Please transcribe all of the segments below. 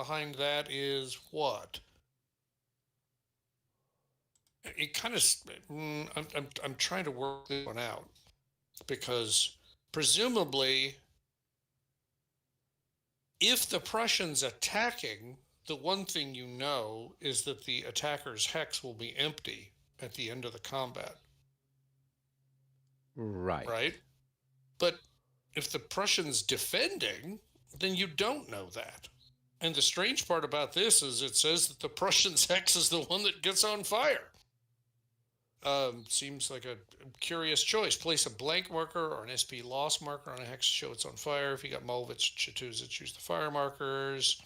behind that is what? It kind of, I'm trying to work this one out because presumably, if the Prussians attacking, the one thing you know is that the attacker's hex will be empty at the end of the combat, Right. right? But if the Prussians defending, then you don't know that. And the strange part about this is it says that the Prussians' hex is the one that gets on fire. Seems like a curious choice. Place a blank marker or an SP loss marker on a hex to show it's on fire. If you got Molvitz, Chatuzit, choose the fire markers.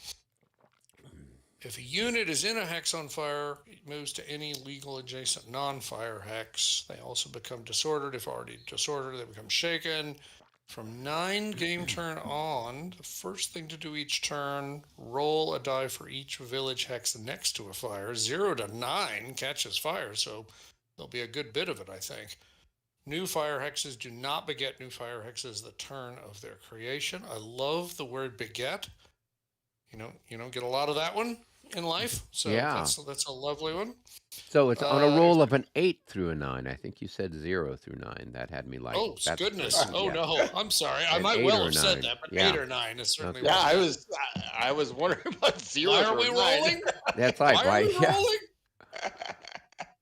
If a unit is in a hex on fire, it moves to any legal adjacent non-fire hex. They also become disordered. If already disordered, they become shaken. From 9 game turn on, the first thing to do each turn, roll a die for each village hex next to a fire. 0 to 9 catches fire, so there'll be a good bit of it, I think. New fire hexes do not beget new fire hexes the turn of their creation. I love the word beget. You don't get a lot of that one in life, so Yeah. that's a lovely one. So it's on a If roll of there, an 8 through a 9. I think you said 0 through 9. That had me like, oh that's goodness, tricky. oh Yeah. no, I'm sorry. I An might 8 well or a have said 9. that, but Yeah. 8 or 9 is certainly Okay. what Yeah, I meant. I was wondering about Why 0 are through we 9. rolling? That's like, Why are why? we Yeah. rolling?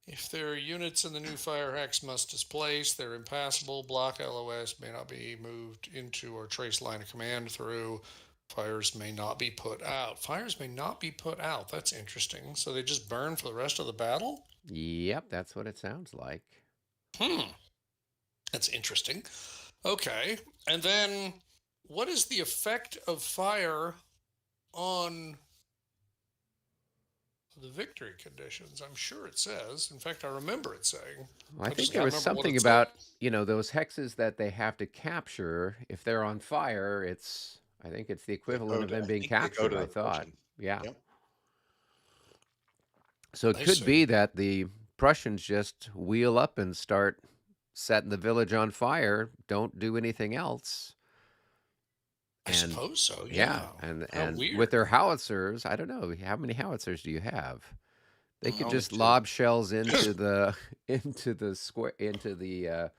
If there are units in the new fire hex must displace, they're impassable. Block LOS may not be moved into or trace line of command through. Fires may not be put out. Fires may not be put out. That's interesting. So they just burn for the rest of the battle? Yep, that's what it sounds like. Hmm. That's interesting. Okay. And then what is the effect of fire on the victory conditions? I'm sure it says. In fact, I remember it saying. Well, I I think just there can't was remember what something it said. about, those hexes that they have to capture. If they're on fire, I think it's the equivalent of them I being think they go captured, to I the thought. Prussians. Yeah. Yep. So it I could be see. that the Prussians just wheel up and start setting the village on fire, don't do anything else. I And suppose so, yeah, yeah. and How and with weird. their howitzers, I don't know, how many howitzers do you have? They could Only just 2. lob shells into the into the square into the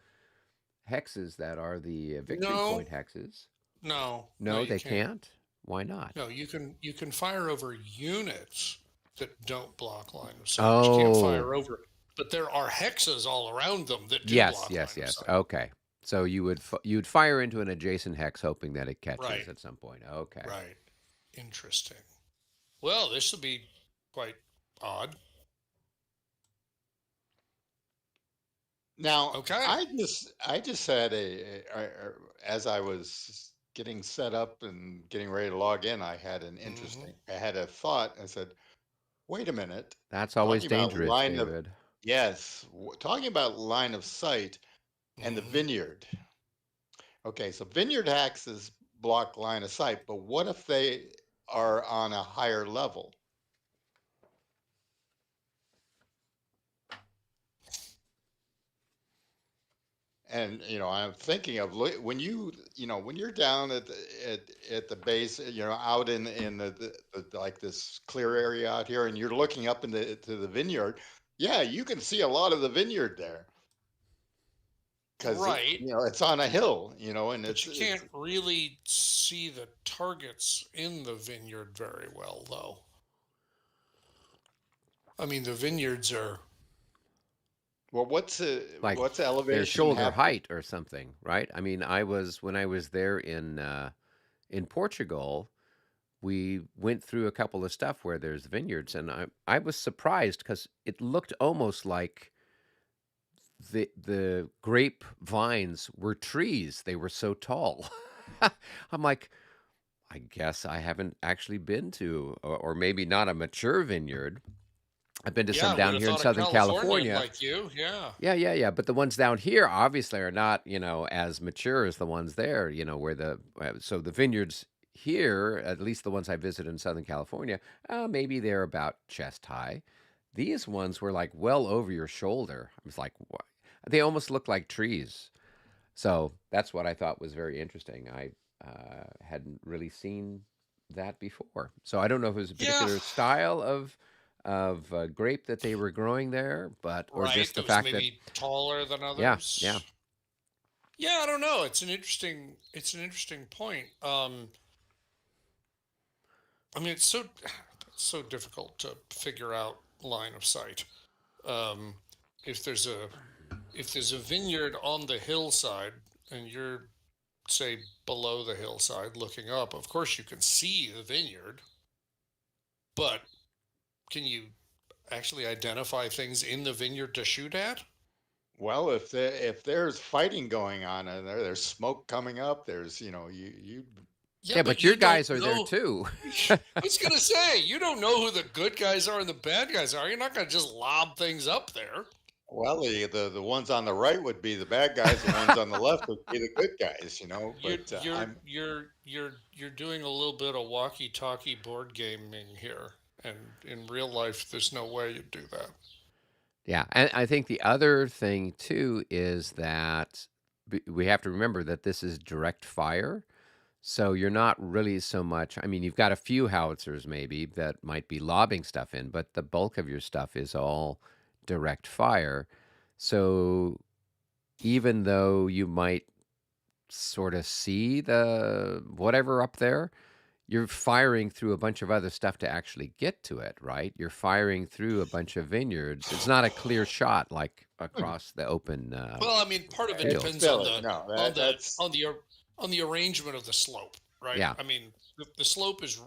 hexes that are the victory No, point hexes. no, No, you they can't. can't. Why not? No, you can fire over units that don't block line of sight, but you can't Oh, fire over. But there are hexes all around them that do yes, block yes, line of yes. sight. Okay. So you'd fire into an adjacent hex, hoping that it catches Right, at some point. Okay. right. Interesting. Well, this will be quite odd. Now, Okay. I just had as I was getting set up and getting ready to log in, Hmm. I had a thought. I said, "Wait a minute, That's always talking about dangerous, line of David. yes, talking about line of sight and the Hmm. vineyard. Okay, so vineyard hexes block line of sight, but what if they are on a higher level?" And I'm thinking of when when you're down at the base, out in like this clear area out here, and you're looking up into to the vineyard. Yeah, you can see a lot of the vineyard there because Right. it's on a hill, and But you it's can't really see the targets in the vineyard very well, though. I mean, the vineyards are. well, Like what's their elevation shoulder have? height or something, right? I mean, when I was there in Portugal, we went through a couple of stuff where there's vineyards, and I was surprised because it looked almost like the grape vines were trees. They were so tall. I'm like, I guess I haven't actually been to, or maybe not a mature vineyard. I've been to Yeah, some I would down have here in thought a Southern Californian California. like you. Yeah. Yeah, yeah, yeah. But the ones down here obviously are not, as mature as the ones there, where so the vineyards here, at least the ones I visited in Southern California, maybe they're about chest high. These ones were like well over your shoulder. I was like, what? They almost look like trees. So that's what I thought was very interesting. I hadn't really seen that before. So I don't know if it was a Yeah, particular style of grape that they were growing there, but or right. just the That was fact that maybe taller than yeah, yeah, others. Yeah, I don't know. It's an interesting point. I mean, it's so difficult to figure out line of sight. Um, if there's a if there's a vineyard on the hillside and you're say below the hillside looking up, of course you can see the vineyard, but can you actually identify things in the vineyard to shoot at? Well, if there's fighting going on and there's smoke coming up, there's you Yeah, yeah. but But your you don't guys are there know. too. I was gonna say you don't know who the good guys are and the bad guys are. You're not gonna just lob things up there. well, the ones on the right would be the bad guys, the ones on the left would be the good guys, You're but you're I'm you're you're doing a little bit of walkie-talkie board gaming here, and in real life, there's no way you'd do that. Yeah, and I think the other thing too is that we have to remember that this is direct fire. So you're not really so much, I mean, you've got a few howitzers maybe that might be lobbing stuff in, but the bulk of your stuff is all direct fire. So even though you might sort of see the whatever up there, you're firing through a bunch of other stuff to actually get to it, right? You're firing through a bunch of vineyards. It's not a clear shot like across the open Well, I mean, part of it field. depends on still the no, on that the that's on the on the arrangement of the slope, right? Yeah, I mean, the slope is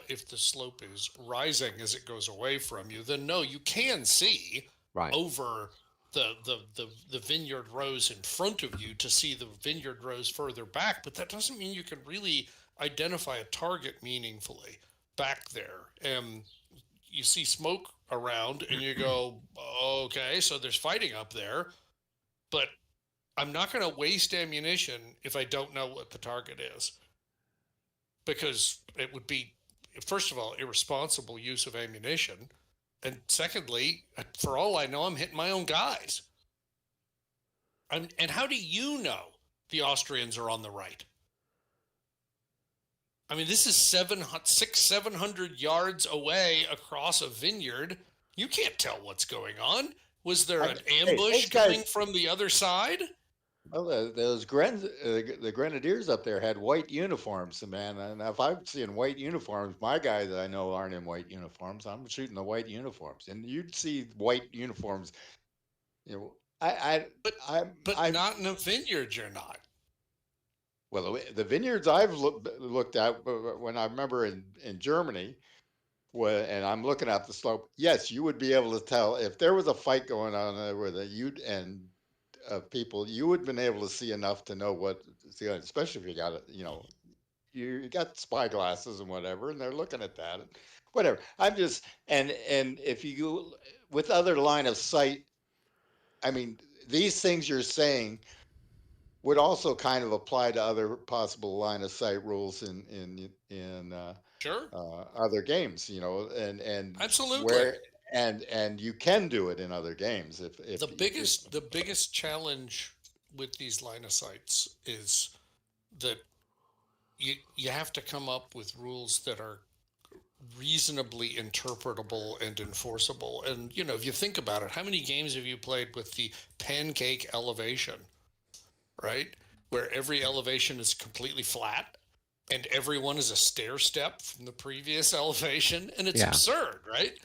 if the slope is rising as it goes away from you, then no, you can see right. over the vineyard rows in front of you to see the vineyard rows further back, but that doesn't mean you can really identify a target meaningfully back there. You see smoke around and you go, okay, so there's fighting up there, but I'm not going to waste ammunition if I don't know what the target is, because it would be, first of all, irresponsible use of ammunition. And secondly, for all I know, I'm hitting my own guys. And how do you know the Austrians are on the right? I mean, this is 700 yards away across a vineyard. You can't tell what's going on. Was there I, an hey, ambush those coming guys. from the other side? Well, the grenadiers up there had white uniforms, man. And if I'm seeing white uniforms, my guys that I know aren't in white uniforms. I'm shooting the white uniforms, and you'd see white uniforms. You know, But but I'm not in a vineyard. You're not. well, the vineyards I've looked at when I remember in Germany, and I'm looking at the slope. Yes, you would be able to tell if there was a fight going on there with a you'd and people, you would have been able to see enough to know what, see, especially if you got it, you got spy glasses and whatever, and they're looking at that, and whatever. I'm just, and if you with other line of sight, I mean, these things you're saying would also kind of apply to other possible line of sight rules in other games, and Absolutely. where and you can do it in other games The if biggest challenge with these line of sights is that you have to come up with rules that are reasonably interpretable and enforceable. And if you think about it, how many games have you played with the pancake elevation, right? Where every elevation is completely flat and everyone is a stair step from the previous elevation, and it's Yeah. absurd, right?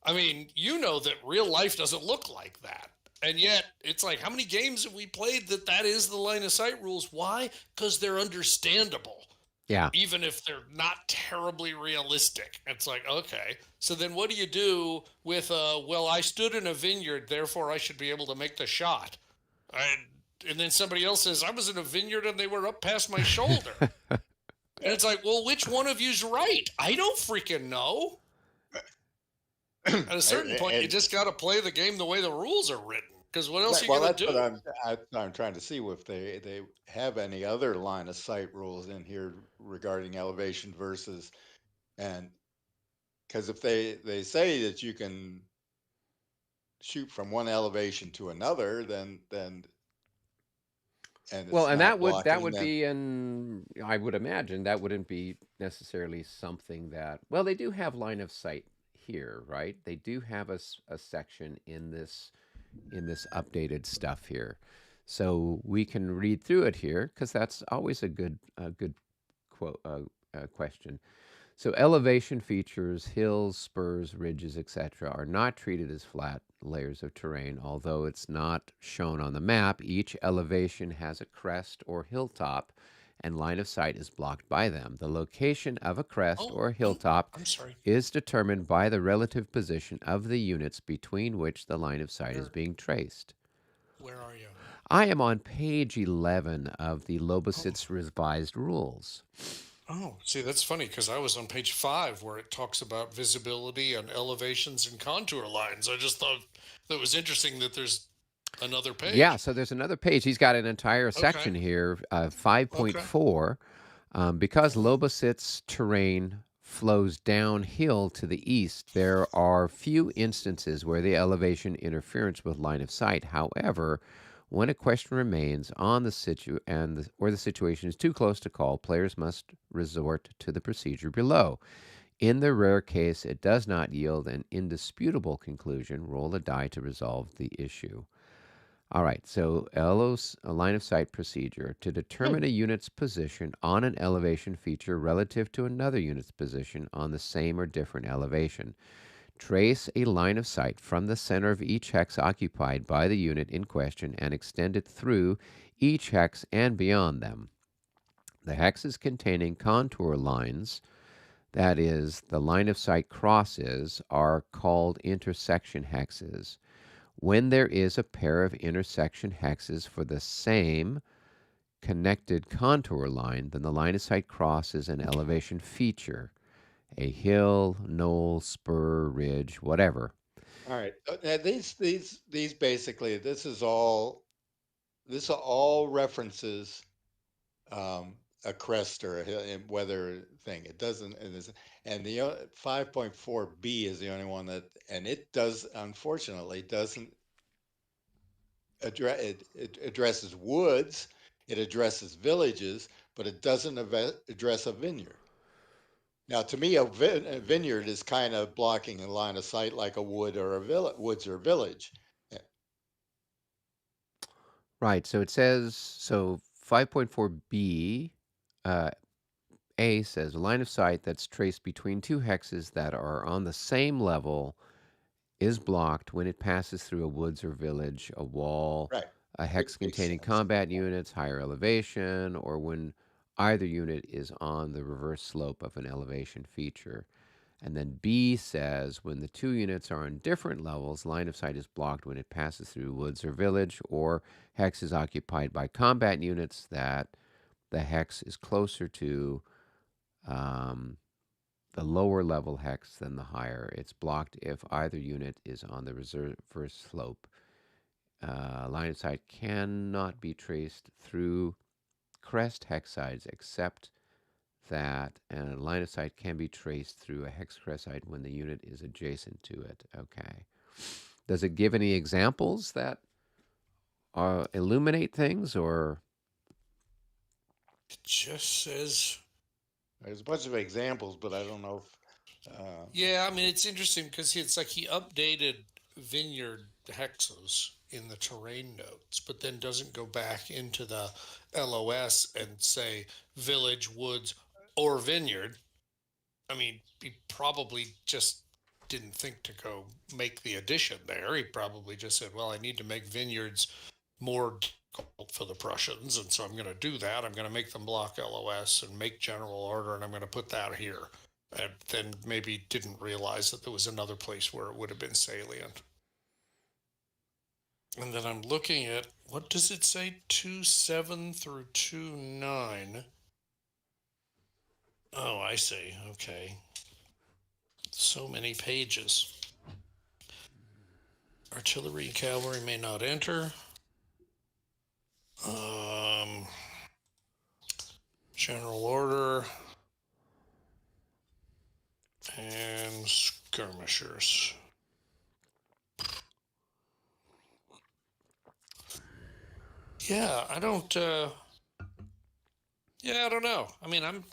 I mean, you know that real life doesn't look like that. And yet, it's like, how many games have we played that is the line of sight rules? Why? Because they're understandable, Yeah. even if they're not terribly realistic. It's like, okay, so then what do you do with, well, I stood in a vineyard, therefore I should be able to make the shot. And then somebody else says, I was in a vineyard and they were up past my shoulder. And it's like, well, which one of you's right? I don't freaking know. At a certain point, you and just got to play the game the way the rules are written. Because what else are you well, going that's to what do? I'm trying to see if they have any other line of sight rules in here regarding elevation versus, and because if they say that you can shoot from one elevation to another, then and Well, it's and not that blocking would them. be, and I would imagine that wouldn't be necessarily something that. Well, they do have line of sight here, right? They do have a section in this updated stuff here, so we can read through it here because that's always a good quote question. So elevation features, hills, spurs, ridges, etc., are not treated as flat layers of terrain, although it's not shown on the map. Each elevation has a crest or hilltop, and line of sight is blocked by them. The location of a crest Oh, or oh, hilltop I'm sorry. is determined by the relative position of the units between which the line of sight is Where being traced. where are you? I am on page 11 of the Oh, Lobositz revised rules. oh, see, that's funny because I was on page 5 where it talks about visibility and elevations and contour lines. I just thought that was interesting that there's another Yeah, page. so there's another page. He's got an entire Okay, section here, okay. 5.4. Because Oh, Lobositz's terrain flows downhill to the east, there are few instances where the elevation interference with line of sight. However, when a question remains on the or the situation is too close to call, players must resort to the procedure below. In the rare case it does not yield an indisputable conclusion, roll a die to resolve the issue. All right, so LO's a line of sight procedure to determine a unit's position on an elevation feature relative to another unit's position on the same or different elevation. Trace a line of sight from the center of each hex occupied by the unit in question and extend it through each hex and beyond them. The hexes containing contour lines, that is, the line of sight crosses, are called intersection hexes. When there is a pair of intersection hexes for the same connected contour line, then the line of sight cross is an elevation feature, a hill, knoll, spur, ridge, whatever. All right. Now these basically this all references a crest or a weather thing. It doesn't, and the 5.4b is the only one that, and it does, unfortunately, doesn't address it addresses woods, it addresses villages, but it doesn't address a vineyard. Now, to me, a vineyard is kind of blocking a line of sight like a wood or a woods or village. Right, so it says, so 5.4b, uh, A says a line of sight that's traced between two hexes that are on the same level is blocked when it passes through a woods or village, a wall, Right. a Which hex makes containing sense. combat units, higher elevation, or when either unit is on the reverse slope of an elevation feature. And then B says when the two units are on different levels, line of sight is blocked when it passes through woods or village, or hex is occupied by combat units that the hex is closer to um, the lower level hex than the higher. It's blocked if either unit is on the reverse slope. Line of sight cannot be traced through crest hex sides except that, and a line of sight can be traced through a hex crest side when the unit is adjacent to it. Okay. Does it give any examples that illuminate things, or? it just says. There's a bunch of examples, but I don't know if, Yeah, I mean it's interesting because it's like he updated vineyard hexes in the terrain notes, but then doesn't go back into the LOS and say village, woods, or vineyard. I mean, he probably just didn't think to go make the addition there. He probably just said, well, I need to make vineyards more difficult for the Prussians, and so I'm going to do that. I'm going to make them block LOS and make general order, and I'm going to put that here. And then maybe didn't realize that there was another place where it would have been salient. And then I'm looking at what does it say? 2.7 through 2.9. Oh, I see. Okay. So many pages. Artillery and cavalry may not enter. Um, General order and skirmishers. Yeah, I don't. Yeah, I don't know. I mean, I'm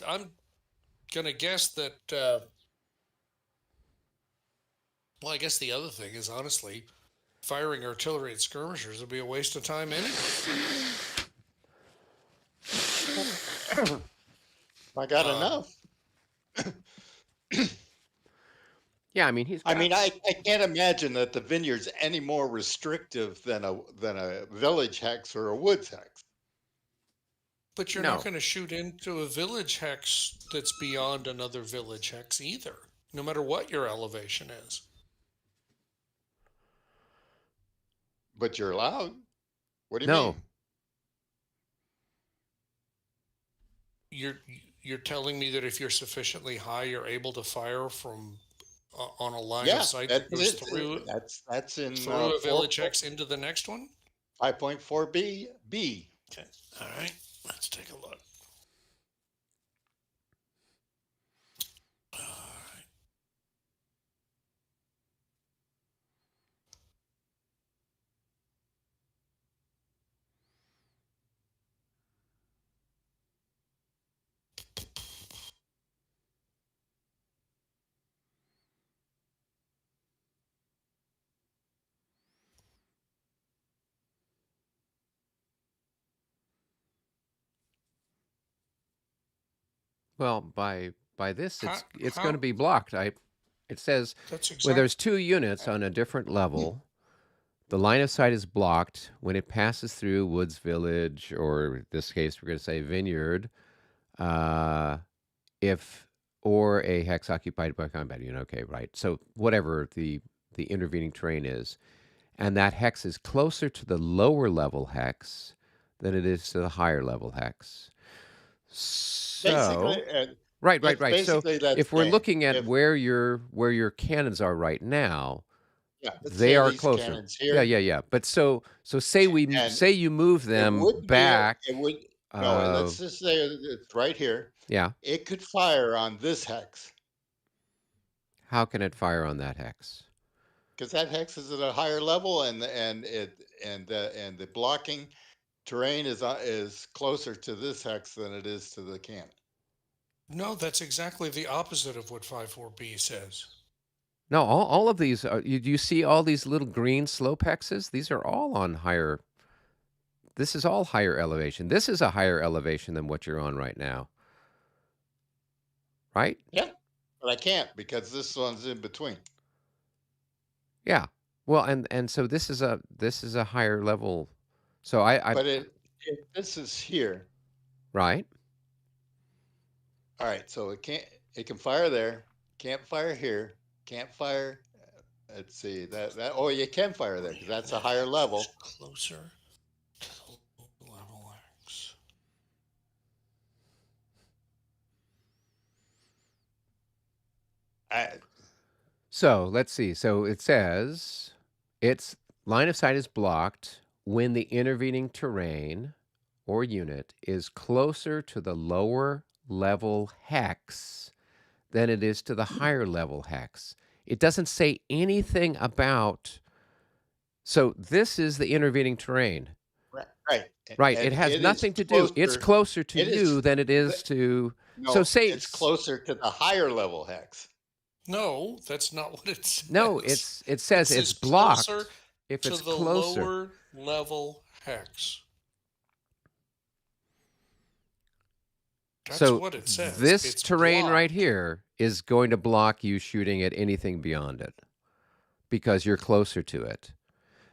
gonna guess that. Well, I guess the other thing is honestly, firing artillery at skirmishers would be a waste of time anyway. I got Um, enough. Yeah, I mean, he's I got. mean, I can't imagine that the vineyard's any more restrictive than a village hex or a woods hex. but you're not No, going to shoot into a village hex that's beyond another village hex either, no matter what your elevation is. But you're allowed. What do you no. mean? You're you're telling me that if you're sufficiently high, you're able to fire from on a line of Yeah, sight that that's goes it. That's in through a village hex into the next one. 5.4b B. Okay. All right. Let's take a look. All right. Well, by this, How it's going to how be blocked. It says that's when exact. there's two units on a different level, the line of sight is blocked when it passes through Woods Village, or in this case, we're going to say Vineyard, uh, if or a hex occupied by combat unit. Okay, right. So whatever the intervening terrain is, and that hex is closer to the lower level hex than it is to the higher level hex. Basically, So right, right, that's right. So basically that if we're saying. looking at If where your cannons are right now, Yeah, let's they say are these closer. cannons Yeah, here, yeah, yeah. But so and say you move it them wouldn't be back. it would no, let's just say it's right here. Yeah. It could fire on this hex How can it fire on that hex? because that hex is at a higher level, and the blocking terrain is closer to this hex than it is to the cannon. No, that's exactly the opposite of what 54B says. No, all of these are, you see all these little green slope hexes? These are all on higher. This is all higher elevation. This is a higher elevation than what you're on right now. Right? Yeah, but I can't because this one's in between. Yeah. Well, and so this is a higher level. So I But if this is here, right? all right. So it can fire there, can't fire here, can't fire. Let's see that. Oh, you can fire there because that's a higher level. Closer to the level X. So let's see. So it says its line of sight is blocked when the intervening terrain or unit is closer to the lower level hex than it is to the higher level hex. It doesn't say anything about. So this is the intervening terrain. Right. Right. And It has it is nothing to do. It's closer to It you is than it is to. So no, say it's closer to the higher level hex. No, that's not what it says. No, it says it's says blocked closer if to it's the closer. lower level hex. That's So what it says. this It's terrain right blocked. here is going to block you shooting at anything beyond it because you're closer to it.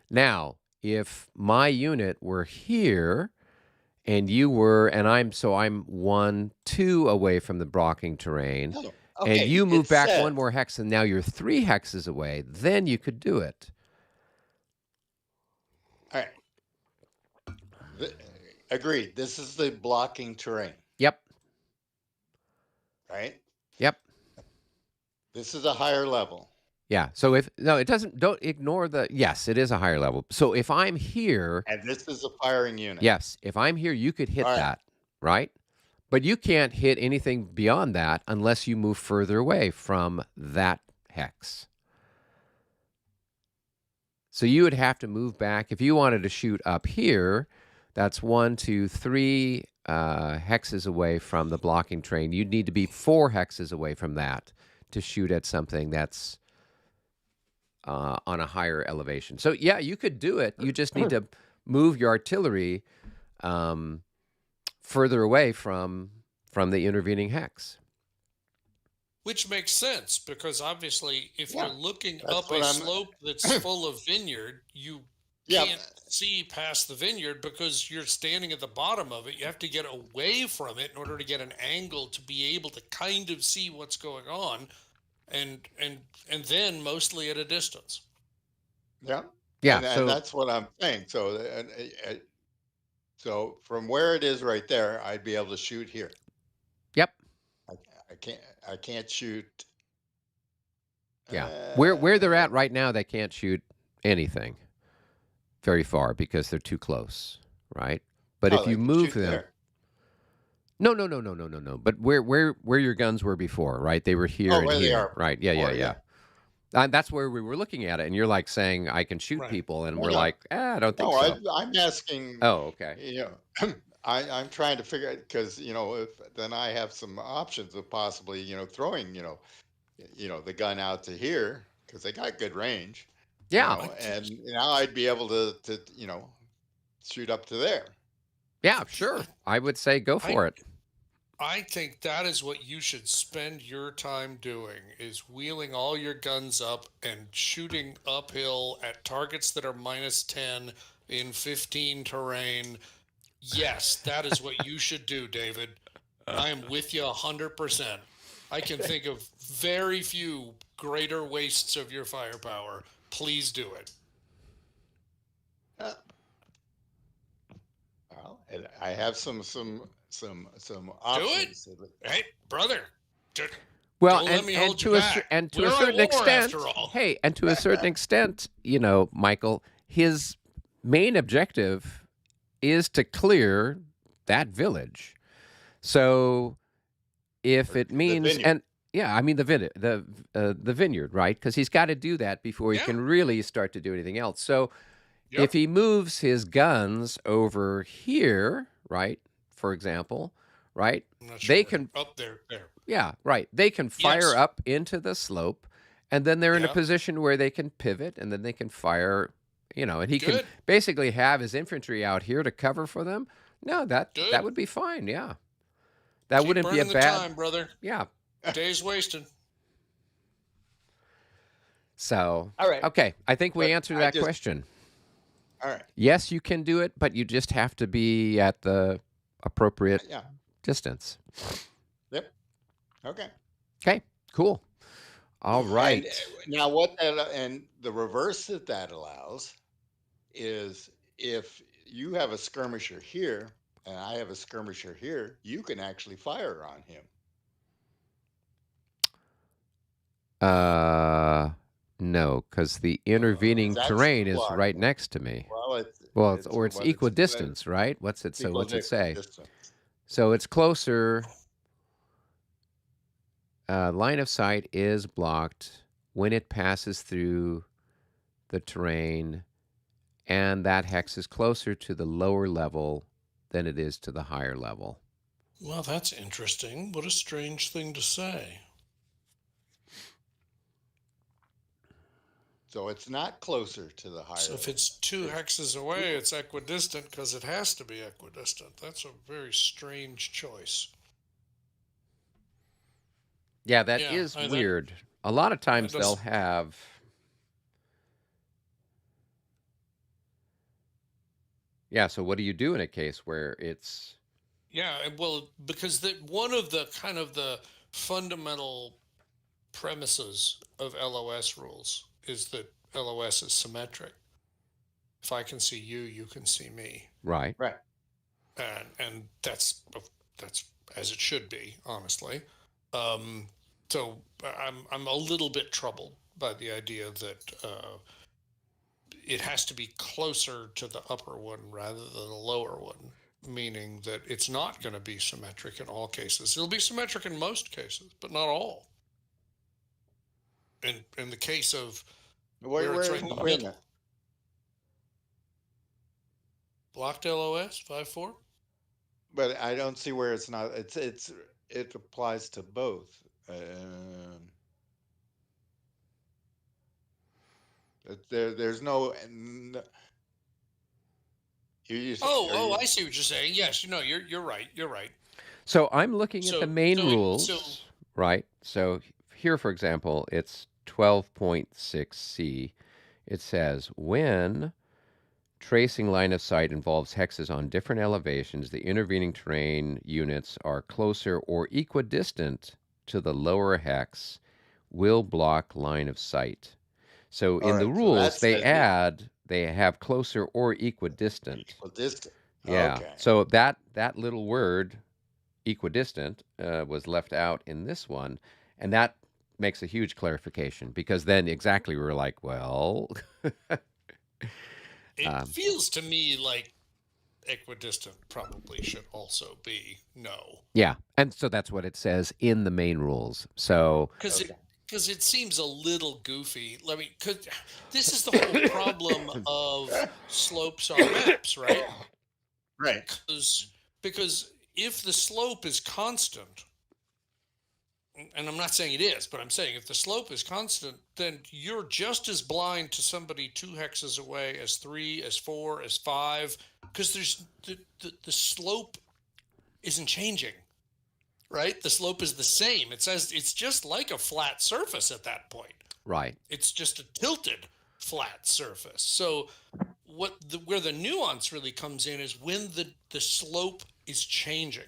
Now, if my unit were here and you were, and I'm 1, 2 away from the blocking terrain, No, and okay, you move it back says, one more hex, and now you're 3 hexes away, then you could do it. all right. Agreed. This is the blocking terrain, Yep. right? Yep. This is a higher level. Yeah. So don't ignore yes, it is a higher level. So if I'm here, And this is a firing unit. yes, if I'm here, you could hit All right. that, right? But you can't hit anything beyond that unless you move further away from that hex. So you would have to move back. If you wanted to shoot up here, That's 1, 2, 3 hexes away from the blocking terrain. You'd need to be 4 hexes away from that to shoot at something that's on a higher elevation. So yeah, you could do it. You just need to move your artillery further away from the intervening hex. Which makes sense, because obviously if Yeah, you're looking that's up what a I'm. slope that's full of vineyard, you Yeah, can't see past the vineyard because you're standing at the bottom of it. You have to get away from it in order to get an angle to be able to kind of see what's going on, and then mostly at a distance. yeah, Yeah. and So that's what I'm saying. So, so from where it is right there, I'd be able to shoot here. yep. I, I can't shoot. Yeah. Where they're Uh, at right now, they can't shoot anything very far because they're too close, right? But no, if they you can move shoot them, there. no. But where your guns were before, right? They were here Oh, and where they here, are right? Yeah, yeah, before, yeah. yeah. That's where we were looking at it, and you're like saying I can shoot Right. people, and No, we're no, like, I don't think no. so. I'm asking. Oh, okay. You know, I'm trying to figure out because if then I have some options of possibly throwing the gun out to here because they got good range. Yeah, I And think now I'd be able to shoot up to there. yeah, sure. I would say go I for it. I think that is what you should spend your time doing, is wheeling all your guns up and shooting uphill at targets that are -10 in 15 terrain. Yes, that is what you should do, David. I am with you 100%. I can think of very few greater wastes of your firepower. Please do it. Uh, well, and I have some Do it. options. Hey, brother. Well, Don't let me and hold you to back. and to We're a at certain war extent, after all. hey, and to a certain extent, Michael, his main objective is to clear that village. So if it The means, vineyard. and yeah, I mean the vineyard, right? Because he's got to do that before he Yeah. can really start to do anything else. So if Yep. he moves his guns over here, right, for example, right, I'm not sure they where. can, Up there. There. yeah, right, they can fire Yes. up into the slope, and then they're in a Yeah. position where they can pivot, and then they can fire, and he can Good. basically have his infantry out here to cover for them. No, that Good. would be fine. Yeah, that Keep wouldn't be a burning the bad. time, brother. Yeah. Days wasted. So, All right, okay, I think we but answered I that just question. all right. Yes, you can do it, but you just have to be at the appropriate Yeah. distance. Yep. Okay. Okay, cool. All And right. now and the reverse that allows is if you have a skirmisher here and I have a skirmisher here, you can actually fire on him. No, because the intervening That's terrain is blocked. right next to me. Well, It's well, it's equidistance, right? What's it say? distance. So it's closer. Line of sight is blocked when it passes through the terrain, and that hex is closer to the lower level than it is to the higher level. Well, that's interesting. What a strange thing to say. So it's not closer to the higher. So if it's 2 hexes away, it's equidistant because it has to be equidistant. That's a very strange choice. Yeah, that Yeah, is that weird. A lot of times does. they'll have. Yeah, so what do you do in a case where it's. Yeah, well, because one of the kind of the fundamental premises of LOS rules is that LOS is symmetric. If I can see you, you can see me, Right. Right. and that's as it should be, honestly. So I'm a little bit troubled by the idea that it has to be closer to the upper one rather than the lower one, meaning that it's not going to be symmetric in all cases. It'll be symmetric in most cases, but not all. In the case of Wait, where it's right in the wait a middle. minute. Blocked LOS 5-4. But I don't see where it's not. It applies to both. There's no. Oh, I see what you're saying. Yes, you're right. You're right. So I'm looking at the So main so so rules, right? So here, for example, it's 12.6c. It says when tracing line of sight involves hexes on different elevations, the intervening terrain units are closer or equidistant to the lower hex will block line of sight. So All in the right. So that rules, they says it add they have closer or equidistant. equidistant. Yeah. Okay. So that little word equidistant was left out in this one, and that makes a huge clarification because then exactly we're like, well, it feels to me like equidistant probably should also be no. yeah, and so that's what it says in the main rules. So Because it seems a little goofy. Cause this is the whole problem of slopes on maps, right? Right. Because if the slope is constant, and I'm not saying it is, but I'm saying if the slope is constant, then you're just as blind to somebody 2 hexes away as 3, as 4, as 5, because there's the slope isn't changing, right? The slope is the same. It says it's just like a flat surface at that point. right, It's just a tilted flat surface. So where the nuance really comes in is when the slope is changing.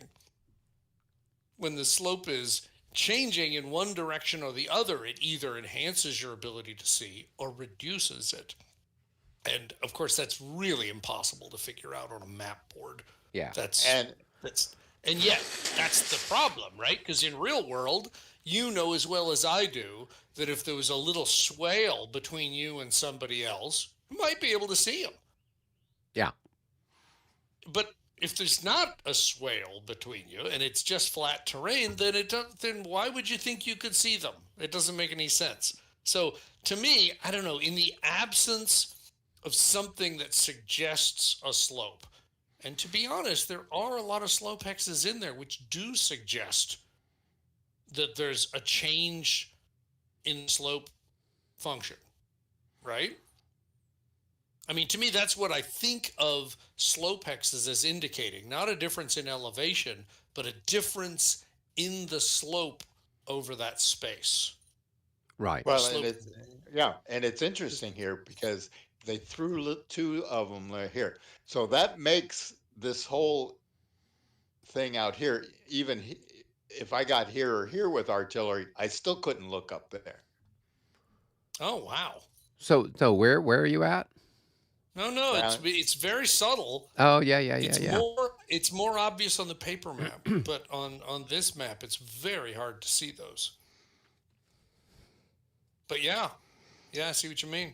When the slope is changing in one direction or the other, it either enhances your ability to see or reduces it. And of course, that's really impossible to figure out on a map board. yeah, And And yet that's the problem, right? Because in real world, you know as well as I do that if there was a little swale between you and somebody else, you might be able to see them. yeah, But if there's not a swale between you and it's just flat terrain, then why would you think you could see them? It doesn't make any sense. So to me, I don't know, in the absence of something that suggests a slope, and to be honest, there are a lot of slope hexes in there which do suggest that there's a change in slope function, right? I mean, to me, that's what I think of slope hexes as indicating, not a difference in elevation, but a difference in the slope over that space. right, well, and Slope. it's interesting here because they threw 2 of them here, so that makes this whole thing out here. Even if I got here or here with artillery, I still couldn't look up there. Oh, wow. So where are you at? No, Down, it's very subtle. Oh yeah, It's more obvious on the paper map, but on this map, it's very hard to see those. But yeah, I see what you mean.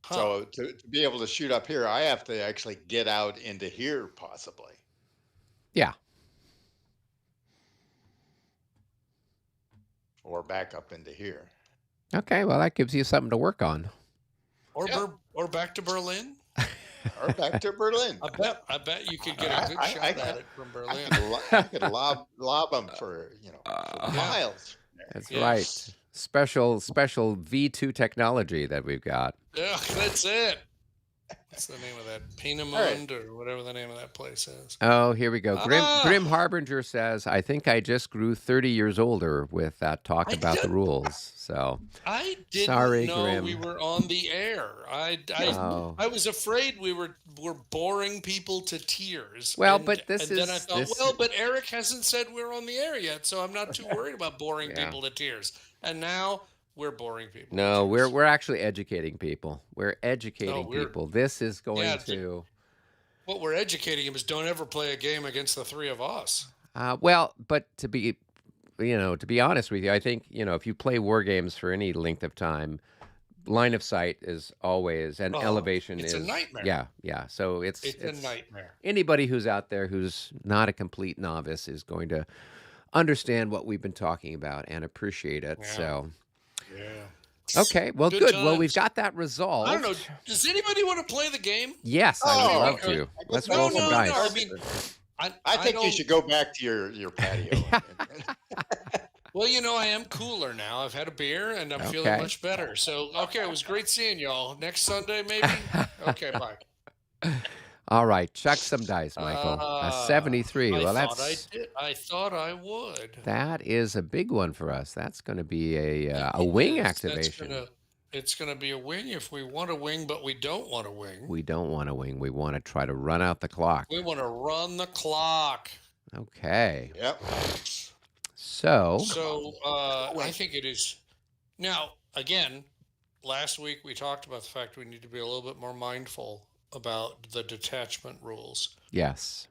Huh. so to be able to shoot up here, I have to actually get out into here, possibly. yeah. Or back up into here. Okay, well that gives you something to work on. Or back to Berlin. Or back to Berlin. I bet you could get a good shot at it from Berlin. I could lob them for for miles. That's Yes. right. Special V2 technology that we've got. Yeah, that's it. What's the name of that? right. Peenemund or whatever the name of that place is. Oh, here we go. Grim Ah, Harbinger says, "I think I just grew 30 years older with that talk I about the did. rules." So, I didn't sorry, know we Grim. were on the air. Oh, I was afraid we were boring people to tears. well, And but this and then I is thought, this. well, but Eric hasn't said we're on the air yet, so I'm not too worried about boring Yeah. people to tears. And now we're boring people to No, tears. we're actually educating people. We're No, educating we're people. This is going yeah. to. What we're educating him is don't ever play a game against the 3 of us. Well, but to be honest with you, I think if you play war games for any length of time, line of sight is always, and Oh, elevation it's a is, nightmare. yeah. So It's a it's nightmare. anybody who's out there who's not a complete novice is going to understand what we've been talking about and appreciate it. Yeah, So, yeah. Okay, well, Good good. Well, we've times. got that I don't know. resolved. Does anybody want to play the game? Yes, I would Oh, love Because to. I guess Let's that's roll no, some when we no. I dice. start. mean, I I think you don't. should go back to your patio. Well, I am cooler now. I've had a beer and I'm feeling Okay. much better. So, okay, it was great seeing y'all. Next Sunday, maybe? Okay, bye. All right, chuck some dice, Michael. A 73. I Well, thought I did. I thought I would. that is a big one for us. That's going to be It a wing is. activation. It's gonna be a wing if we want a wing, but we don't want a wing. We don't want a wing. We want to try to run out the clock. We want to run the clock. Okay. Yep. So, So I think it is. Now, again, last week we talked about the fact we need to be a little bit more mindful about the detachment rules. yes.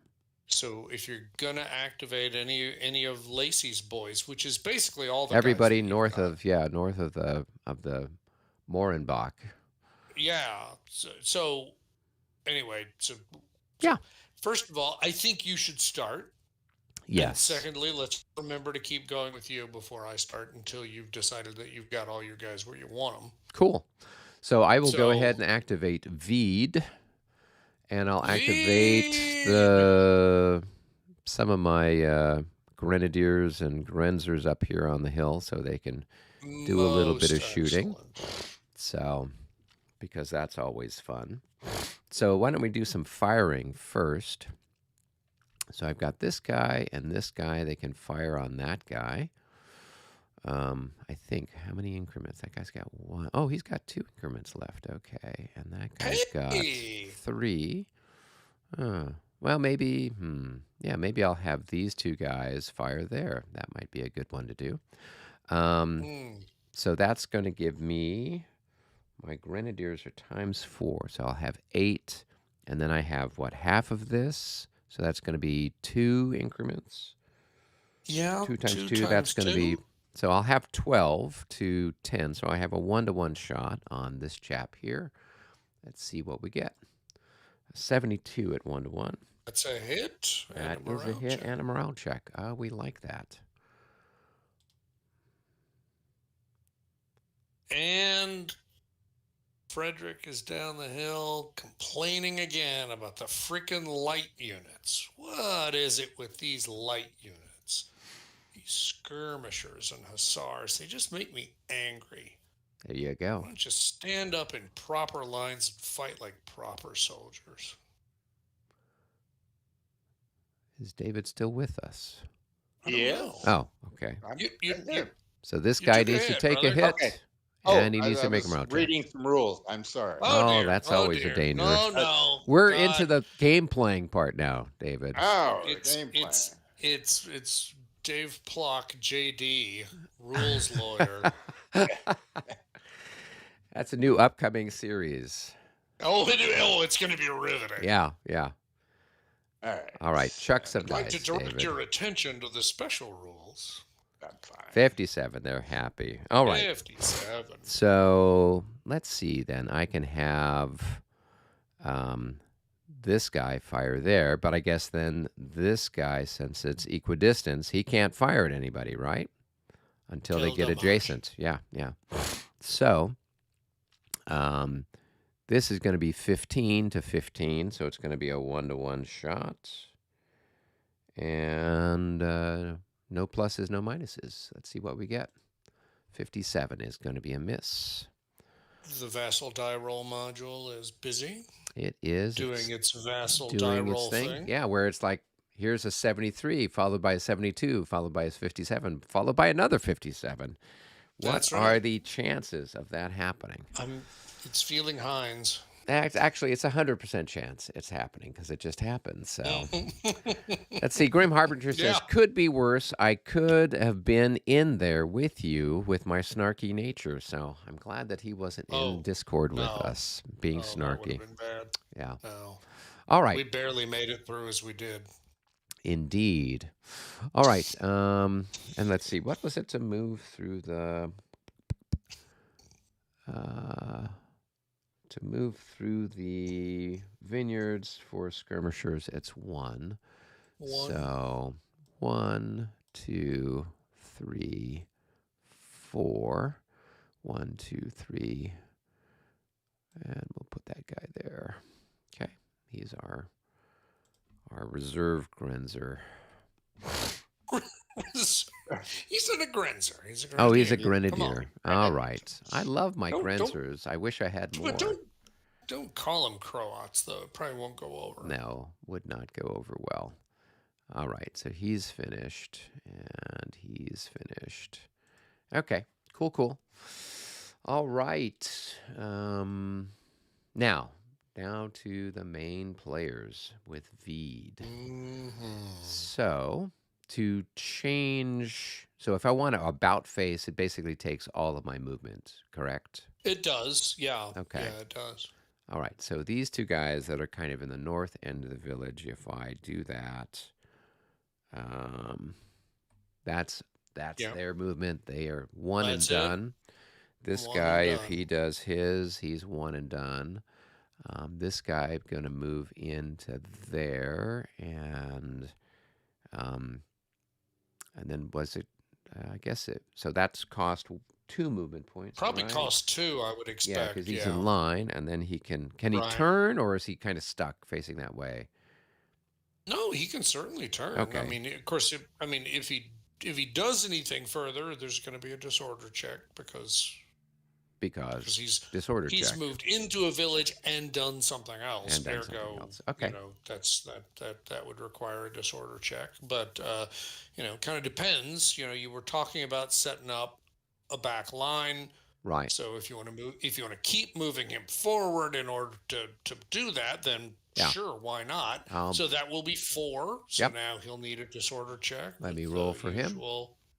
So if you're gonna activate any of Lacey's boys, which is basically all the guys Everybody that you've north got. north of the Morenbach. Yeah. So anyway, Yeah. first of all, I think you should start. And Yes. secondly, let's remember to keep going with you before I start until you've decided that you've got all your guys where you want them. Cool. So I will go ahead So and activate Veed, and I'll activate Veed. some of my grenadiers and grenzers up here on the hill so they can do a little bit of Most shooting. excellent. So, because that's always fun. So why don't we do some firing first? So I've got this guy and this guy. They can fire on that guy. I think, how many increments? That guy's got one. Oh, he's got 2 increments left. Okay. And that guy's got Hey. 3. Well, maybe, yeah, maybe I'll have these 2 guys fire there. That might be a good one to do. So that's going to give me, my grenadiers are times 4. So I'll have 8. And then I have, what, half of this? So that's going to be 2 increments. Yeah. 2 times 2, times that's going to be, 2. so I'll have 12 to 10. So I have a 1-to-1 shot on this chap here. Let's see what we get. 72 at 1-to-1. That's a hit. That is a hit and a morale check. We like that. And Frederick is down the hill complaining again about the freaking light units. What is it with these light units? These skirmishers and hussars, they just make me angry. There you Why go. don't you stand up in proper lines and fight like proper soldiers? Is David still with us? I don't Yeah. know. Oh, okay. You So this You guy took a needs to hit, take a brother. hit, Okay. and he I needs to make a was morale check. reading some rules. I'm sorry. Oh, dear. that's always a dear. danger. No. We're God. into the game playing part now, David. Oh, It's game plan. it's Dave Plock, JD, rules lawyer. That's a new upcoming series. It's going to be riveting. Yeah. All right. All right, chuck some I'd like to dice, direct David. your attention to the special rules. I'm fine. 57, they're happy. All right. 57. So let's see then. I can have this guy fire there, but I guess then this guy, since it's equidistance, he can't fire at anybody, right? Until they Till get damage. adjacent. Yeah. So this is going to be 15 to 15, so it's going to be a 1-to-1 shot. And no pluses, no minuses. Let's see what we get. 57 is going to be a miss. The vassal die roll module is busy It is. doing its vassal die doing its roll thing. thing. Yeah, where it's like, here's a 73, followed by a 72, followed by a 57, followed by another 57. What That's are right. the chances of that happening? It's feeling Hines. Actually, it's 100% chance it's happening because it just happened. So let's see. Grim Harbinger says, Yeah. could be worse. I could have been in there with you with my snarky nature. So I'm glad that he wasn't in Discord with no. us being That would snarky. have been bad. Yeah. No. All right. We barely made it through as we did. Indeed. All right. And let's see. What was it to move through the... to move through the vineyards for skirmishers, it's 1. So 1, 2, 3, 4. 1, 2, 3, and we'll put that guy there. Okay, he's our reserve Grenzer. He's a Grenzer. He's a Grenadier. Oh, he's a Come Grenadier. on. All right. I love my Don't- Grenzers. I wish I had more. But don't call them Croats, though. It probably won't go over. No, would not go over well. All right, so he's finished, and he's finished. Okay, cool. All right. Now, down to the main players with Veed. So, to change... So if I want to about face, it basically takes all of my movement, correct? It does, yeah. Okay. Yeah, it does. All right, so these two guys that are kind of in the north end of the village, if I do that, that's their movement. They are one and done. This guy, if he does his, he's one and done. This guy, I'm going to move into there, and then was it? I guess it. So that's cost 2 movement points. Probably right? cost 2, I would expect. Yeah, because he's in line, and then he can he turn, or is he kind of stuck facing that way? No, he can certainly turn. Okay. I mean, of course, if he does anything further, there's going to be a disorder check because he's disorder check. He's moved into a village and done something else. And done something else. Okay. That would require a disorder check. But kind of depends. You were talking about setting up a back line. Right. So if you want to keep moving him forward in order to do that, then sure, why not? So that will be 4. So now he'll need a disorder check. Let me roll for him.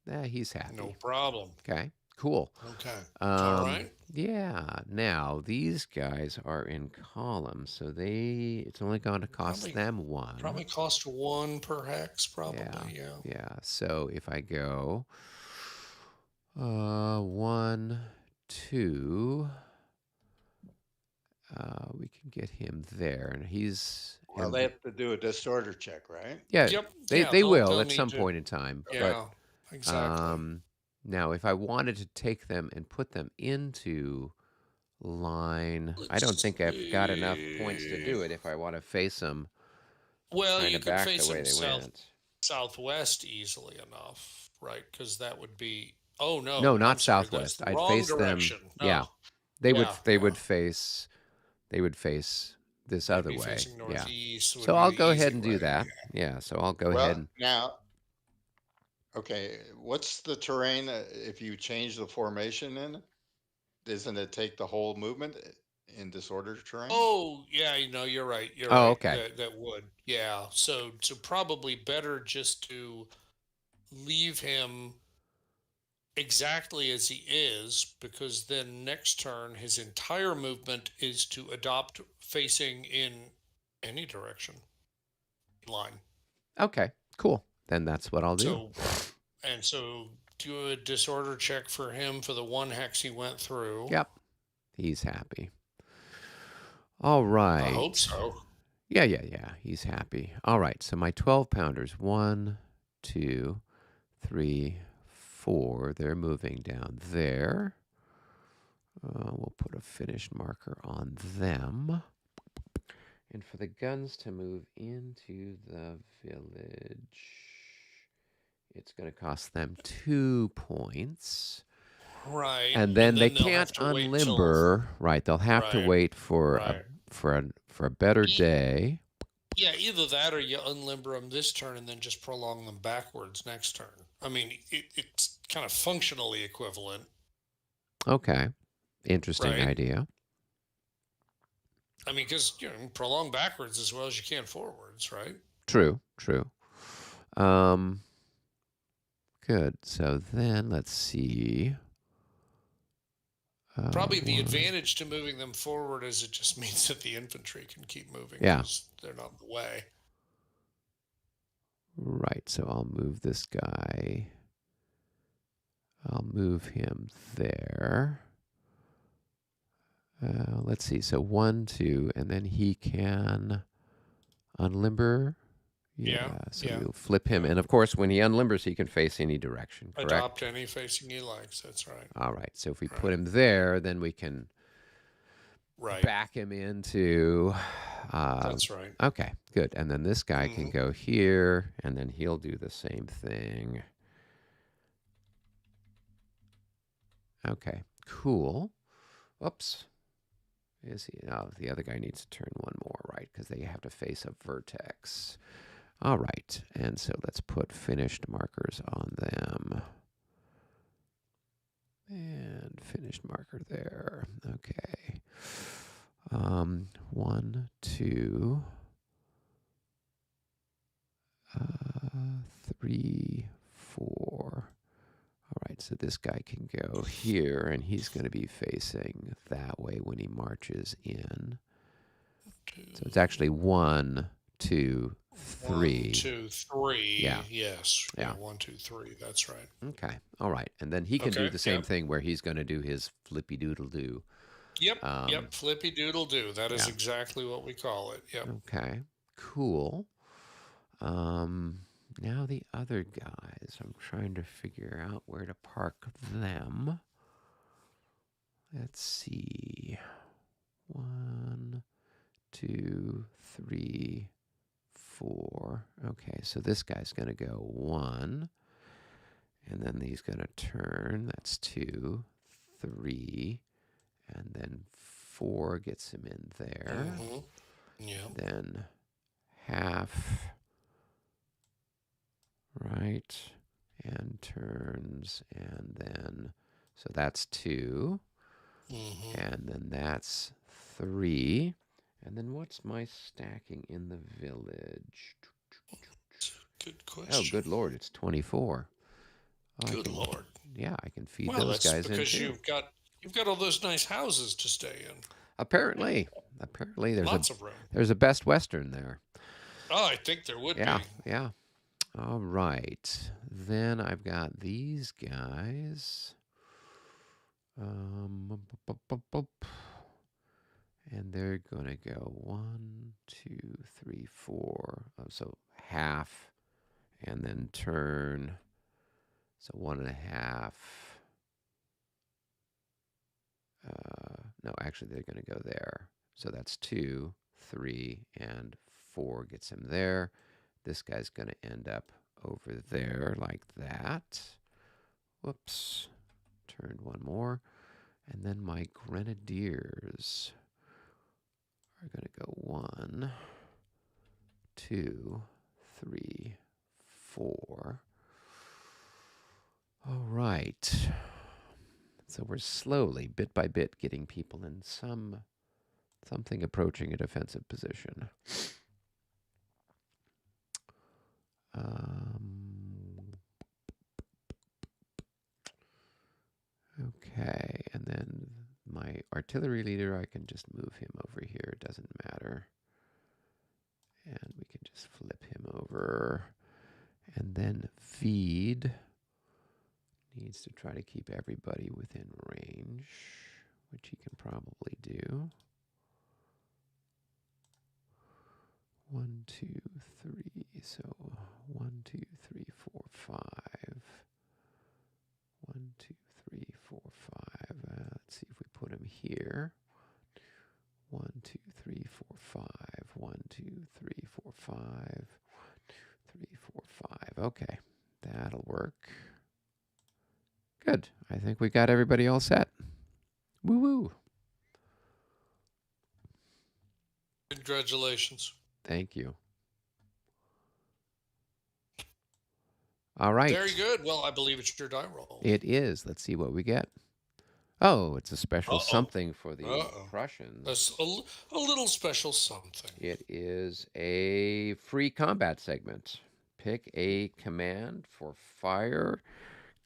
Yeah, he's happy. No problem. Okay. Cool. Okay. All right. Yeah. Now these guys are in columns, so it's only going to cost them 1. Probably cost 1 per hex. Probably. Yeah. So if I go 1, 2, we can get him there, and he's. Well, they have to do a disorder check, right? Yeah. Yep. They will at some point in time. Yeah. But, exactly. Now, if I wanted to take them and put them into line, I don't think I've got enough points to do it if I want to face them. Well, you could face the way them they went. southwest easily enough, right? Because that would be. Oh no! No, not southwest. I'd face direction. them. No. Yeah, they would face. They would face this other way. Yeah. So I'll go ahead and do that. Yeah. So I'll go ahead and now. Okay, what's the terrain if you change the formation in it? Doesn't it take the whole movement in disorder terrain? Oh, yeah, you're right. You're Oh, right. okay. That would. Yeah. So probably better just to leave him exactly as he is, because then next turn his entire movement is to adopt facing in any direction line. Okay, cool. Then that's what I'll do. So do a disorder check for him for the 1 hex he went through. Yep. He's happy. All right. I hope so. Yeah. He's happy. All right. So my 12 pounders, 1, 2, 3, 4. They're moving down there. We'll put a finished marker on them. And for the guns to move into the village, it's going to cost them 2 points. Right. And then they can't unlimber. Right. They'll have to wait for a better day. Yeah, either that or you unlimber them this turn and then just prolong them backwards next turn. I mean, it's kind of functionally equivalent. Okay. Interesting idea. I mean, because prolong backwards as well as you can forwards, right? True. Good. So then let's see. Probably the advantage to moving them forward is it just means that the infantry can keep moving. Yeah. Because they're not in the way. Right. So I'll move this guy. I'll move him there. Let's see. So 1, 2, and then he can unlimber. Yeah. So Yeah. we'll flip him. Yeah. And of course, when he unlimbers, he can face any direction, correct? Adopt any facing he likes. That's right. All right. So if we put Right. him there, then we can Right. back him into. That's right. Okay, good. And then this guy can Hmm. go here, and then he'll do the same thing. Okay, cool. Oops. Is he? Oh, the other guy needs to turn one more, right? Because they have to face a vertex. All right. And so let's put finished markers on them. And finished marker there. Okay. 1, 2, 3, 4. All right, so this guy can go here, and he's going to be facing that way when he marches in. So it's actually 1, 2, 3. 1, 2, 3. Yeah. Yes. Yeah. Yeah. 1, 2, 3. That's right. Okay. All right. And then he can do Okay. the same Yep. thing where he's going to do his flippy doodle do. Yep. Yep. Flippy doodle do. That is yeah. exactly what we call it. Yep. Okay. Cool. Now the other guys, I'm trying to figure out where to park them. Let's see. 1, 2, 3, 4. Okay, so this guy's going to go 1, and then he's going to turn. That's 2, 3, and then 4 gets him in there. Mm-hmm. Yeah. Then half, right, and turns, and then, so that's 2, Mm-hmm. and then that's 3, and then what's my stacking in the village? Good Oh, question. good Lord, it's 24. Oh, Good Lord. Yeah, I can feed Well, those that's guys in because too. you've got all those nice houses to stay in. Apparently Lots of room. there's a Best Western there. Oh, I think there would Yeah, be. yeah. All right. Then I've got these guys. Bup, bup, bup. And they're going to go 1, 2, 3, 4. Oh, so half, and then turn. So 1.5. No, actually, they're going to go there. So that's 2, 3, and 4 gets him there. This guy's going to end up over there like that. Whoops. Turn one more. And then my grenadiers are going to go 1, 2, 3, 4. All right. So we're slowly, bit by bit, getting people in something approaching a defensive position. Okay, and then my artillery leader, I can just move him over here. It doesn't matter. And we can just flip him over. And then feed needs to try to keep everybody within range, which he can probably do. 1, 2, 3. So 1, 2, 3, 4, 5. 1, 2, 3, 4, 5. Let's see if we put him here. 1, 2, 3, 4, 5. 1, 2, 3, 4, 5. 1, 2, 3, 4, 5. Okay, that'll work. Good. I think we got everybody all set. Woo woo. Congratulations. Thank you. All right. Very good. Well, I believe it's your die roll. It is. Let's see what we get. Oh, it's a special something for the Prussians. That's a little special something. It is a free combat segment. Pick a command for fire,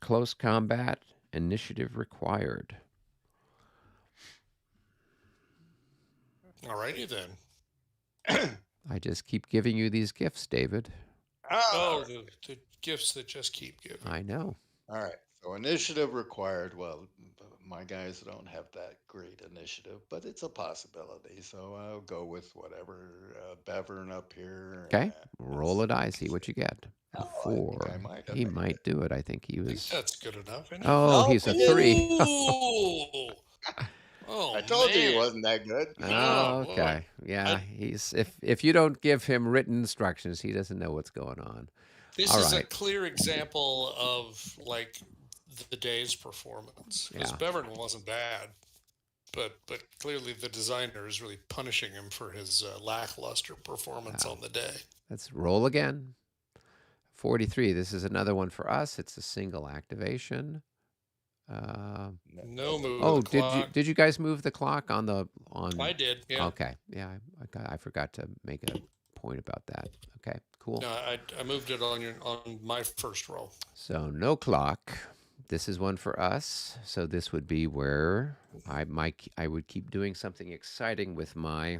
close combat, initiative required. All righty then. I just keep giving you these gifts, David. Oh, the gifts that just keep giving. I know. All right. So initiative required. Well, my guys don't have that great initiative, but it's a possibility. So I'll go with whatever Bevern up here. Okay, roll a die, see what you get. A Oh, I think I 4. might have He made might it. do it. I think he I think was. that's good enough, isn't it? Oh, Nope, he's he a didn't. 3. Ooh. I Oh told you he man. wasn't that good. Oh Oh, boy. okay. Yeah, I, he's if you don't give him written instructions, he doesn't know what's going on. this All is a right. clear example of like the day's performance because Yeah. Bevern wasn't bad, but clearly the designer is really punishing him for his lackluster performance Wow. on the day. Let's roll again. 43. This is another one for us. It's a single activation. Uh, No move of oh, the clock. did you guys move the clock on the on? I did, yeah. Okay, yeah, I forgot to make a point about that. Okay, cool. No, I moved it on my first roll. So no clock. This is one for us. So this would be where I would keep doing something exciting with my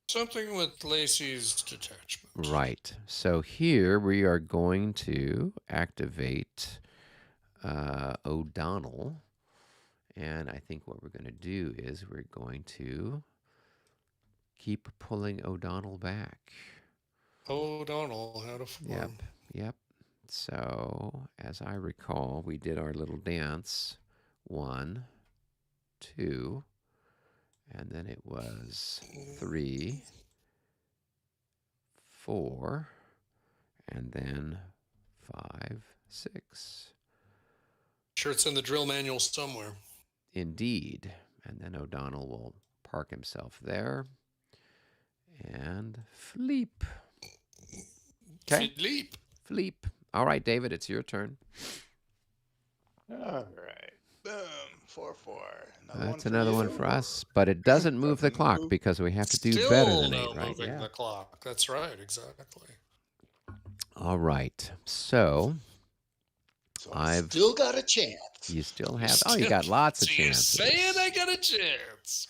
Something with Lacey's detachment. right. So here we are going to activate O'Donnell. And I think what we're going to do is we're going to keep pulling O'Donnell back. O'Donnell had a form. Yep, yep. So, as I recall, we did our little dance. 1, 2, and then it was 3, 4, and then 5, 6. Sure, it's in the drill manual somewhere. Indeed. And then O'Donnell will park himself there and fleep. Okay. Philippe. Fleep. All right, David, it's your turn. All right. Boom. 4-4. That's another one for us, but it doesn't move the clock because we have to do Still better than no 8, right? moving Yeah. the clock. That's right, exactly. All right. So I've still got a chance. You still have. Oh, you got lots of So chances. you're saying I got a chance.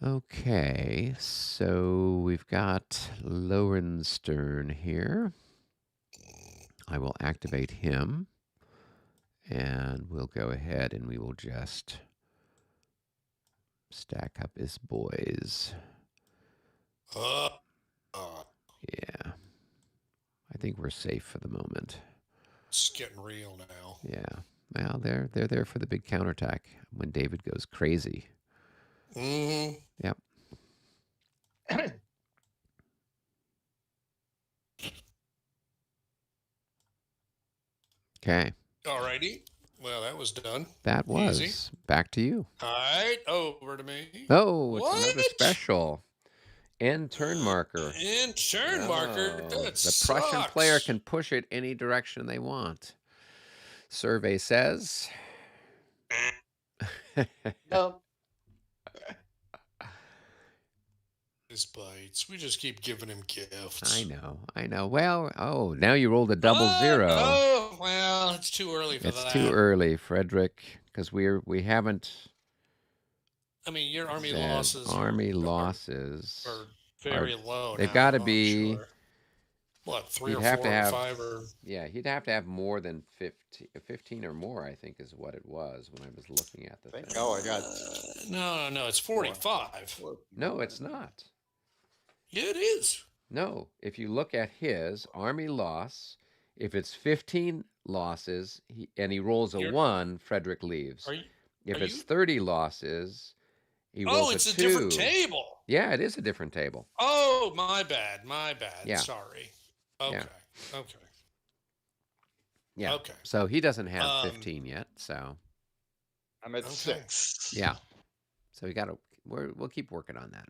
Okay, so we've got Lowenstern here. I will activate him, and we'll go ahead and we will just stack up his boys. Yeah, I think we're safe for the moment. It's getting real now. Yeah, well, they're there for the big counterattack when David goes crazy. Mm-hmm. Yep. Okay. Alrighty. Well, that was done. That was. Easy. Back to you. All right. Over to me. Oh, it's What? another special. End turn marker. And turn marker. Oh, That the Prussian player sucks. can push it any direction they want. Survey says. No. His bites. We just keep giving him gifts. I know. Well, now you rolled a double 0. Oh, well, it's too early for that. It's too early, Frederick, because we haven't. I mean, your army said losses. Army losses are very low. They've now, got to I'm be. sure. What, 3 He'd or have 4 to or have 5 or? Yeah, he'd have to have more than 15 or more, I think, is what it was when I was looking at the thing. Oh, I got. No, it's 45. No, it's not. Yeah, it is. No, if you look at his army loss, if it's 15 losses and he rolls a 1, Frederick leaves. If it's 30 losses, he rolls it's a 2. a different table. Yeah, it is a different table. Oh, my bad. Yeah. Sorry. Okay. Yeah. Okay. Yeah. Okay. So he doesn't have 15 yet. So I'm at 6. Yeah. So we'll keep working on that.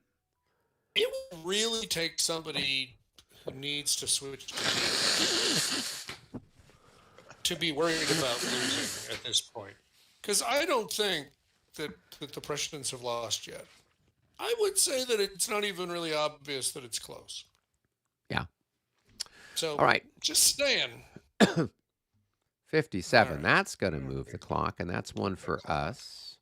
It will really take somebody who needs to switch to be worried about losing at this point. Because I don't think that the Prussians have lost yet. I would say that it's not even really obvious that it's close. Yeah. So, all right. Just saying. 57. Right. That's going to move the clock, and that's one for us.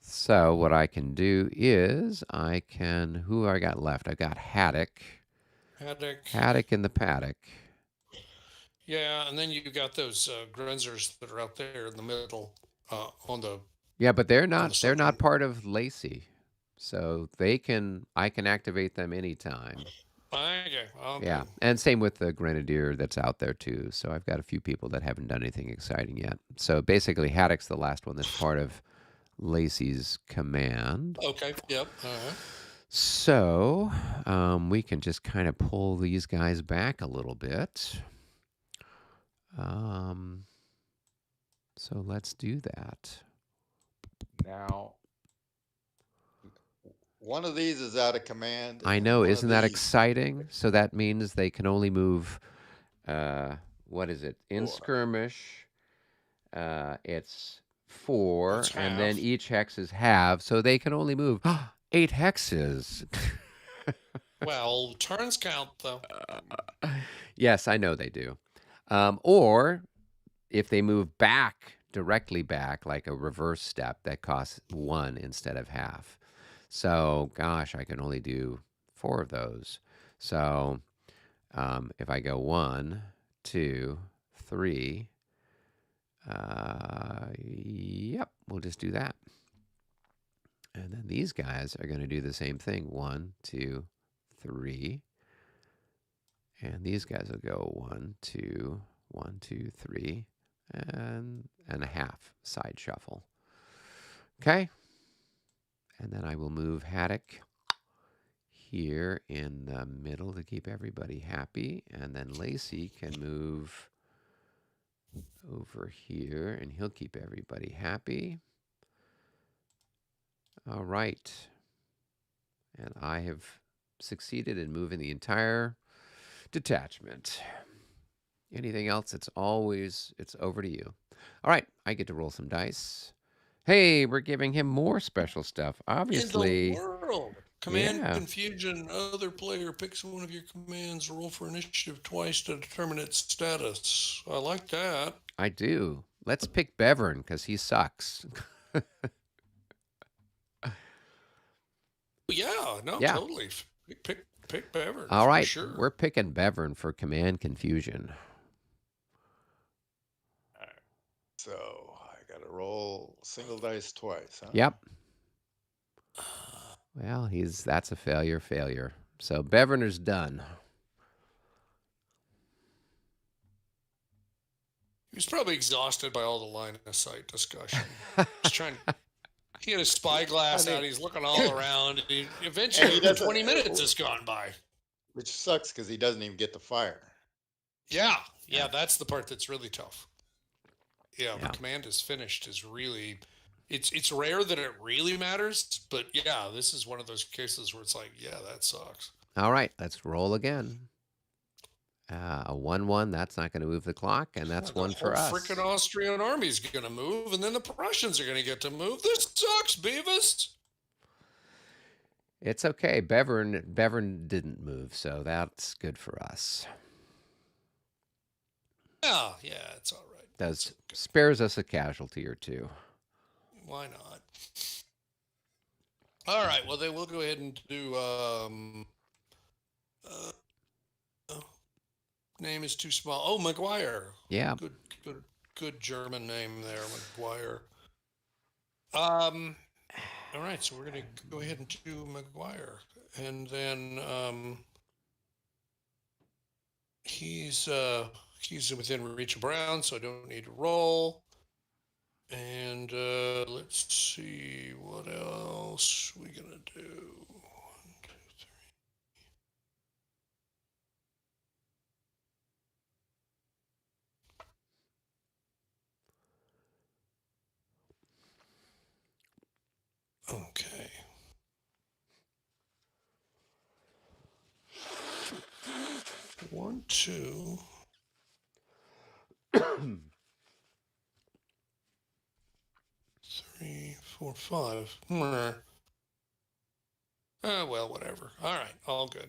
So what I can do is who I got left? I got Haddock. Haddock in the paddock. Yeah, and then you got those Grenzers that are out there in the middle on the Yeah, but they're on the not southern. part of Lacey. So I can activate them anytime. Okay, oh Yeah. good. And same with the Grenadier that's out there too. So I've got a few people that haven't done anything exciting yet. So basically Haddock's the last one that's part of Lacey's command. Okay, yep. All right. So we can just kind of pull these guys back a little bit. Um, so let's do that. Now, one of these is out of command, I and know, one isn't of that these, exciting? So that means they can only move, what is it? In four. skirmish, it's That's 4, and then half. each hex is half, so they can only move 8 hexes. Well, turns count though. Yes, I know they do. Or if they move back, directly back, like a reverse step, that costs 1 instead of half. So, gosh, I can only do 4 of those. So, if I go 1, 2, 3, yep, we'll just do that. And then these guys are going to do the same thing. 1, 2, 3. And these guys will go 1, 2, 1, 2, 3, and a half side shuffle. Okay. And then I will move Haddock here in the middle to keep everybody happy. And then Lacey can move over here and he'll keep everybody happy. All right. And I have succeeded in moving the entire detachment. Anything else, it's over to you. All right, I get to roll some dice. Hey, we're giving him more special stuff. In the Obviously, world. Command yeah, confusion. Other player picks one of your commands. Roll for initiative twice to determine its status. I like that. I do. Let's pick Bevern because he sucks. Yeah, no, Yeah. totally. Pick Bevern All for right, sure. we're picking Bevern for command confusion. All right. So I got to roll single dice twice, huh? Yep. Well, that's a failure. So Beverner's done. He was probably exhausted by all the line of sight discussion. He's trying. He had his spyglass out. He's looking all around. Eventually, And he doesn't, 20 minutes has gone by. which sucks because he doesn't even get to fire. Yeah, that's the part that's really tough. Yeah, the Yeah. command is finished is really. It's rare that it really matters, but yeah, this is one of those cases where it's like, yeah, that sucks. All right, let's roll again. A 1-1, that's not going to move the clock, and that's The 1 whole for us. freaking Austrian army's going to move, and then the Prussians are going to get to move. This sucks, Beavis. It's okay. Bevern didn't move, so that's good for us. Yeah, it's all right. Does spares us a casualty or two. Why not? All right. Well, then we'll go ahead and do. Name is too small. Oh, McGuire. Yeah. Good German name there, McGuire. All right. So we're gonna go ahead and do McGuire, and then he's within reach of Brown, so I don't need to roll. And let's see what else we gonna do. 1, 2, 3. Okay. One, 2. 3, 4, 5. Well, whatever. All right, all good.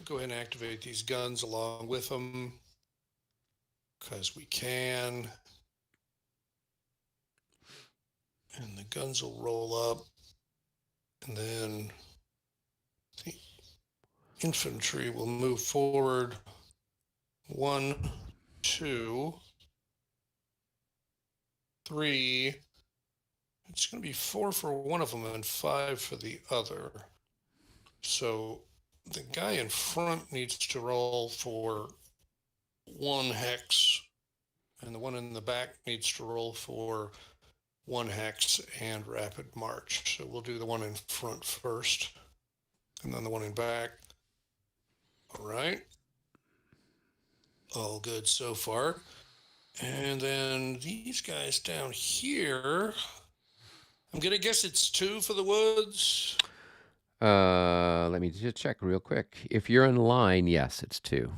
Go ahead and activate these guns along with them because we can. And the guns will roll up, and then infantry will move forward 1, 2, 3. It's going to be 4 for one of them and 5 for the other. So the guy in front needs to roll for 1 hex, and the one in the back needs to roll for 1 hex and rapid march. So we'll do the one in front first, and then the one in back. All right. All good so far. And then these guys down here, I'm going to guess it's 2 for the woods. Let me just check real quick. If you're in line, yes, it's 2.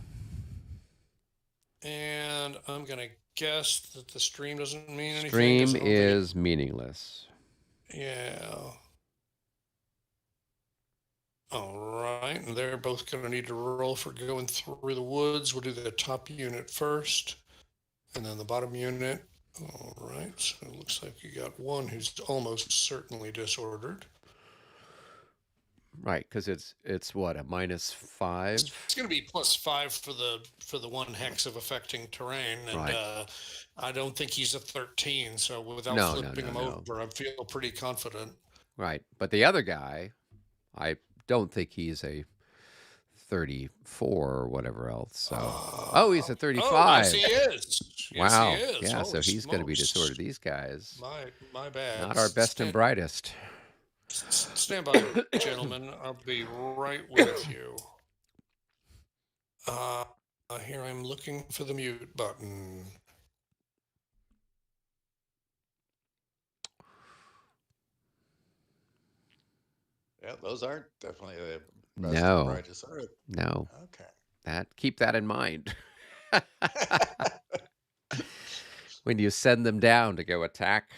And I'm going to guess that the stream doesn't mean anything. Stream is meaningless. Yeah. All right. And they're both going to need to roll for going through the woods. We'll do the top unit first, and then the bottom unit. All right. So it looks like you got one who's almost certainly disordered. Right, because it's what, a -5? It's going to be +5 for the 1 hex of affecting terrain, and Right. I don't think he's a 13. So without No, flipping him no. over, I feel pretty confident. Right, but the other guy, I don't think he's a 34 or whatever else. So, he's a 35. Oh, yes, he is. Yes, Wow. he is. Yeah, so Holy he's going to be smokes. disordered. These guys, My bad. not our best and brightest. Stand by, gentlemen. I'll be right with you. Here I'm looking for the mute button. Yeah, those aren't definitely the best and No, brightest, are they? no. Okay. Keep that in mind. When you send them down to go attack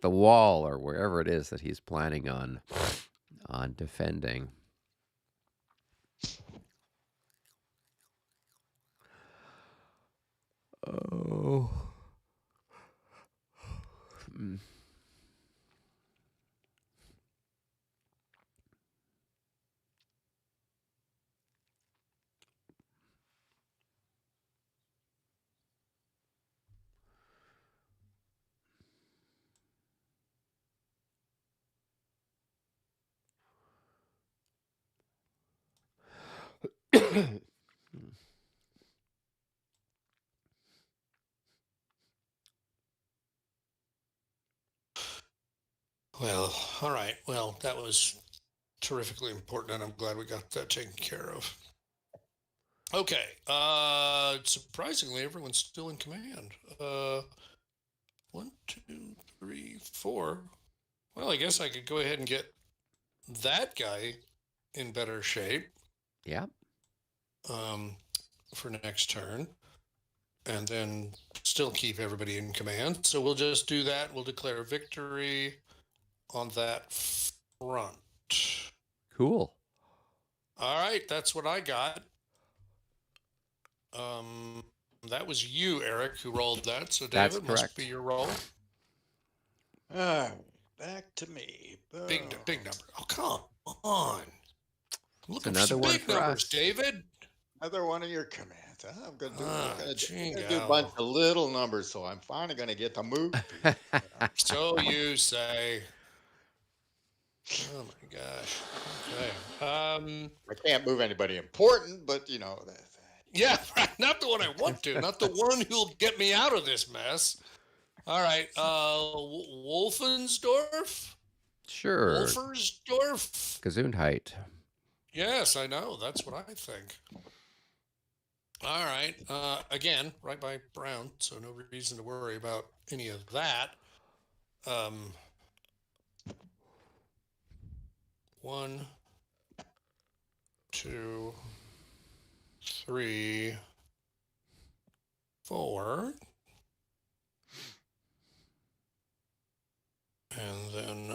the wall or wherever it is that he's planning on defending. Oh. Well, all right. Well, that was terrifically important, and I'm glad we got that taken care of. Okay. Surprisingly, everyone's still in command. 1, 2, 3, 4. Well, I guess I could go ahead and get that guy in better shape. Yeah. For next turn, and then still keep everybody in command. So we'll just do that. We'll declare victory on that front. Cool. All right, that's what I got. That was you, Eric, who rolled that. So That's David, correct. must be your roll. Back to me. Big number. Oh, come on. I'm looking for another some one big for numbers, us. David. Another one of your commands. I'm going to do a jingo. bunch of little numbers, so I'm finally going to get to move people. So you say. Oh my gosh. Okay. I can't move anybody important, but Yeah, not the one I want to, not the one who'll get me out of this mess. All right, Wolfensdorf? Sure. Wolfersdorf? Gesundheit. Yes, I know. That's what I think. All right. Again, right by Brown, so no reason to worry about any of that. 1, 2, 3, 4. And then,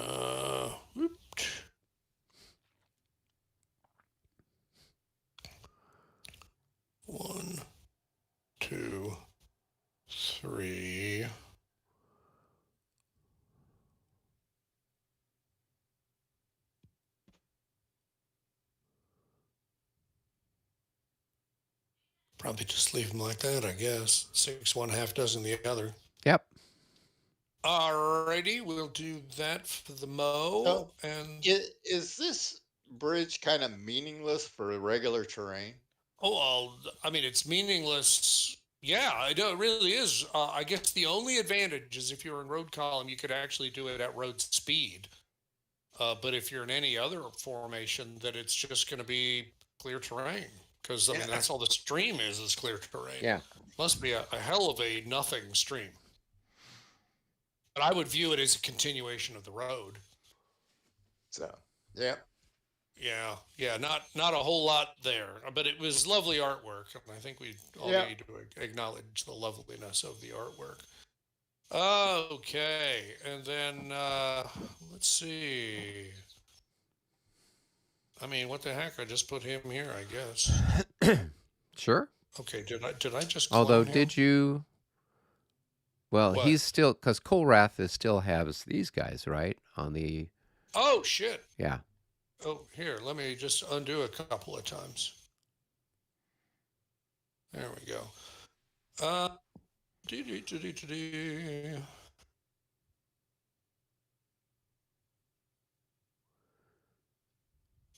whoops. 1, 2, 3. Probably just leave them like that, I guess. 6 one, half dozen the other. Yep. Alrighty, we'll do that for the mow. So, And is this bridge kind of meaningless for regular terrain? I mean, it's meaningless. Yeah, I know it really is. I guess the only advantage is if you're in road column, you could actually do it at road speed. But if you're in any other formation, that it's just going to be clear terrain. Because, I mean, Yeah. that's all the stream is clear terrain. Yeah. Must be a hell of a nothing stream. But I would view it as a continuation of the road. So, yeah. Yeah, not a whole lot there, but it was lovely artwork, and I think we all Yeah. need to acknowledge the loveliness of the artwork. Okay, and then let's see. I mean, what the heck? I just put him here, I guess. Sure. Okay, did I just? Although, clone him? did you? Well, What? he's still, because Kolrath is still has these guys, right? On the, Oh shit! yeah. Oh, here, let me just undo a couple of times. There we go. Doo-doo-doo-doo-doo-doo.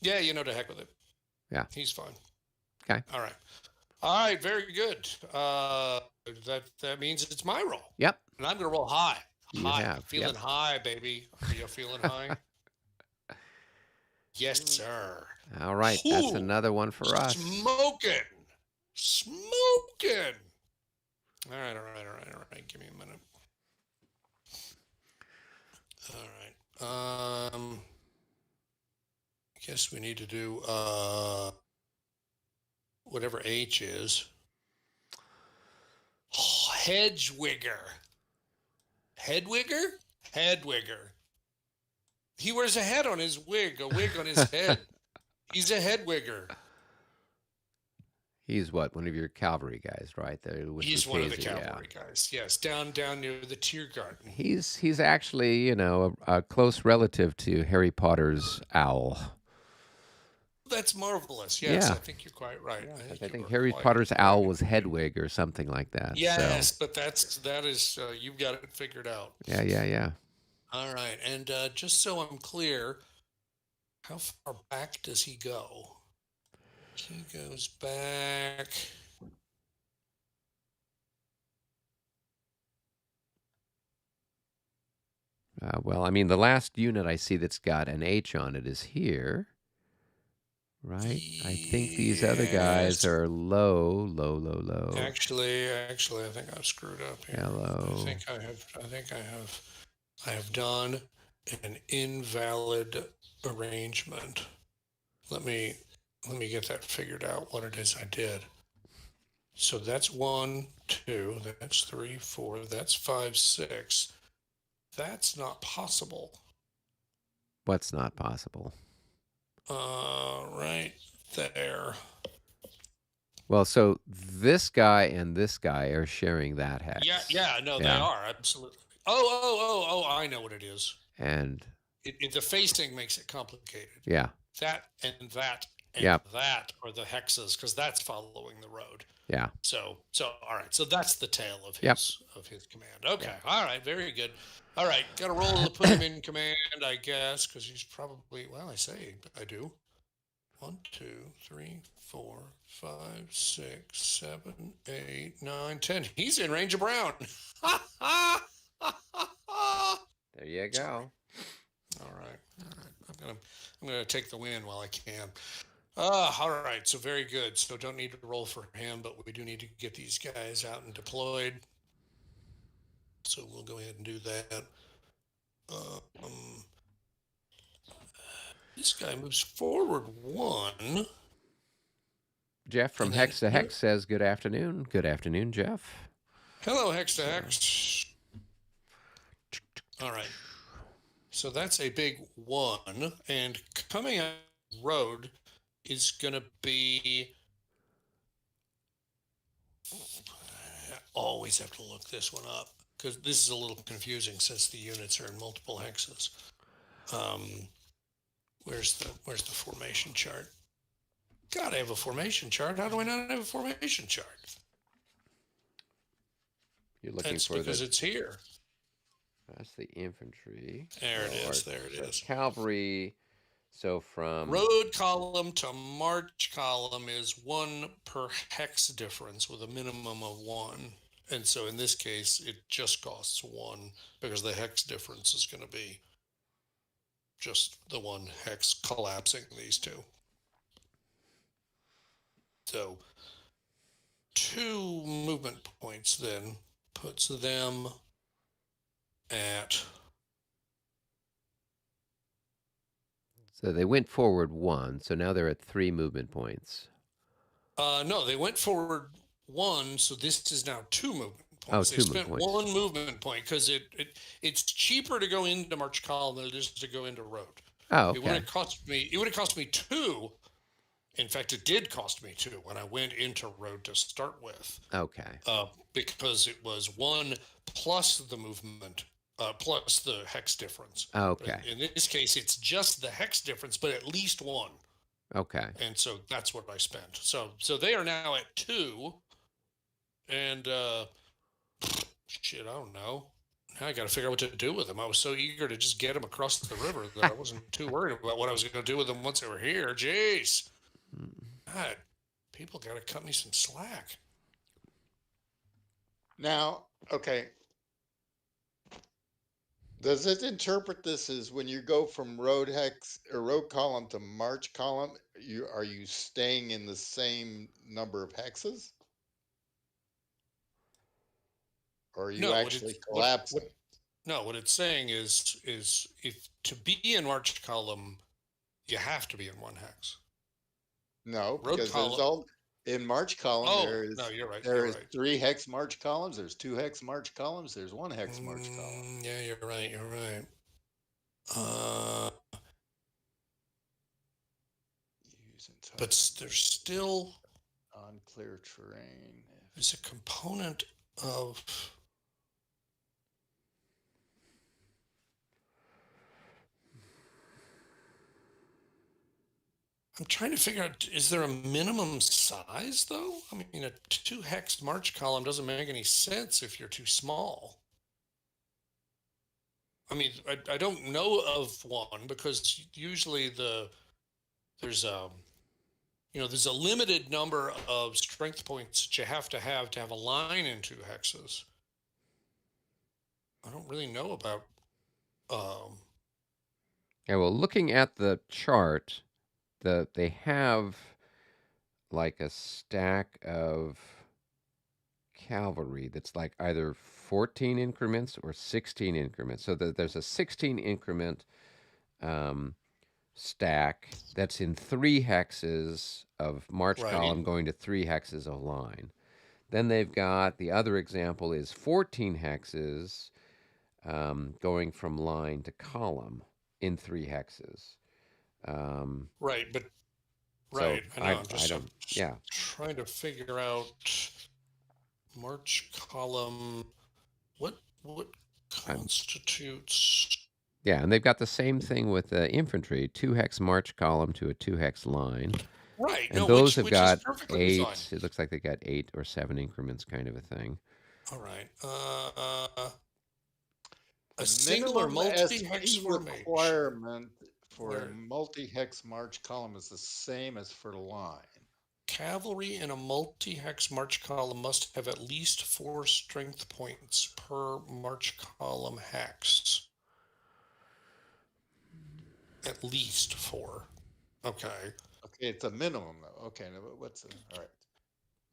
Yeah, to heck with it. Yeah. He's fine. Okay. All right, very good. That means it's my roll. Yep. And I'm gonna roll high. You High. have, Feeling yep. high, baby. Are you feeling high? Yes, sir. All right. That's Ooh, another one for us. Smoking. All right. Give me a minute. All right. I guess we need to do whatever H is. Hedgewigger. Headwigger. He wears a head on his wig, a wig on his head. He's a headwigger. He's what? One of your cavalry guys, right? There with He's one of the Lucchese, yeah. cavalry guys. Yes, down near the Tiergarten. He's actually, a close relative to Harry Potter's owl. That's marvelous. Yes, Yeah. I think you're quite right. I you think are Harry quite Potter's right. owl was Hedwig or something like that. Yes, So, but that is you've got it figured out. yeah. All right, and just so I'm clear, how far back does he go? He goes back. Well, I mean, the last unit I see that's got an H on it is here, right? I think these other guys Yes. are low. Actually, I think I've screwed up here. Hello. I think I have done an invalid arrangement. Let me get that figured out. What it is I did. So that's 1, 2. That's 3, 4. That's 5, 6. That's not possible. What's not possible? Right there. Well, so this guy and this guy are sharing that hex. Yeah, no, they Yeah. are absolutely. Oh, I know what it is. And The facing makes it complicated. yeah, That and that and Yep. that are the hexes because that's following the road. yeah. So all right. So that's the tail of Yep. his command. Okay. All right. Very good. All right. Got to roll to put him in command, I guess, because he's probably. Well, I say I do. 1, 2, 3, 4, 5, 6, 7, 8, 9, 10. He's in range of Brown. There you go. All right. I'm gonna take the win while I can. All right. So very good. So don't need to roll for him, but we do need to get these guys out and deployed. So we'll go ahead and do that. This guy moves forward 1. Jeff from And then Hex to Hex says, "Good afternoon." Good afternoon, Jeff. Hello, Hex to Hex. All right. So that's a big 1. And coming out the road is going to be. I always have to look this one up because this is a little confusing since the units are in multiple hexes. Where's the formation chart? Gotta have a formation chart. How do I not have a formation chart? You're looking That's for because the, it's here. that's the infantry. There it So is. There it is. cavalry. So from, Road column to march column is 1 per hex difference with a minimum of 1. And so in this case, it just costs 1 because the hex difference is going to be just the 1 hex collapsing these two. So 2 movement points then puts them at, so they went forward 1, so now they're at 3 movement points. no, they went forward 1, so this is now 2 movement Oh, points. 2 They movement spent points. 1 movement point because it's cheaper to go into march column than it is to go into road. Oh, It would okay. have cost me 2. In fact, it did cost me 2 when I went into road to start with, Okay. because it was 1 plus the movement, plus the hex difference. But Okay. in this case, it's just the hex difference, but at least 1. Okay. And so that's what I spent. So they are now at 2, and shit, I don't know. Now I got to figure out what to do with them. I was so eager to just get them across the river that I wasn't too worried about what I was going to do with them once they were here. Jeez, God, people got to cut me some slack. Now, okay. Does it interpret this as when you go from road hex or road column to march column, are you staying in the same number of hexes? Or are you No, actually collapsing? what it's saying is if to be in march column, you have to be in 1 hex. No, Road because there's column. all in march column Oh, there is no, you're right. there You're is right. 3 hex march columns, there's 2 hex march columns, there's 1 hex march column. Yeah, you're right. You're right. But there's still unclear terrain. there's a component of. I'm trying to figure out, is there a minimum size though? I mean, a 2 hex march column doesn't make any sense if you're too small. I mean, I don't know of one because usually there's a limited number of strength points that you have to have a line in 2 hexes. I don't really know about. Yeah, well, looking at the chart, they have like a stack of cavalry that's like either 14 increments or 16 increments. So there's a 16 increment stack that's in 3 hexes of march Right. column going to 3 hexes of line. Then they've got the other example is 14 hexes going from line to column in 3 hexes. Right, but So right, I know. I I'm just don't, yeah. trying to figure out march column. What constitutes? Yeah, and they've got the same thing with the infantry, 2 hex march column to a 2 hex line. Right. And No, those have which got is perfectly 8, fine. it looks like they got 8 or 7 increments kind of a thing. All right. A single or Minimum multi-hex SP formation. requirement for Where a multi-hex march column is the same as for line. cavalry in a multi-hex march column must have at least 4 strength points per march column hex. At least 4. Okay. Okay, it's a minimum though. Okay, now what's the, all right.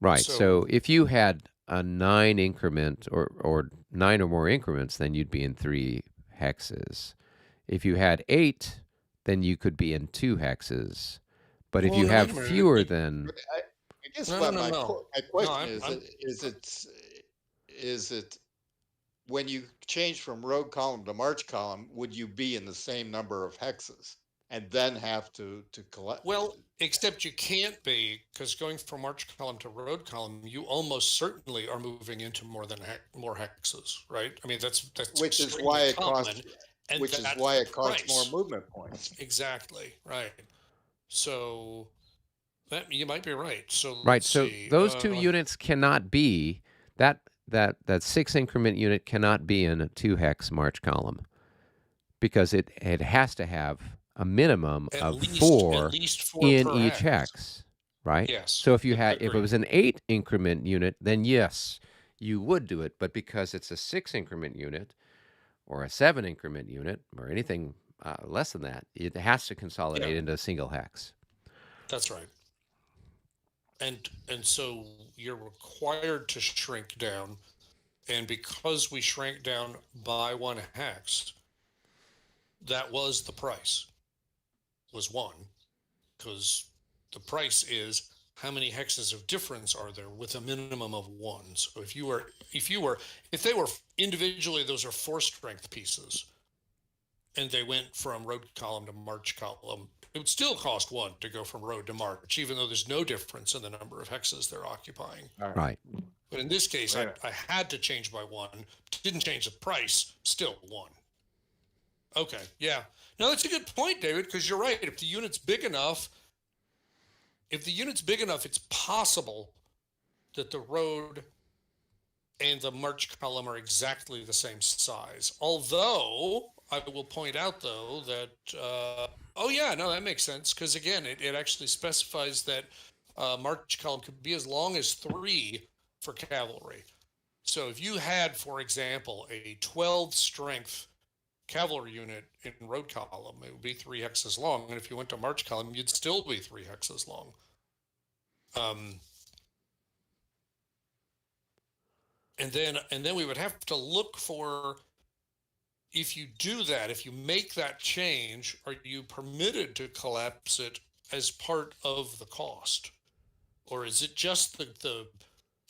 Right. So- So if you had a 9 increment or 9 or more increments, then you'd be in 3 hexes. If you had 8, then you could be in 2 hexes. But if Well, you wait have a minute. fewer than But I guess No, what no, my no. my question I'm- is it when you change from road column to march column, would you be in the same number of hexes and then have to collect? Well, except you can't be, because going from march column to road column, you almost certainly are moving into more hexes, right? I mean, that's which is extremely why it common, costs. and Which is that's why the it costs more price. movement points. Exactly, right. So That you might be right. So Right. let's So see. those two units cannot be that 6 increment unit cannot be in a 2-hex March column because it has to have a minimum at of least 4 4 in per each hex. hex, right? Yes, So if it agreed. was an 8 increment unit, then yes, you would do it. But because it's a 6 increment unit or a 7 increment unit or anything less than that, it has to Yeah, consolidate into a single hex. that's right. And so you're required to shrink down, and because we shrank down by 1 hex, that was the price. Was 1, because the price is how many hexes of difference are there with a minimum of 1. So if they were individually, those are 4 strength pieces, and they went from road column to march column, it would still cost 1 to go from road to march, even though there's no difference in the number of hexes they're occupying. All right. Right. But in this case, Wait I had to change by 1, didn't change the price, still 1. Okay, yeah. No, that's a good point, David, because you're right. If the unit's big enough, it's possible that the road and the march column are exactly the same size. Although I will point out, though, that that makes sense, because again, it actually specifies that march column could be as long as 3 for cavalry. So if you had, for example, a 12 strength cavalry unit in road column, it would be 3 hexes long, and if you went to march column, you'd still be 3 hexes long. And then we would have to look for, if you do that, if you make that change, are you permitted to collapse it as part of the cost, or is it just the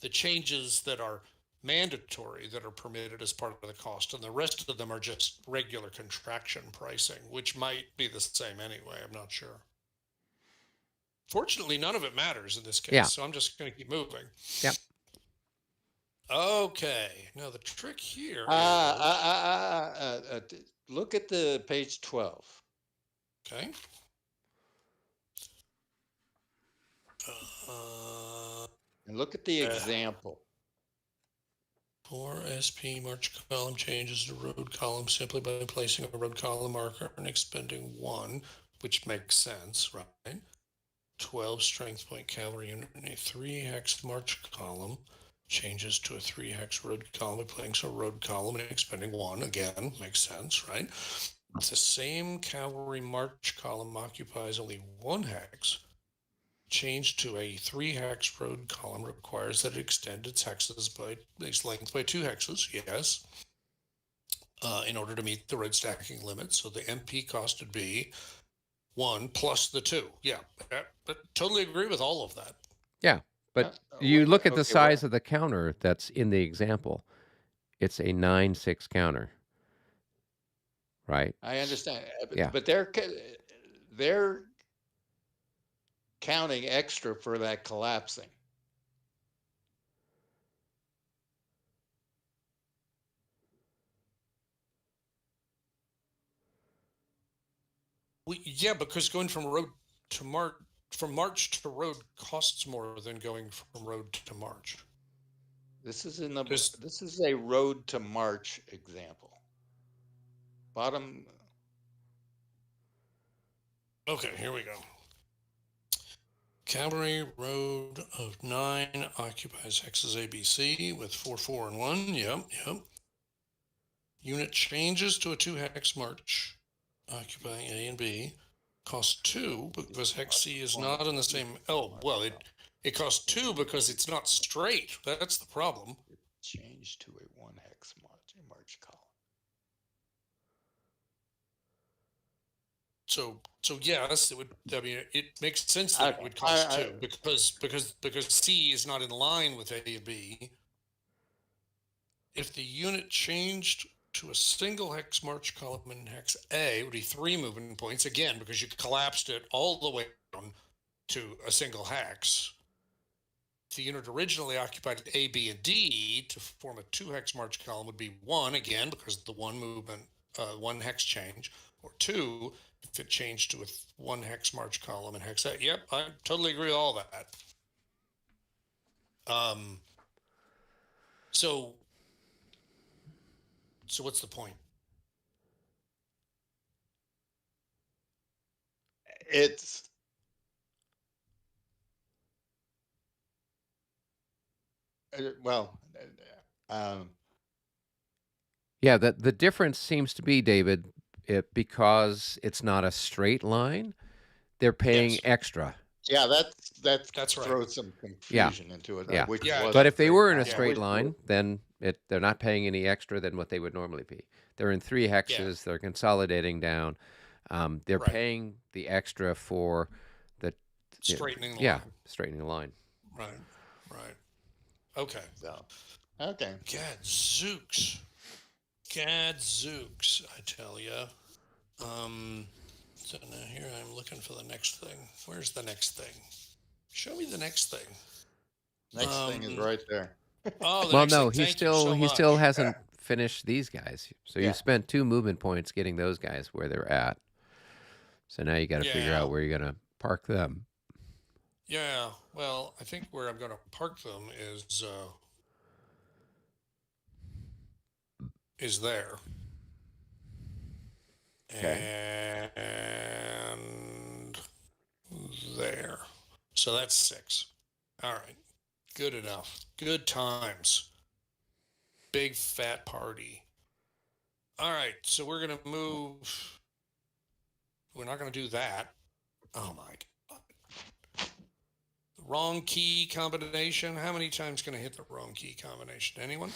changes that are mandatory that are permitted as part of the cost, and the rest of them are just regular contraction pricing, which might be the same anyway? I'm not sure. Fortunately, none of it matters in this case, Yeah. so I'm just going to keep moving. Yep. Okay, now the trick here is... Look at the page 12. Okay. And look at the example. 4 SP march column changes to road column simply by placing a road column marker and expending 1, which makes sense, right? 12 strength point cavalry unit in a 3 hex march column changes to a 3 hex road column by placing a road column and expending 1. Again, makes sense, right? If the same cavalry march column occupies only 1 hex, change to a 3 hex road column requires that it extend its length by 2 hexes, yes, in order to meet the road stacking limit. So the MP cost would be 1 plus the 2. Yeah, but totally agree with all of that. Yeah. But you look at the size of the counter that's in the example. It's a 9-6 counter, right? I understand. Yeah. But they're counting extra for that collapsing. Yeah, because going from road to march to road costs more than going from road to march. This is this is a road to march example. Bottom. Okay, here we go. Cavalry road of 9 occupies hexes ABC with 4, 4, and 1. Yep. Unit changes to a 2 hex march occupying A and B. Cost 2 because hex C is not in the same. Oh, well, it costs 2 because it's not straight. That's the problem. Change to a 1 hex march column. So yes, it would. I mean, it makes sense that it would cost 2 because C is not in line with A and B. If the unit changed to a single hex march column in hex A, it would be 3 movement points again because you collapsed it all the way down to a single hex. If the unit originally occupied A, B, and D to form a 2 hex march column would be 1 again because of the 1 movement, 1 hex change, or 2 if it changed to a one hex march column and hex that. Yep, I totally agree with all that. So what's the point? It's well, Yeah, the difference seems to be, David, because it's not a straight line, they're paying Yes, extra. yeah, that that's right. throws some Yeah, confusion into it, yeah. which Yeah, it was But a if they straight were in a line, Yeah, straight which line, then they're not paying any extra than what they would normally be. They're in three yeah, hexes. They're consolidating down. They're right. paying the extra for the, Straightening the yeah, line. straightening the line. Right, right. Okay. so okay. Gadzooks. I tell ya. So now here I'm looking for the next thing. Where's the next thing? Show me the next thing. Next thing is right there. Oh, the Well, next no, thing. Thank you so he still much. hasn't finished these guys. So Yeah. you've spent 2 movement points getting those guys where they're at. So now you got to figure Yeah, out where you're going to park them. yeah. Well, I think where I'm going to park them is there. Okay. And there. So that's 6. All right. Good enough. Good times. Big fat party. All right. So we're going to move. We're not going to do that. Oh my God. Wrong key combination. How many times can I hit the wrong key combination? Anyone?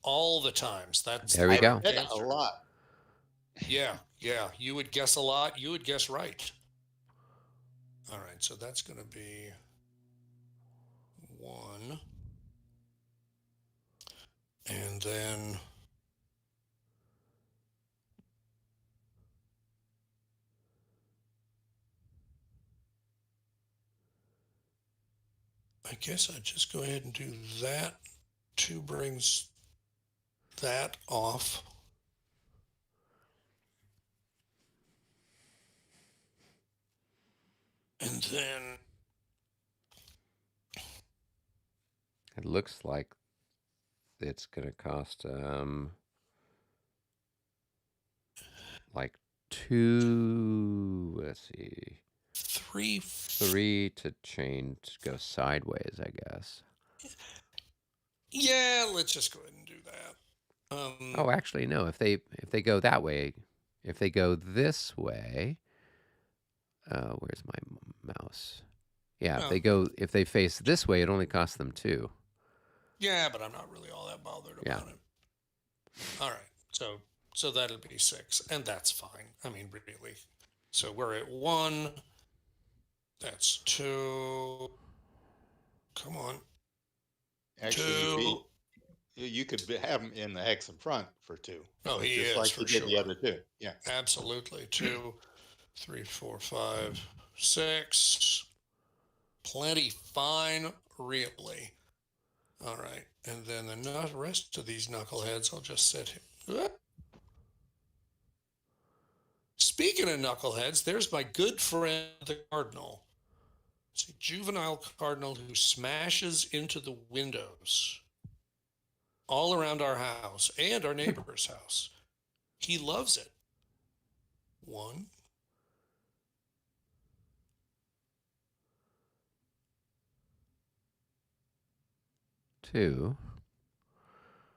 All the times. That's There we the go. correct Hit a answer. lot. Yeah, yeah. You would guess a lot. You would guess right. All right, so that's going to be 1. And then I guess I'd just go ahead and do that. 2 brings that off. And then It looks like it's going to cost like 2, let's see, 3. 3 to change, go sideways, I guess. Yeah, let's just go ahead and do that. Oh, actually, no. If they go that way, if they go this way, where's my mouse? Yeah, No. if they face this way, it only costs them 2. Yeah, but I'm not really all that bothered about it. All right, so that'll be 6, and that's fine. I mean, really. So we're at 1. That's 2. Come on. Actually, 2. you could have him in the hex in front for 2. Oh, he just is like for you did the sure. other 2. Yeah. Absolutely. 2, 3, 4, 5, 6. Plenty fine, really. All right, and then the rest of these knuckleheads, I'll just set him. Speaking of knuckleheads, there's my good friend, the Cardinal. It's a juvenile Cardinal who smashes into the windows all around our house and our neighbor's house. He loves it. 1. Two.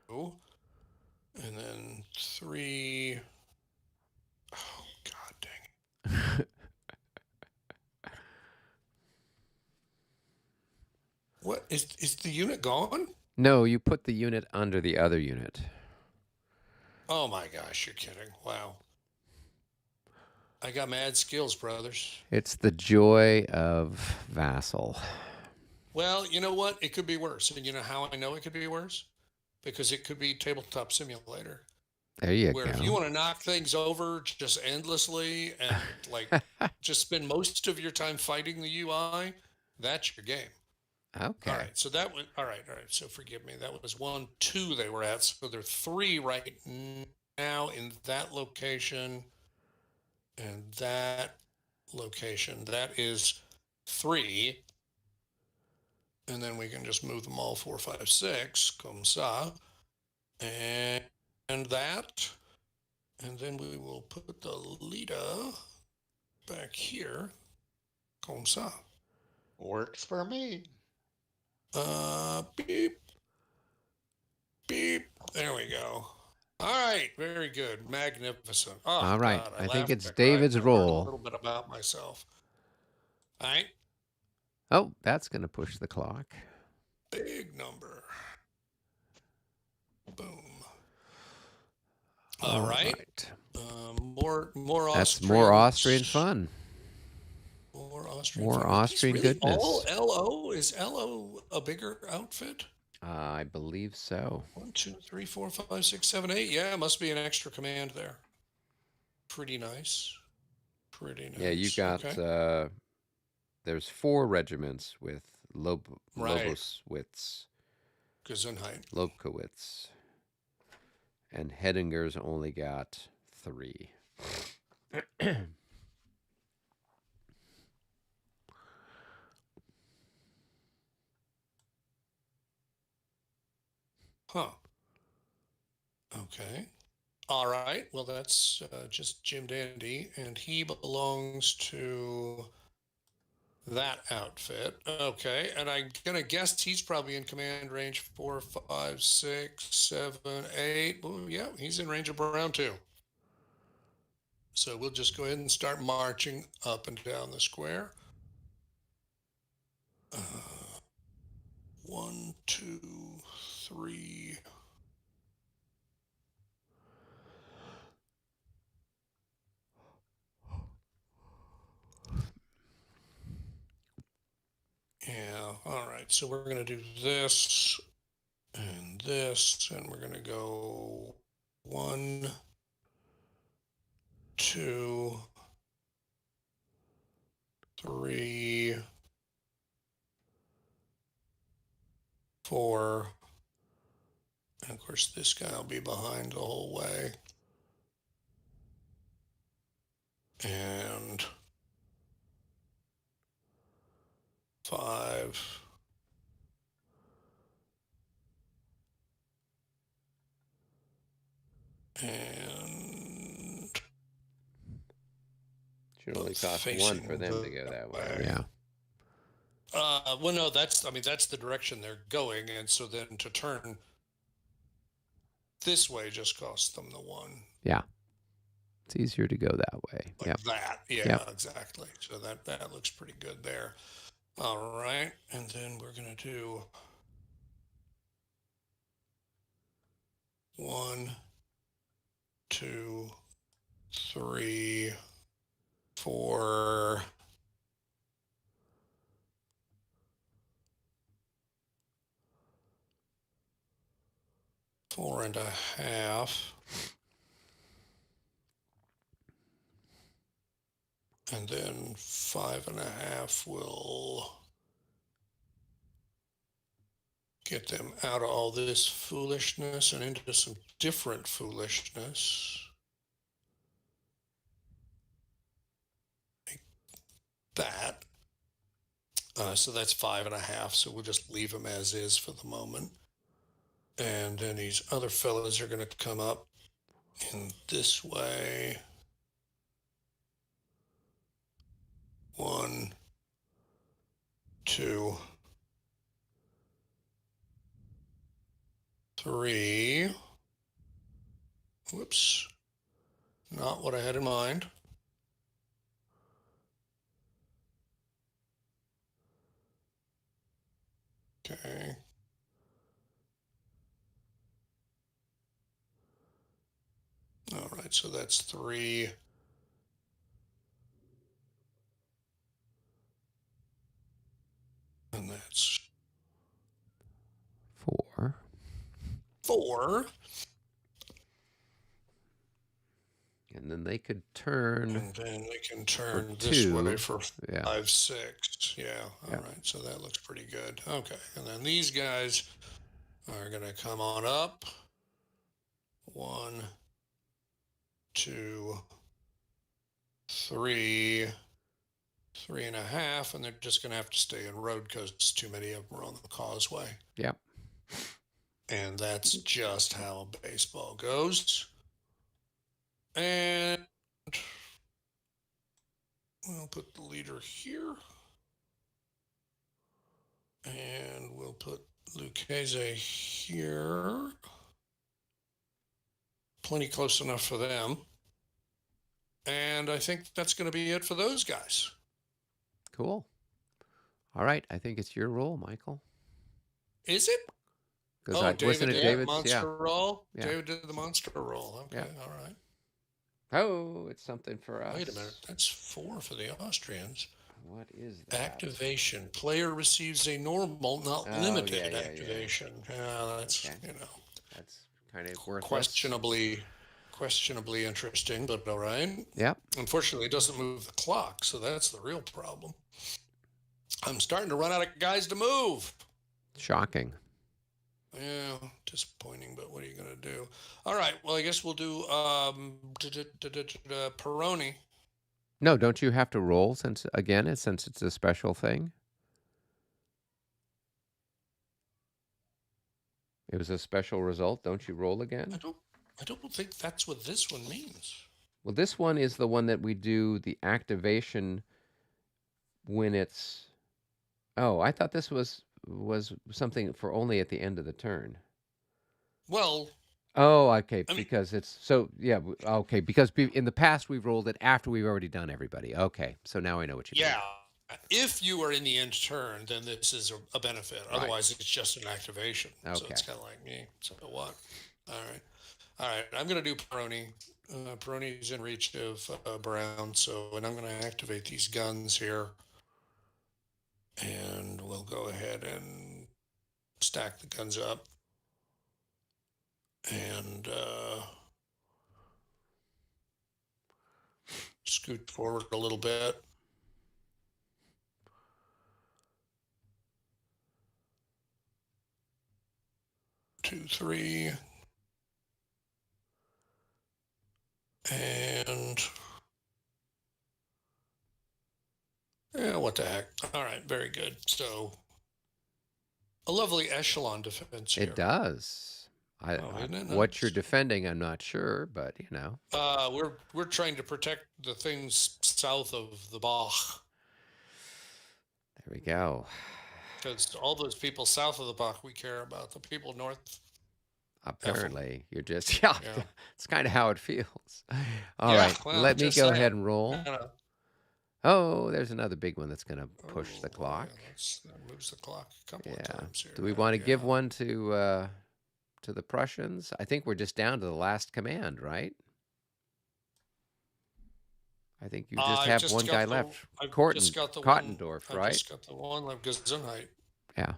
And then 3. Oh, God dang it. What? Is the unit gone? No, you put the unit under the other unit. Oh my gosh, you're kidding. Wow. I got mad skills, brothers. It's the joy of Vassal. Well, you know what? It could be worse. And you know how I know it could be worse? Because it could be Tabletop Simulator. There you Where go. if you want to knock things over just endlessly and like just spend most of your time fighting the UI, that's your game. Okay. All right. So that was all right. So forgive me. That was 1, 2 they were at. So there are 3 right now in that location. And that location, that is 3. And then we can just move them all 4, 5, 6, comme ça. And that. And then we will put the Lita back here, comme ça. Works for me. Beep, beep. There we go. All right, very good, magnificent. Oh, All right, God, I think laughed it's and cried David's and I learned a roll. little bit about myself. All right, Oh, that's going to push the clock. big number. Boom. All All right. right. More That's more Austrian Austrians. fun. More Austrian. More fun. Are these Austrian really all goodness. LO? Is LO a bigger outfit? I believe so. 1, 2, 3, 4, 5, 6, 7, 8. Yeah, must be an extra command there. Pretty nice. Pretty nice. Yeah, you got, Okay. there's 4 regiments with Right. Lobositz, Gesundheit. Lobkowitz, and Hedinger's only got 3. Huh. Okay. All right. Well, that's just Jim Dandy, and he belongs to that outfit. Okay. And I'm going to guess he's probably in command range 4, 5, 6, 7, 8. Well, yeah, he's in range of Brown too. So we'll just go ahead and start marching up and down the square. 1, 2, 3. Yeah. All right. So we're going to do this and this, and we're going to go 1, 2, 3, 4. And of course, this guy will be behind the whole way. And 5. And Should only cost 1 for them to go that way. Yeah. Well, no, that's the direction they're going. And so then to turn this way just costs them the 1. Yeah. It's easier to go that way. Like Yep. that. Yeah, Yep. exactly. So that looks pretty good there. All right. And then we're going to do 1, 2, 3, 4. 4.5. And then 5.5 will get them out of all this foolishness and into some different foolishness. Like that. So that's 5.5. So we'll just leave them as is for the moment. And then these other fellows are going to come up in this way. 1, 2, 3. Whoops. Not what I had in mind. Okay. All right, so that's 3. And that's 4. 4. And then they could turn. And then they can turn for this 2. way for Yeah. 5, 6. Yeah. All Yeah. right. So that looks pretty good. Okay. And then these guys are going to come on up. 1, 2, 3, 3.5, and they're just going to have to stay in road because too many of them are on the causeway. Yep. And that's just how baseball goes. And we'll put the leader here. And we'll put Lucchese here. Plenty close enough for them. And I think that's going to be it for those guys. Cool. All right. I think it's your role, Michael. Is it? Because David wasn't it did David's? monster roll? Yeah. David did the monster roll. Okay, Yeah. all right. Oh, it's something for us. Wait a minute. That's 4 for the Austrians. What is that? Activation. Player receives a normal, not limited activation. Yeah, that's, Okay. That's kind of worthless. questionably interesting, but all right. Yep. Unfortunately, it doesn't move the clock, so that's the real problem. I'm starting to run out of guys to move. Shocking. Yeah, disappointing, but what are you going to do? All right, well, I guess we'll do Peroni. No, don't you have to roll since it's a special thing? It was a special result. Don't you roll again? I don't think that's what this one means. Well, this one is the one that we do the activation when it's... Oh, I thought this was something for only at the end of the turn. Well... Oh, okay, because it's... So, yeah, okay, because in the past we've rolled it after we've already done everybody. Okay, so now I know what you mean. Yeah, if you are in the end turn, then this is a benefit. Right. Otherwise, it's just an activation. Okay. So it's kind of like me. So what? All right, I'm going to do Peroni. Peroni's in reach of Brown, and I'm going to activate these guns here. And we'll go ahead and stack the guns up. And scoot forward a little bit. Two, 3. And yeah, what the heck? All right, very good. So a lovely echelon defense here. It does. Isn't it what nice? you're defending, I'm not sure, but we're trying to protect the things south of the Bach. There we go. Because all those people south of the Bach we care about. The people north. Apparently, you're just it's kind of how it feels. All right, well, let me go ahead and roll. Oh, there's another big one that's going to push the clock. Yeah, that moves the clock a couple of times here. Do we want to give one to the Prussians? I think we're just down to the last command, right? I think you just have one guy left. Kottendorf, right? I just got the one left. Gesundheit. Yeah.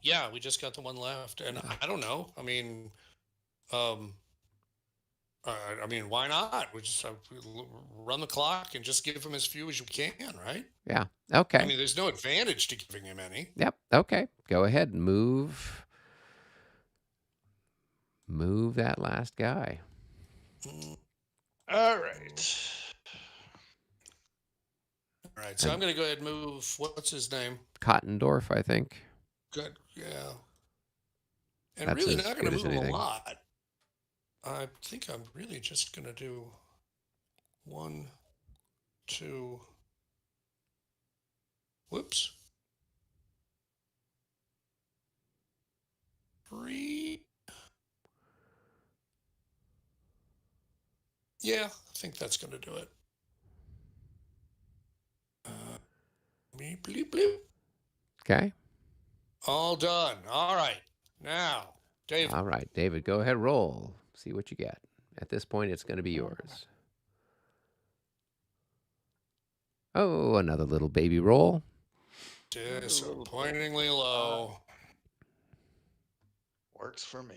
Yeah, we just got the one left, and I don't know. I mean, why not? We just run the clock and just give him as few as you can, right? Yeah. Okay. I mean, there's no advantage to giving him any. Yep. Okay. Go ahead and move that last guy. All right. So I'm going to go ahead and move. What's his name? Kottendorf, I think. Good. Yeah. And That's really as not going to good as move him a anything. lot. I think I'm really just going to do 1, 2. Whoops. 3. Yeah, I think that's going to do it. Bleep, bleep, bleep. Okay. All done. All right. Now, David. All right, David, go ahead, roll. See what you get. At this point, it's going to be yours. Oh, another little baby roll. Disappointingly low. Works for me.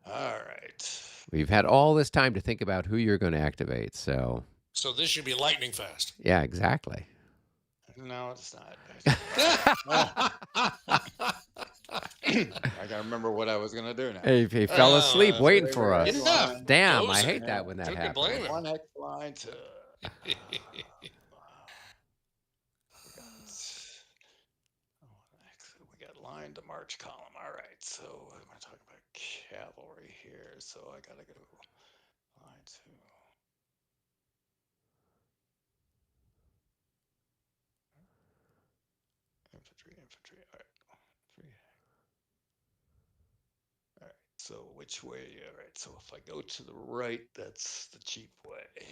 All right. We've had all this time to think about who you're going to activate, so... So this should be lightning fast. Yeah, exactly. No, it's not. I got remember what I was going to do now. He fell asleep Uh, waiting for Clear X us. enough. line. Damn, I Dozing. hate that when that Who can happens. blame him? One X line to. We got line to march column. All right. So I'm going to talk about cavalry here. So I got to go line to. Infantry. All right. Three. All right. So which way? All right. So if I go to the right, that's the cheap way.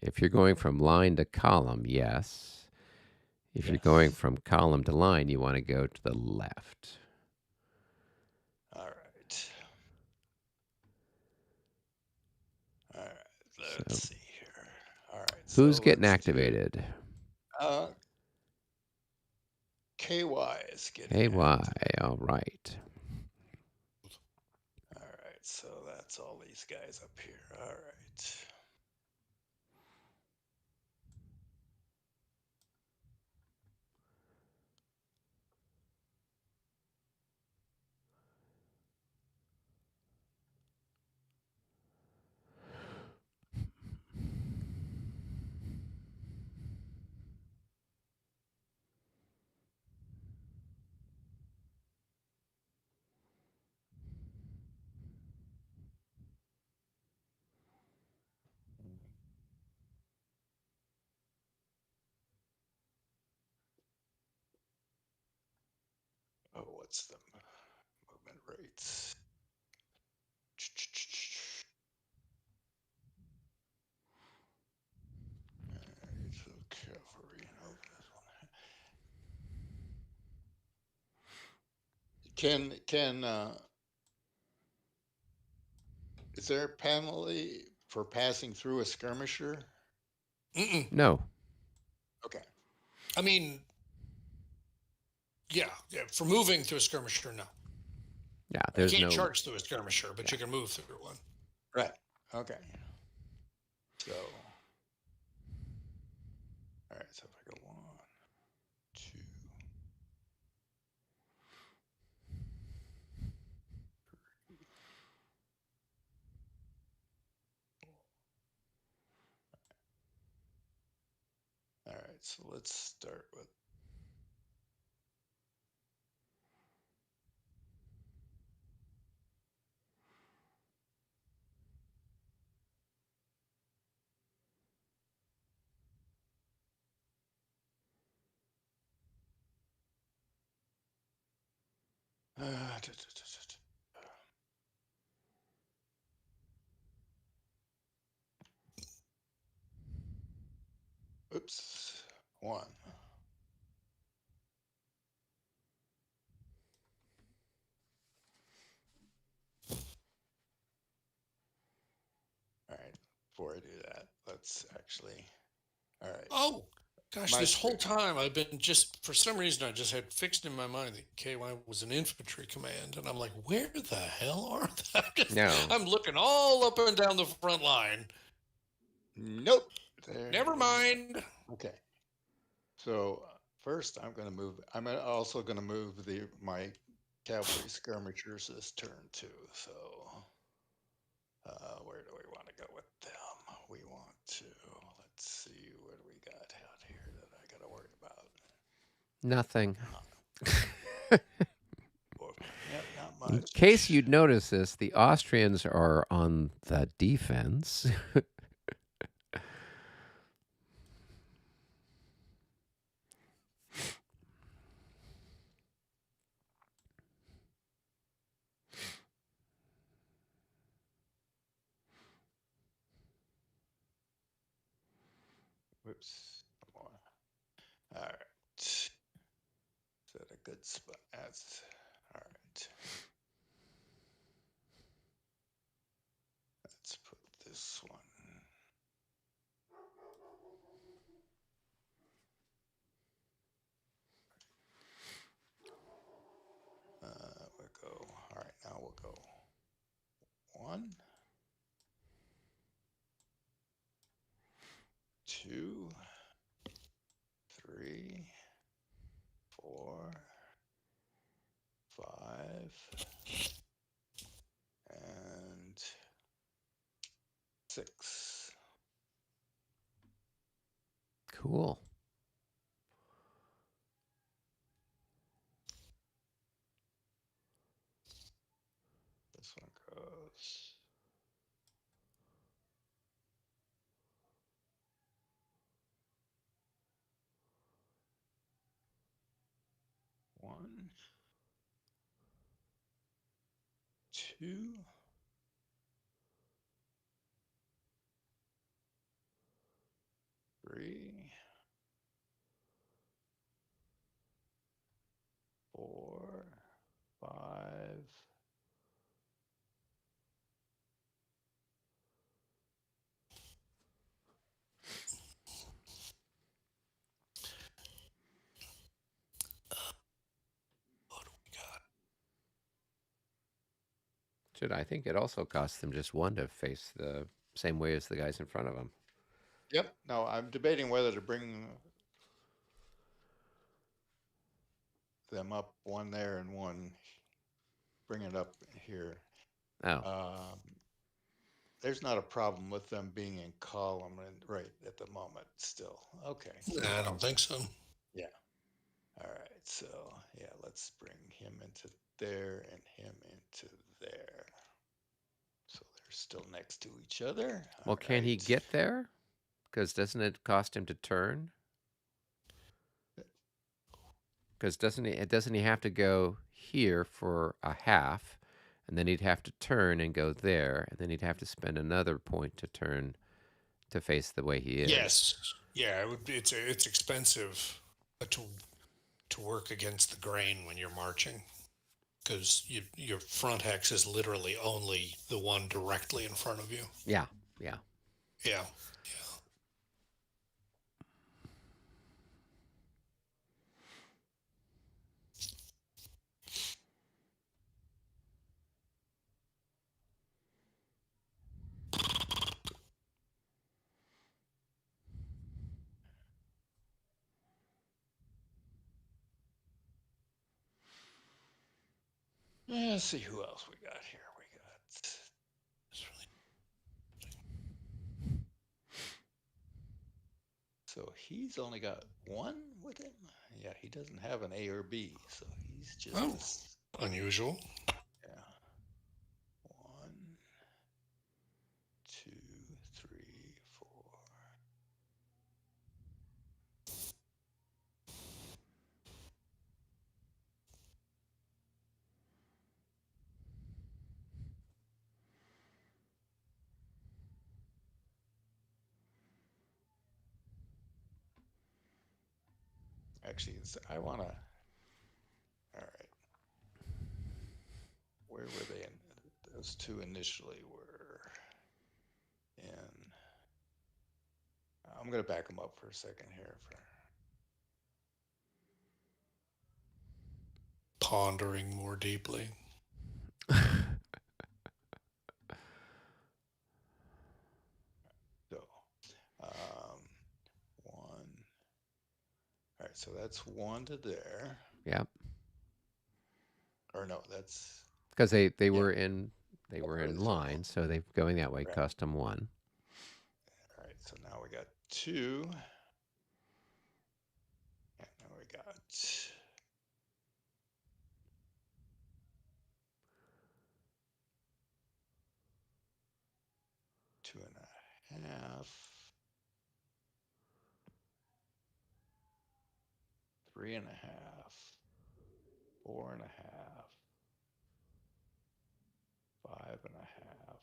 If you're going from line to column, yes. If you're going Yes. from column to line, you want to go to the left. All right. All right. Let's see here. All right. Who's So getting let's activated? KY is getting KY, activated. all right. All right. So that's all these guys up here. All right. Oh, what's the movement rates? All right, so cavalry. Nope, this one. Can is there a penalty for passing through a skirmisher? Mm-mm. No. Okay. I mean, yeah. For moving through a skirmisher, no. Yeah, You there's can't no. charge through a skirmisher, but you can move through one. Right. Okay. So, all right. So if I go 1, 2, all right. So let's start with. Oops. 1. All right. Before I do that, let's actually. All right. Oh, gosh, My this whole script. time I've been for some reason, I just had fixed in my mind that KY was an infantry command. And I'm like, where the hell are they? No. I'm looking all up and down the front line. Nope. There. Never mind. Okay. So first, I'm going to move. I'm also going to move my cavalry skirmishers this turn too. So where do we want to go with them? We want to. Let's see what we got out here that I got to worry about. Nothing. Yep, not In much. case you'd notice this, the Austrians are on the defense. Whoops. All right. Is that a good spot? That's all right. Let's put this one. We'll go. All right, now we'll go 1, 2, 3, 4, and 6. Cool. This one goes 1, 2, 3, 4, 5, I think it also costs them just one to face the same way as the guys in front of them. Yep. No, I'm debating whether to bring them up, one there and one, bring it up here. Oh, There's not a problem with them being in column right at the moment still. Okay. I don't think so. Yeah. All right. So yeah, let's bring him into there and him into there. So they're still next to each other. well, All can he right. get there? Because doesn't it cost him to turn? Because doesn't he have to go here for a half, and then he'd have to turn and go there, and then he'd have to spend another point to turn to face the way he is. Yes. Yeah, it would be, it's expensive to work against the grain when you're marching, because your front hex is literally only the one directly in front of you. Yeah, yeah. Yeah. Let's see who else we got here. We got. It's really So he's only got one with him. Yeah, he doesn't have an A or B, so he's just unusual. yeah. 1, 2, 3, 4. Actually, I want to. All right. Where were they in? Those two initially were in. I'm going to back them up for a second here. Pondering more deeply. So, 1. All right, so that's 1 to there. Yeah. Or no, that's Because they Yeah. were in really line, so they going that way Right. cost them one. All right, so now we got 2. And now we got 2.5. 3.5. 4.5. 5.5.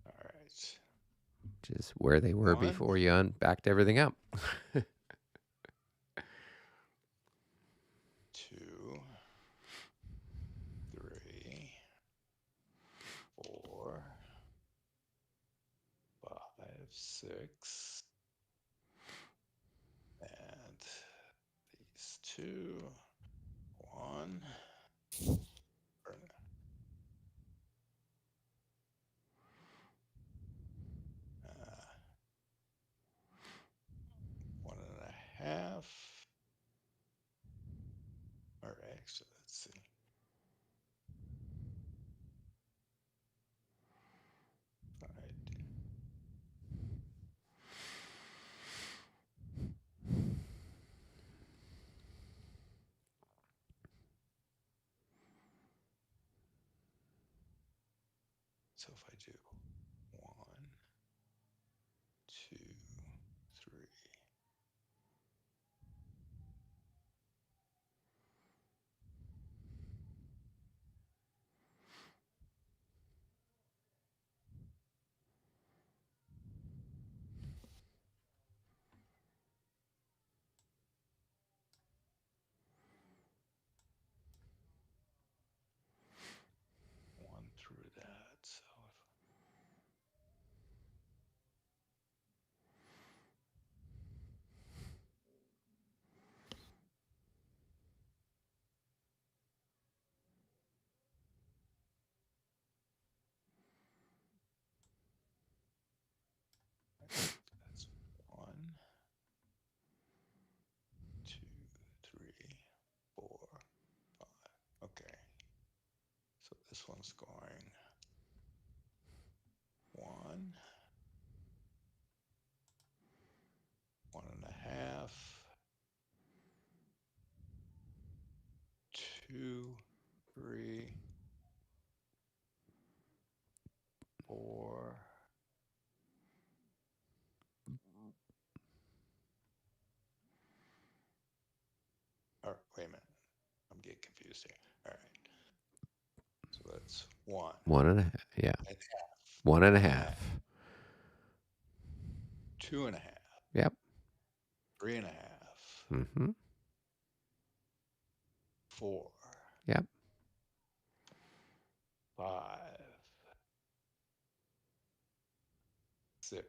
All right. Which is where they were 1. before you backed everything up. 2, 3, 4, 5, 6, and these 2, 1, or, 1.5, So let's see. Right. So if I do 1, 2, 3. One through that. So if 1, 2, 3, 4, 5. Okay. So this one's going 1, 1.5, 2, 3, 4. Or wait a minute. I'm getting confused here. All right. So that's 1. 1.5. Yeah. And 1.5. 2.5. Yep. 3.5. Mm-hmm. 4. Yep. 5. 6.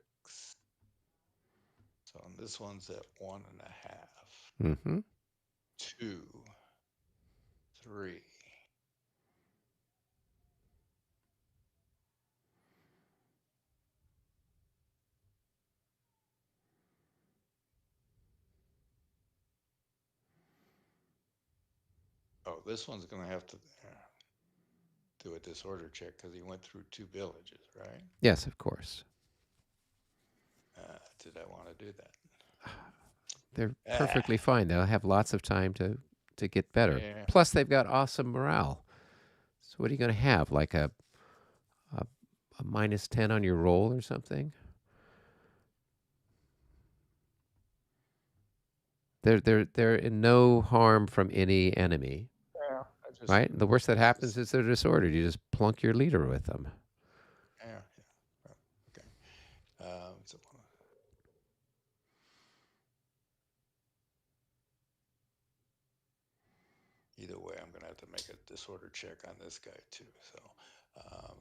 So this one's at 1.5. Mm-hmm. 2, 3. Oh, this one's going to have to do a disorder check because he went through 2 villages, right? Yes, of course. Did I want to do that? They're perfectly fine. They'll have lots of time to get better. Yeah. Plus, they've got awesome morale. So what are you going to have? Like a -10 on your roll or something? They're in no harm from any enemy, Yeah. right? The worst that happens is they're disordered. You just plunk your leader with them. Yeah. Okay. So either way, I'm going to have to make a disorder check on this guy too. So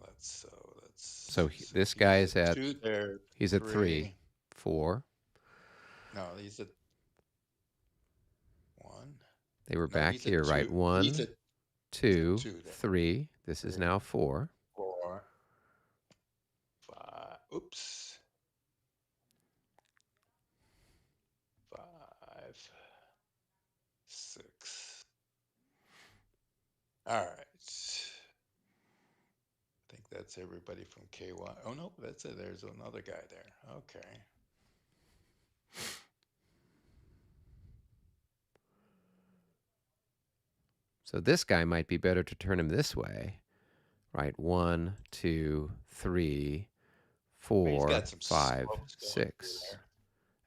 let's So see. So this he's guy's at at 2 there. he's at 3, 3. 4. No, he's at 1. They were No, back he's at here, right? 2. He's 1, at 2, 2 there. 3. This is 3, now 4. 4, 5. Oops. 5, 6. All right. I think that's everybody from KY. Oh no, that's it. There's another guy there. Okay. So this guy might be better to turn him this way, right? 1, 2, 3, But he's 4, got some 5, slopes going through 6.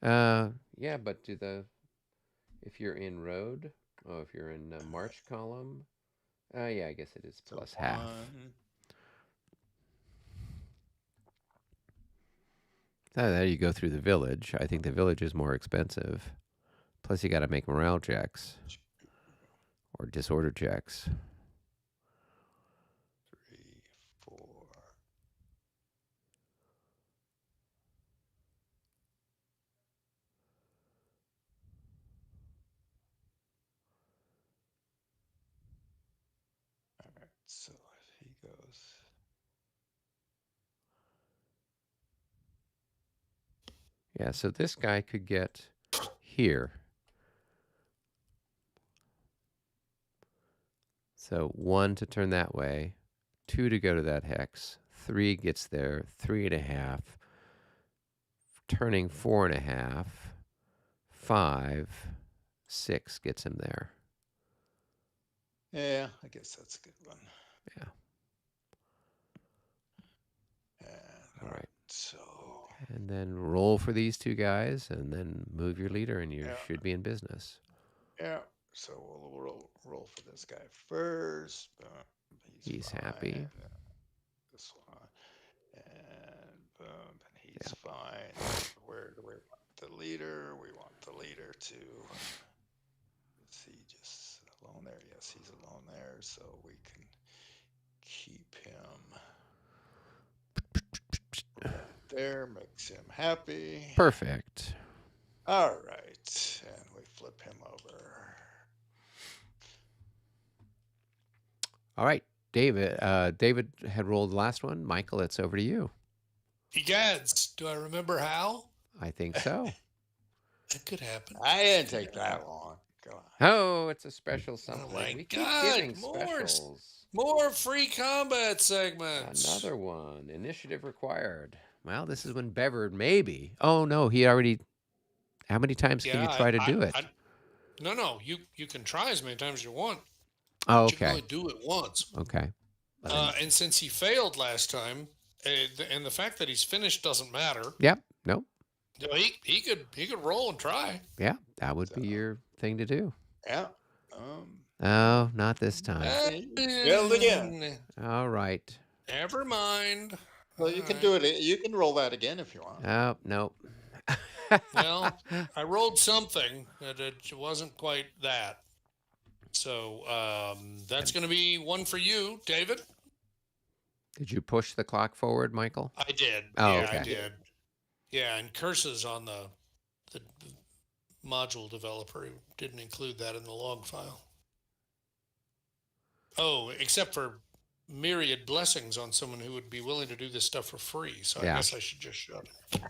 there. Yeah, but if you're in road, if you're in march column, yeah, I guess it is So plus half. 1. There you go through the village. I think the village is more expensive. Plus, you got to make morale checks or disorder checks. 3, 4. All right. So if he goes. Yeah, so this guy could get here. So 1 to turn that way, 2 to go to that hex, 3 gets there, 3.5, turning 4.5, 5, 6 gets him there. Yeah, I guess that's a good one. Yeah. All right. So. And then roll for these 2 guys, and then move your leader, and you Yeah. should be in business. Yeah. So we'll roll for this guy first. He's fine. happy. This one. And boom, and he's fine. Where do we want the leader? We want the leader to. Is he just alone there? Yes, he's alone there. So we can keep him right there. Makes him happy. Perfect. All right. And we flip him over. All right, David. David had rolled the last one. Michael, it's over to you. Egads, do I remember how? I think so. That could happen. I didn't take that long. Go on. Oh, it's a special something. my We keep God, giving specials. More free combat segments. Another one. Initiative required. Well, this is when Bevered maybe. Oh no, he already. How many times can you try to do it? No. You can try as many times as you want. Oh, But you can okay. only do it once. Okay. And since he failed last time, and the fact that he's finished doesn't matter. Yep. Nope. He could roll and try. Yeah, that would be your thing to do. Yeah. Oh, not this time. Failed again. All right. Never mind. Well, you can do it. You can roll that again if you want. Oh, nope. Well, I rolled something that it wasn't quite that. So that's going to be one for you, David. Did you push the clock forward, Michael? I did. Oh, yeah, okay. I did. Yeah, and curses on the module developer didn't include that in the log file. Oh, except for myriad blessings on someone who would be willing to do this stuff for free. So I guess I should just shut it.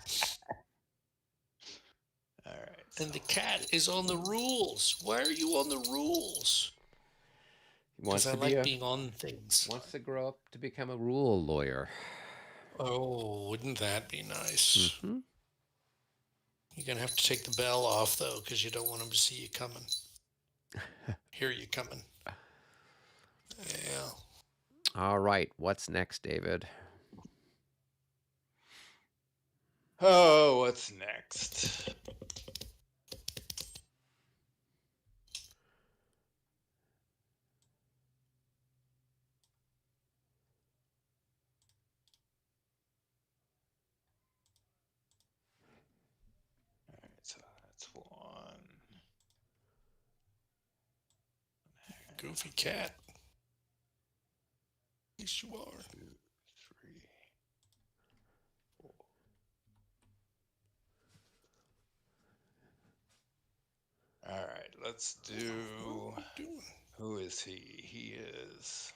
All right. And the cat is on the rules. Why are you on the rules? Because I like being on things. Wants to grow up to become a rule lawyer. Oh, wouldn't that be nice? Mm-hmm. You're going to have to take the bell off, though, because you don't want him to see you coming. Hear you coming. Yeah. All right. What's next, David? Oh, what's next? All right, so that's one. Goofy cat. Yes, you are. 2, 3, 4. All right, let's do. Who is he? He is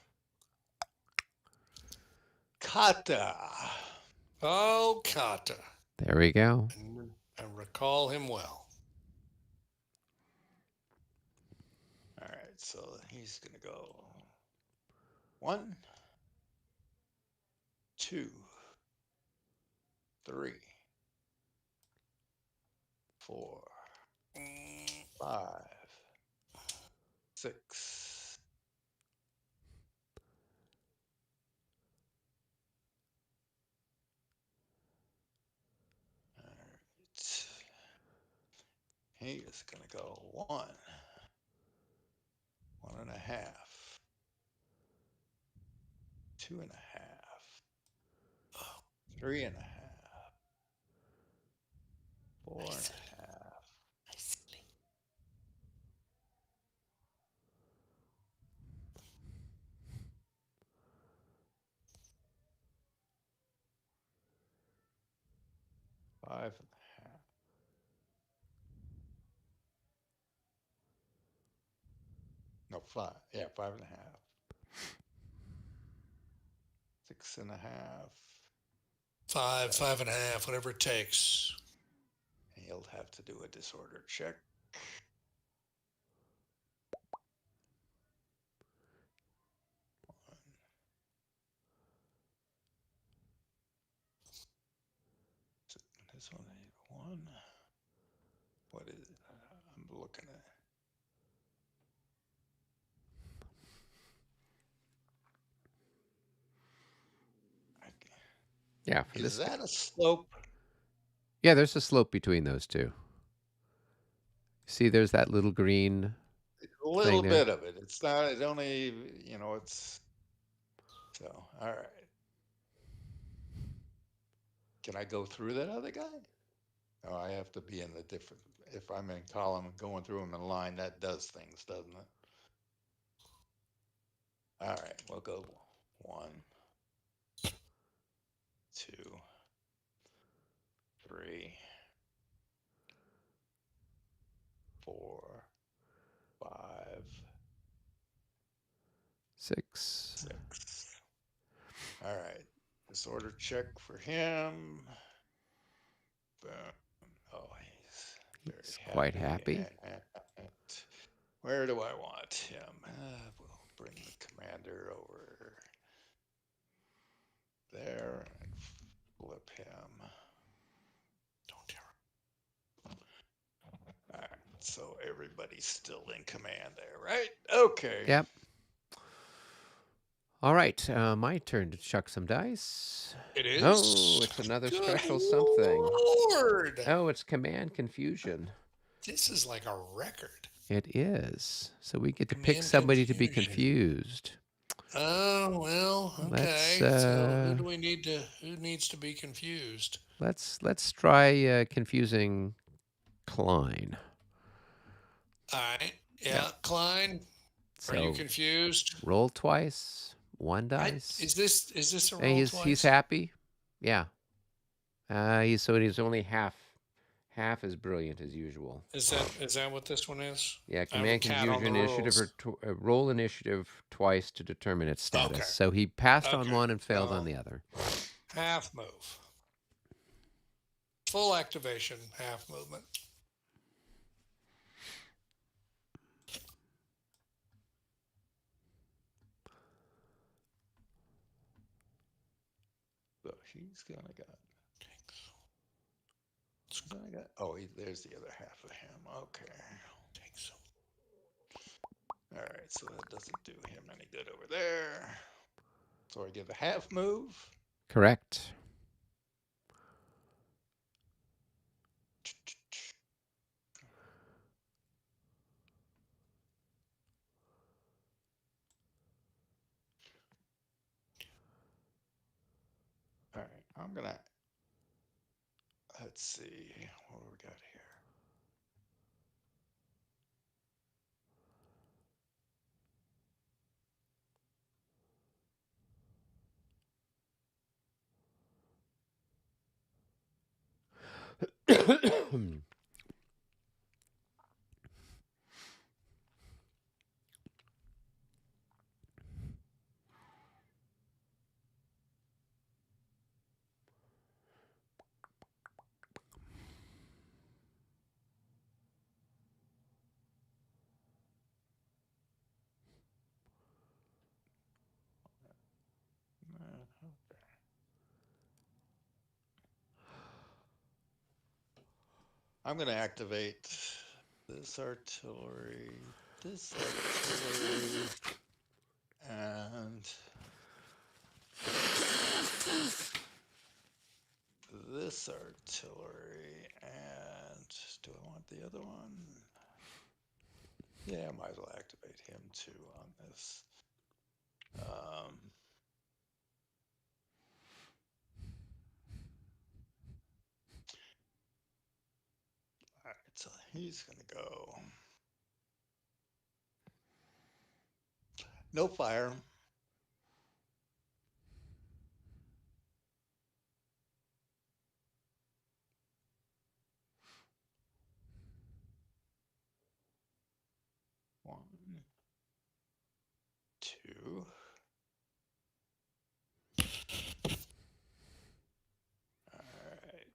Kata. Oh, Kata. There we go. I recall him well. All right, so he's going to go 1, 2, 3, 4, 5, 6. All right. He is going to go 1, 1.5, 2.5, 3.5, 4.5. 5.5. No, 5. Yeah, 5.5. 6.5. 5, 5.5, whatever it takes. He'll have to do a disorder check. this one, 1. What is it? I'm looking at. Yeah, for Is this guy. that a slope? Yeah, there's a slope between those two. See, there's that little green A thing little there. bit of it. It's not. It only. It's. So all right. Can I go through that other guy? Oh, I have to be in the different. If I'm in column and going through them in line, that does things, doesn't it? All right, we'll go 1, 2, 3, 4, 5, 6. 6. All right, disorder check for him. Boom. Oh, he's very He's quite happy. And where do I want him? We'll bring the commander over there and flip him. Don't tear All right, so everybody's still in command there, right? Okay. Yep. All right, my turn to chuck some dice. it Oh, is. it's another Good special something. Lord. Oh, it's command confusion. This is like a record. It is. So we get to pick Command somebody to be confusion. confused. Oh, well, Let's okay. So who do we need to? Who needs to be confused? let's try confusing Klein. All right. Yeah, Yep. Klein. Are you So confused? roll twice, one dice. Is this a Hey, roll he's twice? happy. Yeah. He's only half as brilliant as usual. Is that what this one is? Yeah, I have a command cat on the confusion initiative rules. or roll initiative twice to determine its status. Okay. So he passed on Okay. one and failed So on the other. half move. Full activation, half movement. So he's gonna got. He's gonna got. Oh, there's the other half of him. Okay. All right, so that doesn't do him any good over there. So I give a half move. Correct. All right, I'm gonna. Let's see what do we got here. I'm going to activate this artillery, and this artillery. And do I want the other one? Yeah, I might as well activate him too on this. All right, so he's going to go. No fire. One, two. All right.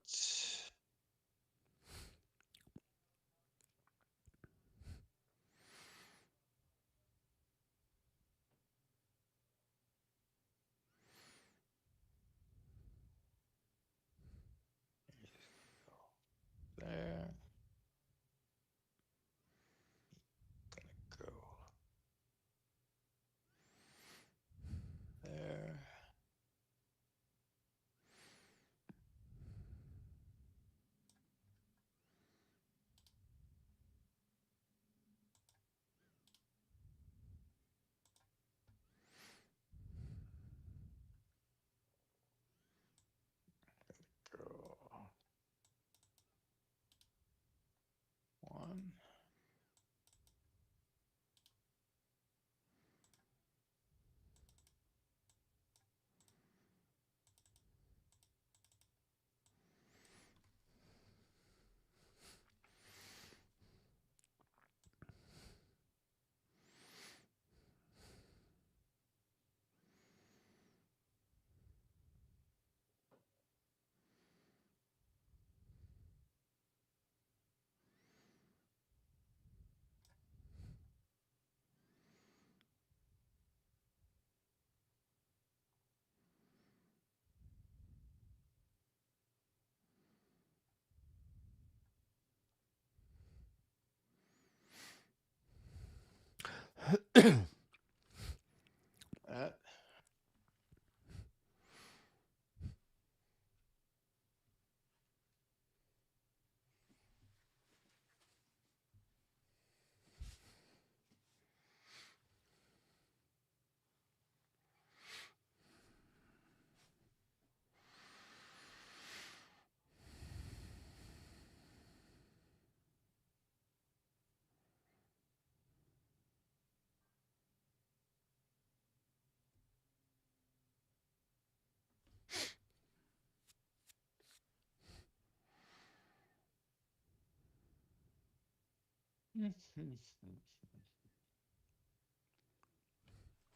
Uh,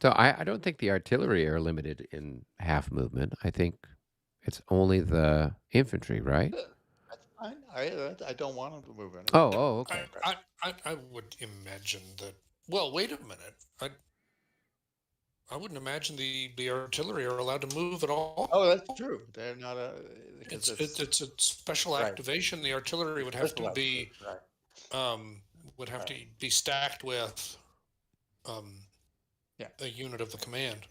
So I don't think the artillery are limited in half movement. I think it's only the infantry, right? that's fine. I don't want them to move Oh, anywhere. oh, I, okay. I, I would imagine that. Well, wait a minute. I wouldn't imagine the artillery are allowed to move at all. Oh, that's true. They're not a because it's It's a special right. activation. The artillery would have to Special be activation. Right. um, would have to Right. be stacked with um, Yeah. a unit of the command.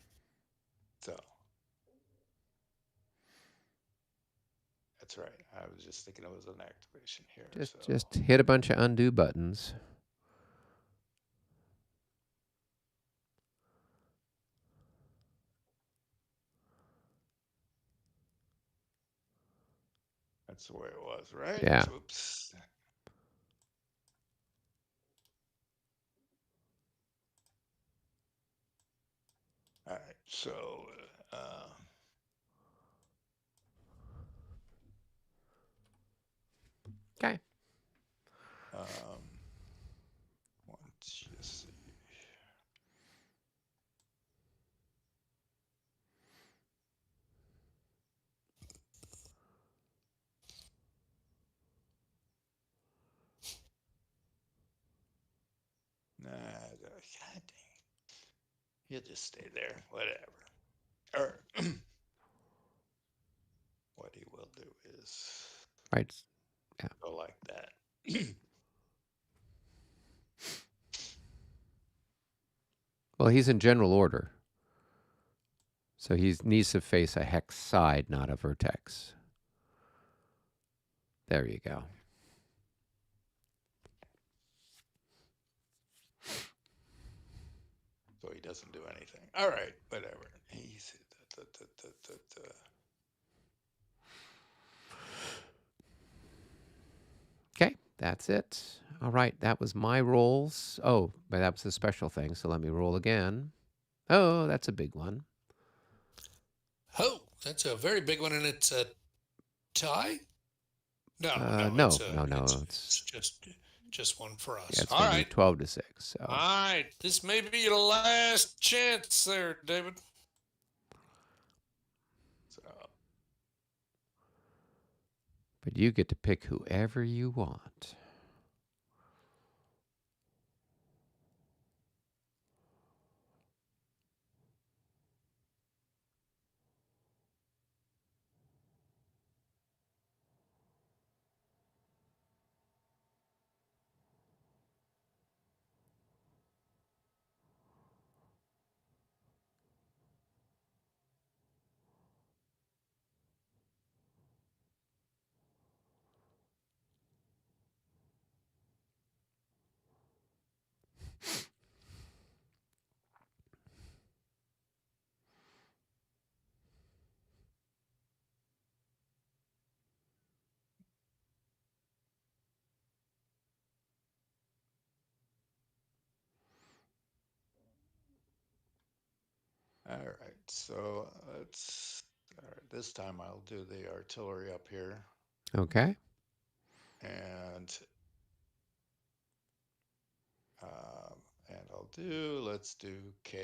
So that's right. I was just thinking it was an activation here. So Just hit a bunch of undo buttons. that's the way it was, right? Yeah. Oops. All right. So Okay. once you see. Nah, God dang. He'll just stay there. Whatever. Or what he will do is Right. Yeah. go like that. Well, he's in general order. So he needs to face a hex side, not a vertex. There you go. So he doesn't do anything. All right, whatever. He's Okay, that's it. All right, that was my rolls. Oh, but that was a special thing, so let me roll again. Oh, that's a big one. Oh, that's a very big one, and it's a tie. No, No. it's just one for Yeah, us. it's All going to be right, 12-6. all So, right. This may be your last chance, there, David. so but you get to pick whoever you want. all right. So let's. All right. This time I'll do the artillery up here, Okay. and and I'll do. Let's do KA,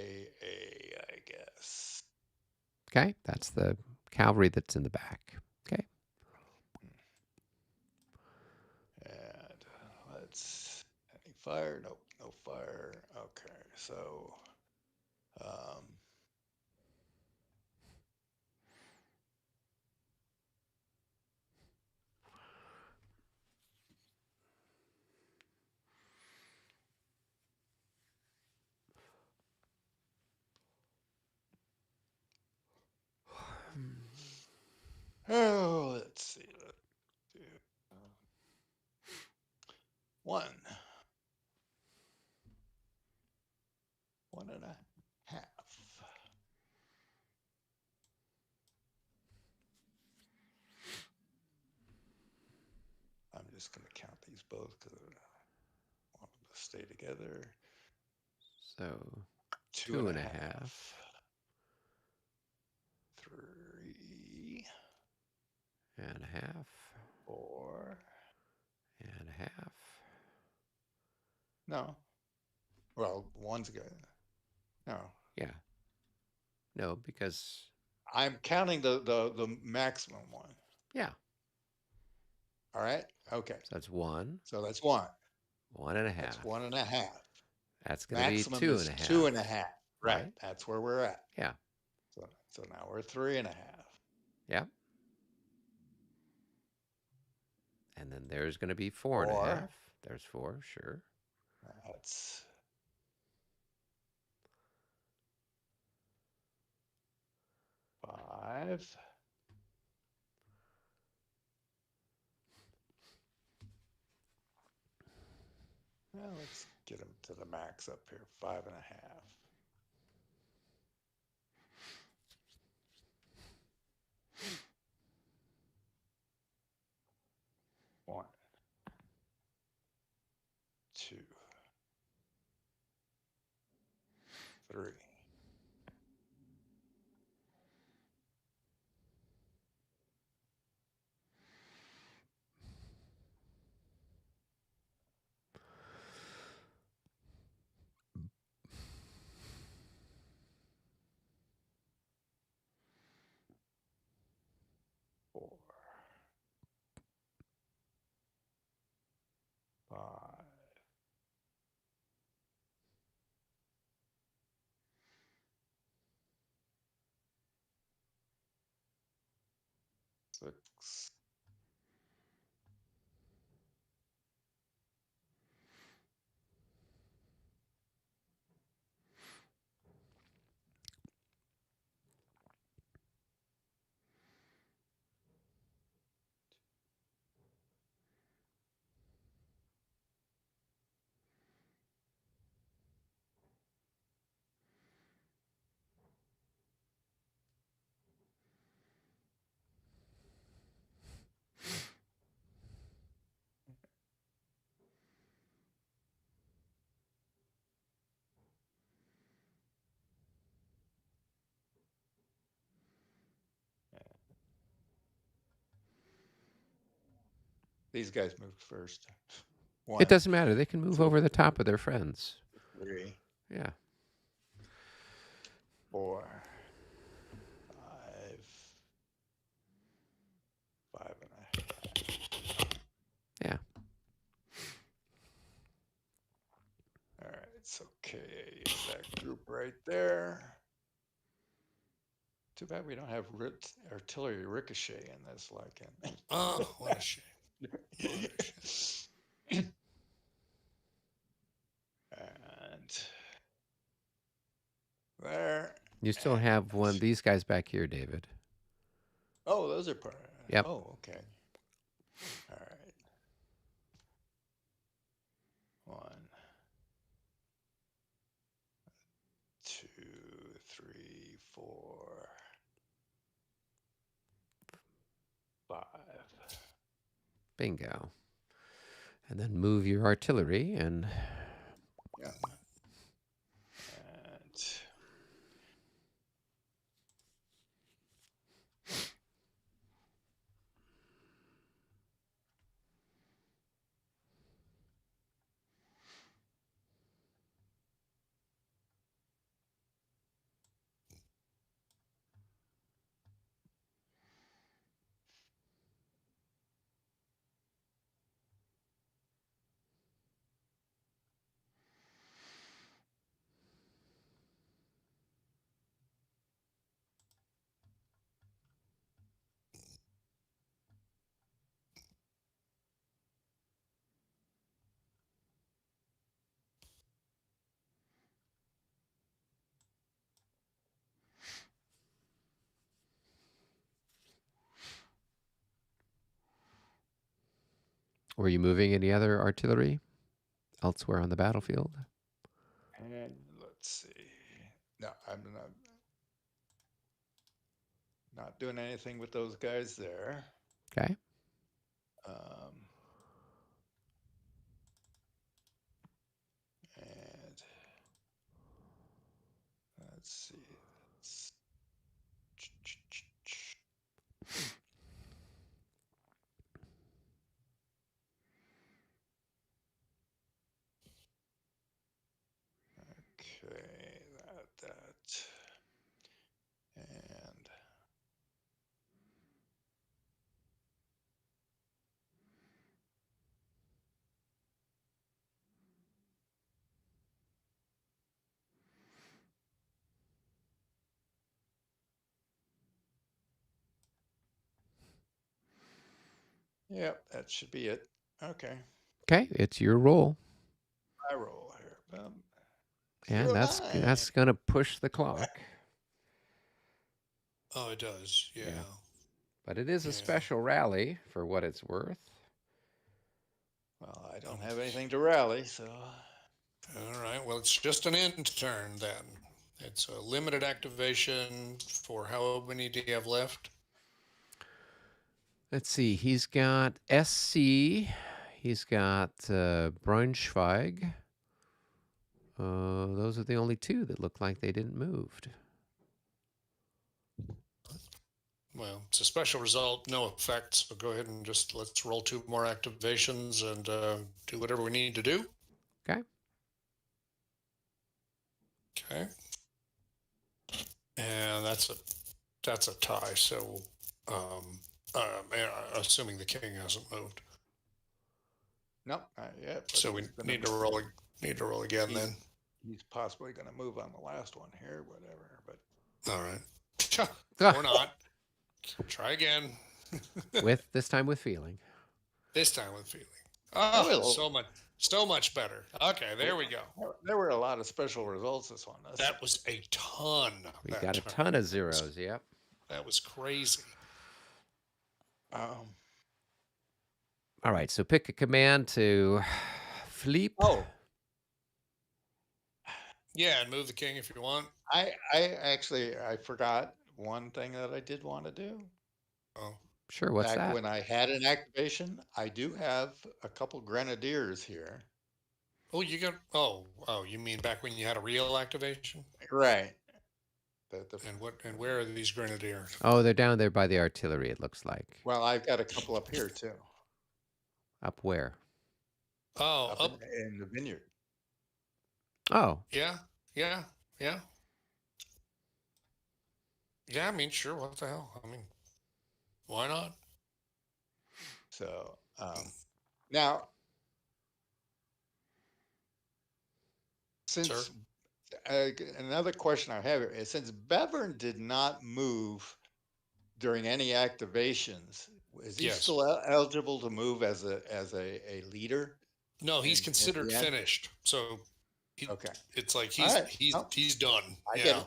I guess. Okay, that's the cavalry that's in the back. Okay. And let's. Any fire? Nope. No fire. Okay. So. Um, Oh, let's see. Let's do uh, 1, 1.5. I'm just going to count these both because I want them to stay together. So Two two and a and a half. half. 3 And a half. 4. And a half. No. Well, one's good. No. Yeah. No, because I'm counting the maximum one. yeah. All right. Okay. So that's one. So that's 1. One and a That's half. 1.5. That's going to be Maximum two is and a two half. and a half. Right. Right? That's where we're at. Yeah. So now we're 3.5. Yeah. And then there's going to be four and a 4. half. There's 4, sure. That's 5. Well, let's get them to the max up here. 5.5. 1, 2, 3. 4. 5. 6. These guys moved first. It 1, doesn't matter. They can move 2, over the top of their friends. 3, Yeah. 4, 5. 5.5. Yeah. All right. It's okay. It's that group right there. Too bad we don't have artillery ricochet in this, like in. Oh, what a shame. What a shame. And there. You still have one of these guys back here, David. Oh, those are part. Yep. Oh, okay. All right. 1, 2, 3, 4, 5. Bingo. And then move your artillery and Yeah. And Were you moving any other artillery elsewhere on the battlefield? And let's see. No, I'm not doing anything with those guys there. Okay. Um, and let's see. Okay, that. And yep, that should be it. Okay, Okay, it's your roll, I roll here. and 09. that's gonna push the clock. Oh, it does. Yeah. Yeah. But it is a Yeah. special rally for what it's worth. Well, I don't have anything to rally, so. All right. Well, it's just an end turn then. It's a limited activation for how many do you have left? Let's see. He's got SC. He's got Braunschweig. Those are the only two that look like they didn't move. Well, it's a special result, no effect. So go ahead and just let's roll 2 more activations and do whatever we need to do. Okay. Okay. And that's a tie. So, assuming the king hasn't moved, Nope, not yet. but so we he's gonna need to move. roll again then. He's possibly going to move on the last one here, whatever. But All right. Or not. Try again. With this time with feeling. This time with feeling. Oh, will. so much better. Okay, there we go. There were a lot of special results this one. That was a ton. We got a ton of zeros. Yep. That was crazy. All right, so pick a command to flip. Oh, Yeah, and move the king if you want. I forgot one thing that I did want to do. Oh, Sure, what's Back that? when I had an activation, I do have a couple grenadiers here. oh, you got. Oh, you mean back when you had a real activation? Right. And where are these grenadiers? Oh, they're down there by the artillery, it looks like. Well, I've got a couple up here too. Up where? Oh, up in the vineyard. Oh. Yeah. Yeah, I mean, sure. What the hell? I mean, why not? So now, since another question I have here is, since Bevern did not move during any activations, is he still eligible to move as a leader? No, he's considered finished. So, okay, it's like he's done. I get it.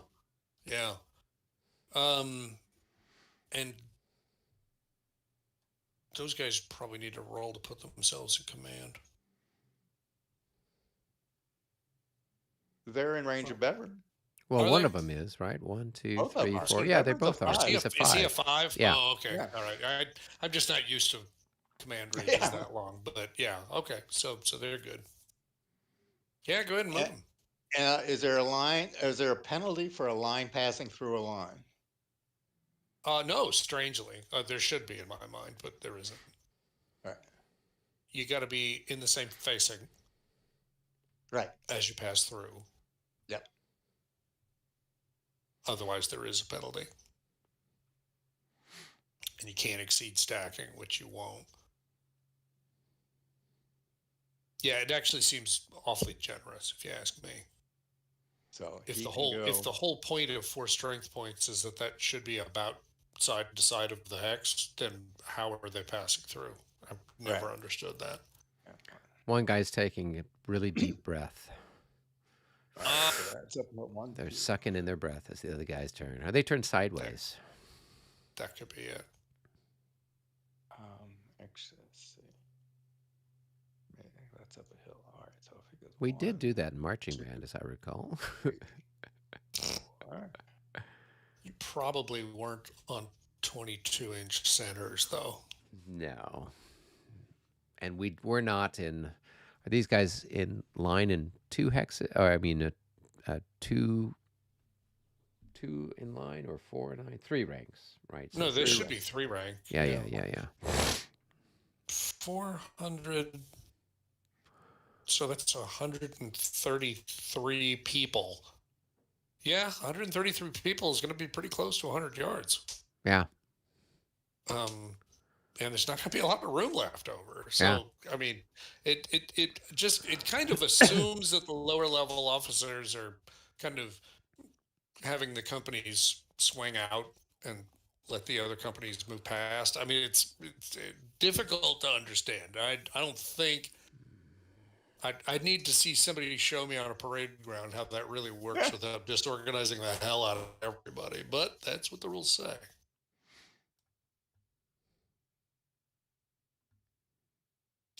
Yeah. And those guys probably need to roll to put themselves in command. They're in range of Bevern. Well, one of them is, right? 1, 2, 3, 4. Yeah, they both are. He's a 5. Is he a 5? Yeah. Oh, okay. Yeah. All right. I'm just not used to command ranges that long, but yeah. Okay. So they're good. Yeah, go ahead and move them. Is there a line? Is there a penalty for a line passing through a line? No, strangely, there should be in my mind, but there isn't. Right. You got to be in the same facing. Right. As you pass through. Yep. Otherwise, there is a penalty. And you can't exceed stacking, which you won't. Yeah, it actually seems awfully generous, if you ask me. So if the whole point of 4 strength points is that should be about side to side of the hex, then how are they passing through? I've never understood that. One guy's taking a really deep breath. They're sucking in their breath as the other guy's turn. Or they turn sideways. That could be it. Let's see. that's up a hill. All right, so if it goes We did 1, do that in marching 2, band, as I recall. 3, 4. You probably weren't on 22-inch centers, though. No. And we're not in. Are these guys in line in two hex? Or I mean, two in line or 4 in line? 3 ranks, right? So No, this 3 should rank. be 3 rank. yeah. 400. So that's 133 people. Yeah, 133 people is going to be pretty close to 100 yards. Yeah. And there's not going to be a lot of room left over. So, Yeah. I mean, it kind of assumes that the lower level officers are kind of having the companies swing out and let the other companies move past. I mean, it's difficult to understand. I don't think I'd need to see somebody show me on a parade ground how that really works without disorganizing the hell out of everybody. But that's what the rules say.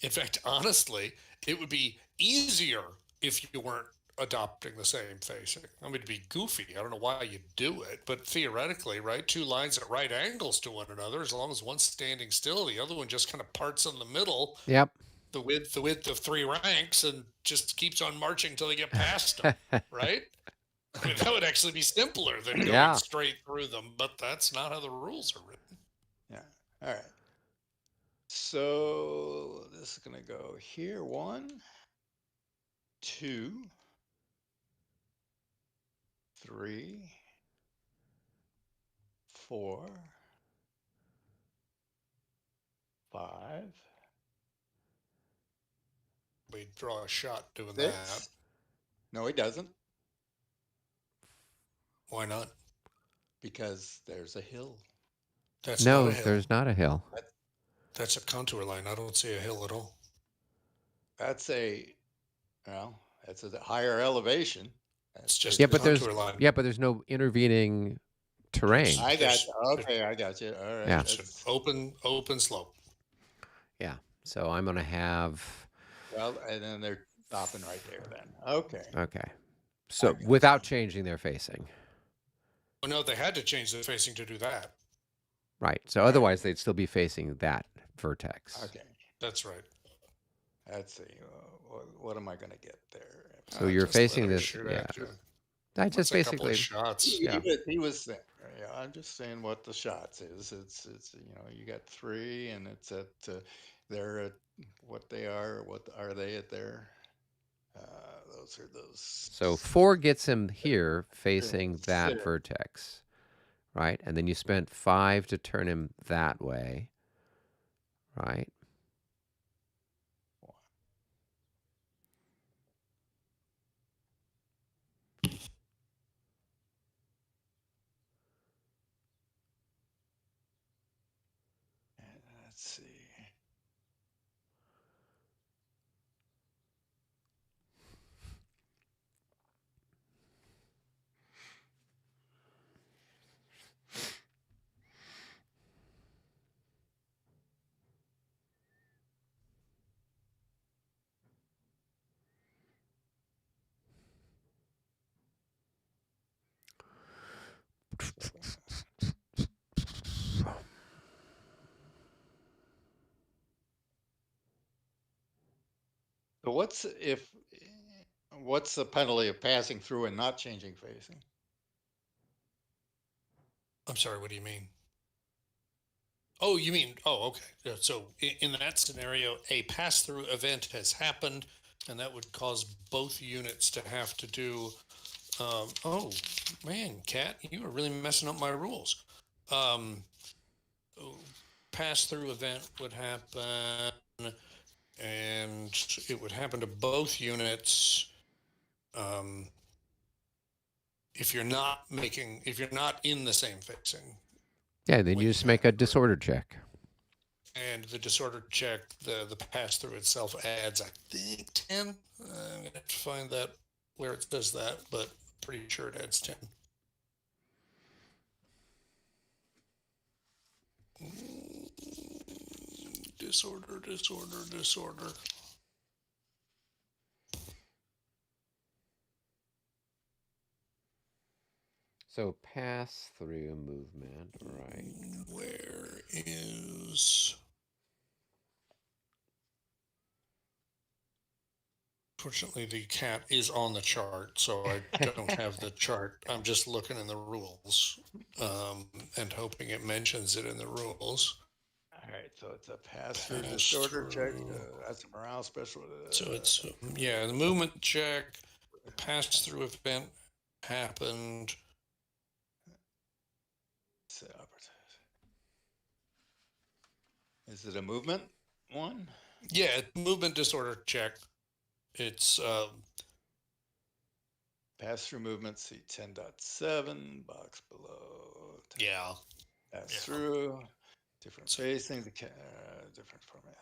In fact, honestly, it would be easier if you weren't adopting the same facing. I mean, it'd be goofy. I don't know why you do it, but theoretically, right? 2 lines at right angles to one another, as long as one's standing still, the other one just kind of parts in the middle. Yep. The width of 3 ranks, and just keeps on marching till they get past them, right? I mean, that would actually be simpler than going Yeah. straight through them, but that's not how the rules are written. Yeah. All right. So this is going to go here. 1, 2, 3, 4, 5, We draw a shot doing that. 6. No, he doesn't, Why not? because there's a hill. That's not No, a hill. there's not a hill. That's a contour line. I don't see a hill at all. That's a higher elevation. It's just Yeah, a but there's contour line. there's no intervening terrain. I got There's- you. Okay, I got you. All right. Yeah. It's an open slope. Yeah. So I'm gonna have. Well, and then they're stopping right there then. Okay. Okay. So got without changing their facing, Oh, no, they had to change the facing to do that. right? So otherwise they'd still be facing that vertex. Okay. That's right. Let's see. What am I going to get there? So you're Just let facing him this. shoot Yeah. at you. I just What's a couple basically. of shots. Yeah. He was there. Yeah, I'm just saying what the shots is. It's you got 3, and it's at they're at what they are. What are they at there? Those are those. So 4 gets him here facing Six. that vertex, right? And then you spent 5 to turn him that way, right? Let's see. So what's the penalty of passing through and not changing facing? I'm sorry, what do you mean? Oh, you mean, okay. Yeah, so in that scenario, a pass-through event has happened, and that would cause both units to have to do, oh, man, Kat, you are really messing up my rules. Pass-through event would happen, and it would happen to both units. If you're not in the same facing. Yeah, then you just make a disorder check. And the disorder check, the pass through itself adds, I think, 10. I'm gonna have to find that where it does that, but pretty sure it adds 10. Disorder. So pass through movement, right? Where is? Fortunately, the cat is on the chart, so I don't have the chart. I'm just looking in the rules and hoping it mentions it in the rules. All right, so it's a pass-through Pass disorder check. through. That's a morale special. So it's, yeah, the movement check, the pass through event happened. Is it a movement one? Yeah, movement disorder check. It's Pass-through movement, see 10.7, box below. yeah. Pass Yeah. through, different So- facing, different format,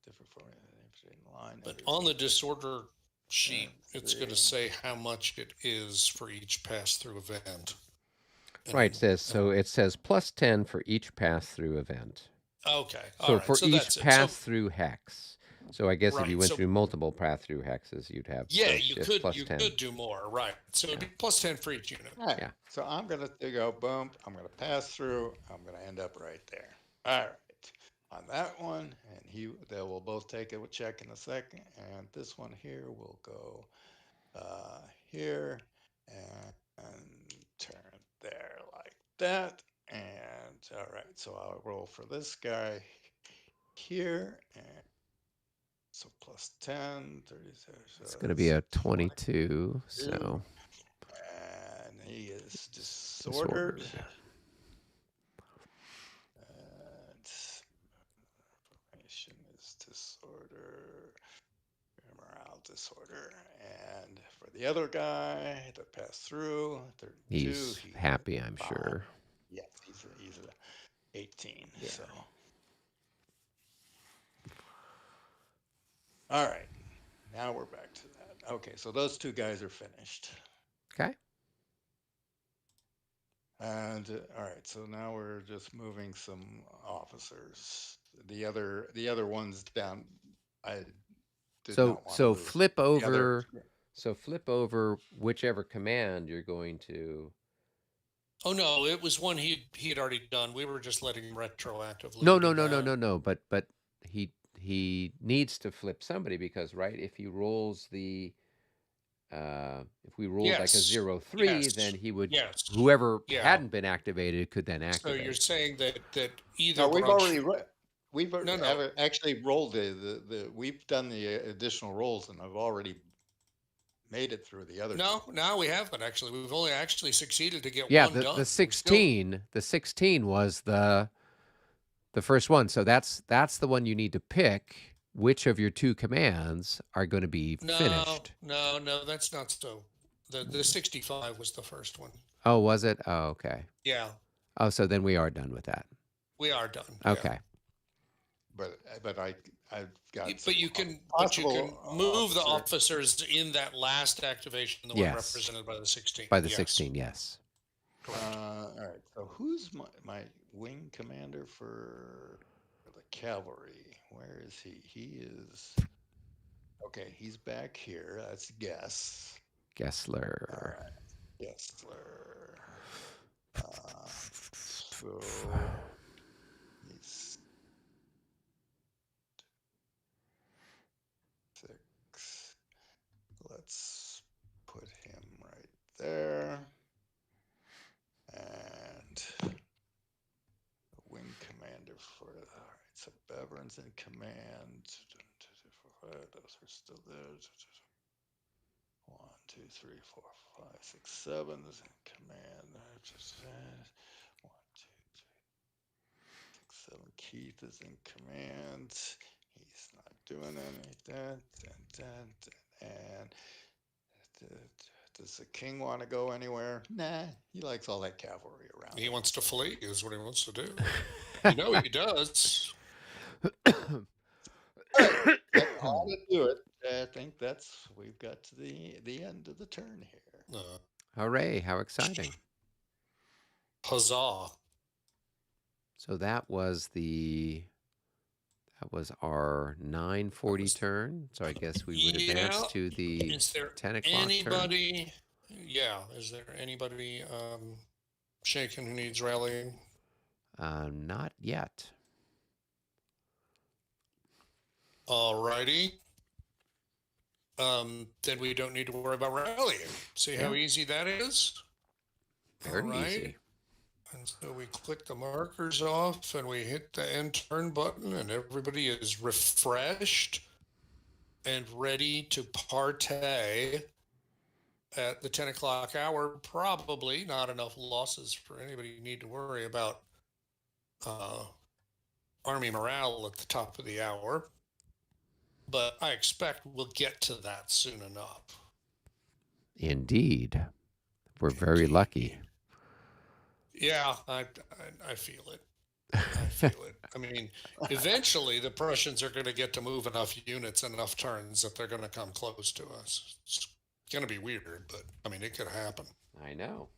different format, in line. But on the disorder sheet, it's going to say how much it is for each pass through event. Right, it says plus 10 for each pass through event. Okay. So All right. for So each that's it. pass through hex. So I guess if you Right, went so- through multiple pass through hexes, you'd have Yeah, it's you just could plus you 10. could do more, right? So it'd be plus 10 for each unit. All right. Yeah. So I'm gonna go boom. I'm gonna pass through. I'm gonna end up right there. All right. On that one, and they will both take a check in a second. And this one here will go here and turn there like that. And all right, so I'll roll for this guy here. And so plus 10, 30. It's going to be a 22. So And he is disordered. And information is disorder, morale disorder. And for the other guy that passed through, 32, he's happy, I'm sure. Yes, he's a 18. Yeah. So, all right, now we're back to that. Okay, so those two guys are finished. Okay. And all right, so now we're just moving some officers. The other ones down. I did not want to So move. flip over. So flip over whichever command you're going to. Oh no, it was one he had already done. We were just letting him retroactively. No. But he needs to flip somebody because if he rolls if we rolled like a 0-3, then he would whoever hadn't been activated could then activate. So you're saying that either No, we've No. actually rolled we've done the additional rolls and I've already made it through the other. No, we haven't actually. We've only actually succeeded to get one done. The 16 was the first one. So that's the one you need to pick. Which of your two commands are going to be finished? No, that's not so. The 65 was the first one. Oh, was it? Oh, okay. Yeah. Oh, so then we are done with that. We are done. Okay. Yeah. But I've got. But you can move the officers in that last activation, the one represented by the 16. By the 16, yes. All right. So who's my wing commander for the cavalry? Where is he? He is. Okay, he's back here. That's Gessler. All right. Gessler. So he's 6. Let's put him right there. And the wing commander for all right, so Beverin's in command. Those are still there. 1, 2, 3, 4, 5, 6, 7 is in command. 1, 2, 3, 6, 7. Keith is in command. He's not doing anything. And does the king want to go anywhere? Nah, he likes all that cavalry around. He wants to flee, is what he wants to do. You know he does. All to do it. I think we've got to the end of the turn here. Hooray, how exciting. Huzzah. So that was our 9:40 turn. So I guess we would advance to the 10 o'clock turn. yeah, is there anybody shaking who needs rallying? Not yet. All righty. Then we don't need to worry about rallying. See how Yeah, easy that is? All very right. easy. And so we click the markers off and we hit the end turn button, and everybody is refreshed and ready to partay at the 10 o'clock hour. Probably not enough losses for anybody to need to worry about uh, Army morale at the top of the hour. But I expect we'll get to that soon enough. Indeed. We're very lucky. Yeah, I feel it. I feel it. I mean, eventually the Prussians are going to get to move enough units, enough turns that they're going to come close to us. It's going to be weird, but I mean, it could happen. I know.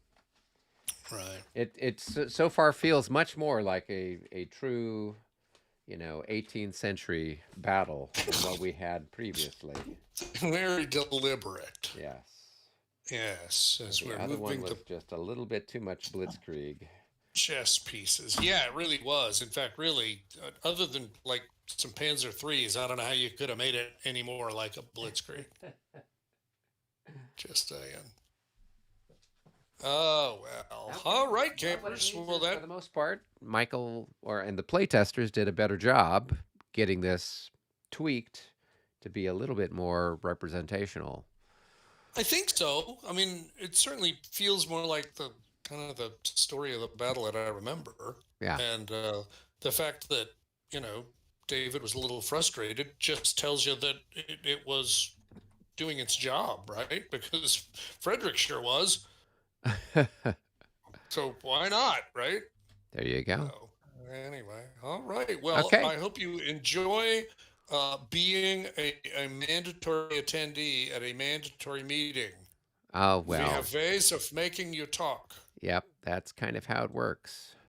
Right. It so far feels much more like a true, 18th century battle than what we had previously. Very deliberate. Yes. Yes, as The we're other one moving was the just a little bit too much blitzkrieg. chess pieces. Yeah, it really was. In fact, really, other than like some Panzer threes, I don't know how you could have made it any more like a blitzkrieg. Just saying. Oh well. Okay. All right, Well, what it campers. means Well, is, for that the most part, Michael and the playtesters did a better job getting this tweaked to be a little bit more representational. I think so. I mean, it certainly feels more like the kind of the story of the battle that I remember. Yeah. And the fact that, David was a little frustrated just tells you that it was doing its job, right? Because Frederick sure was. So why not, right? There you go. So, anyway, all right. Well, Okay. I hope you enjoy being a mandatory attendee at a mandatory meeting. Oh, We well. have ways of making you talk. Yep, that's kind of how it works.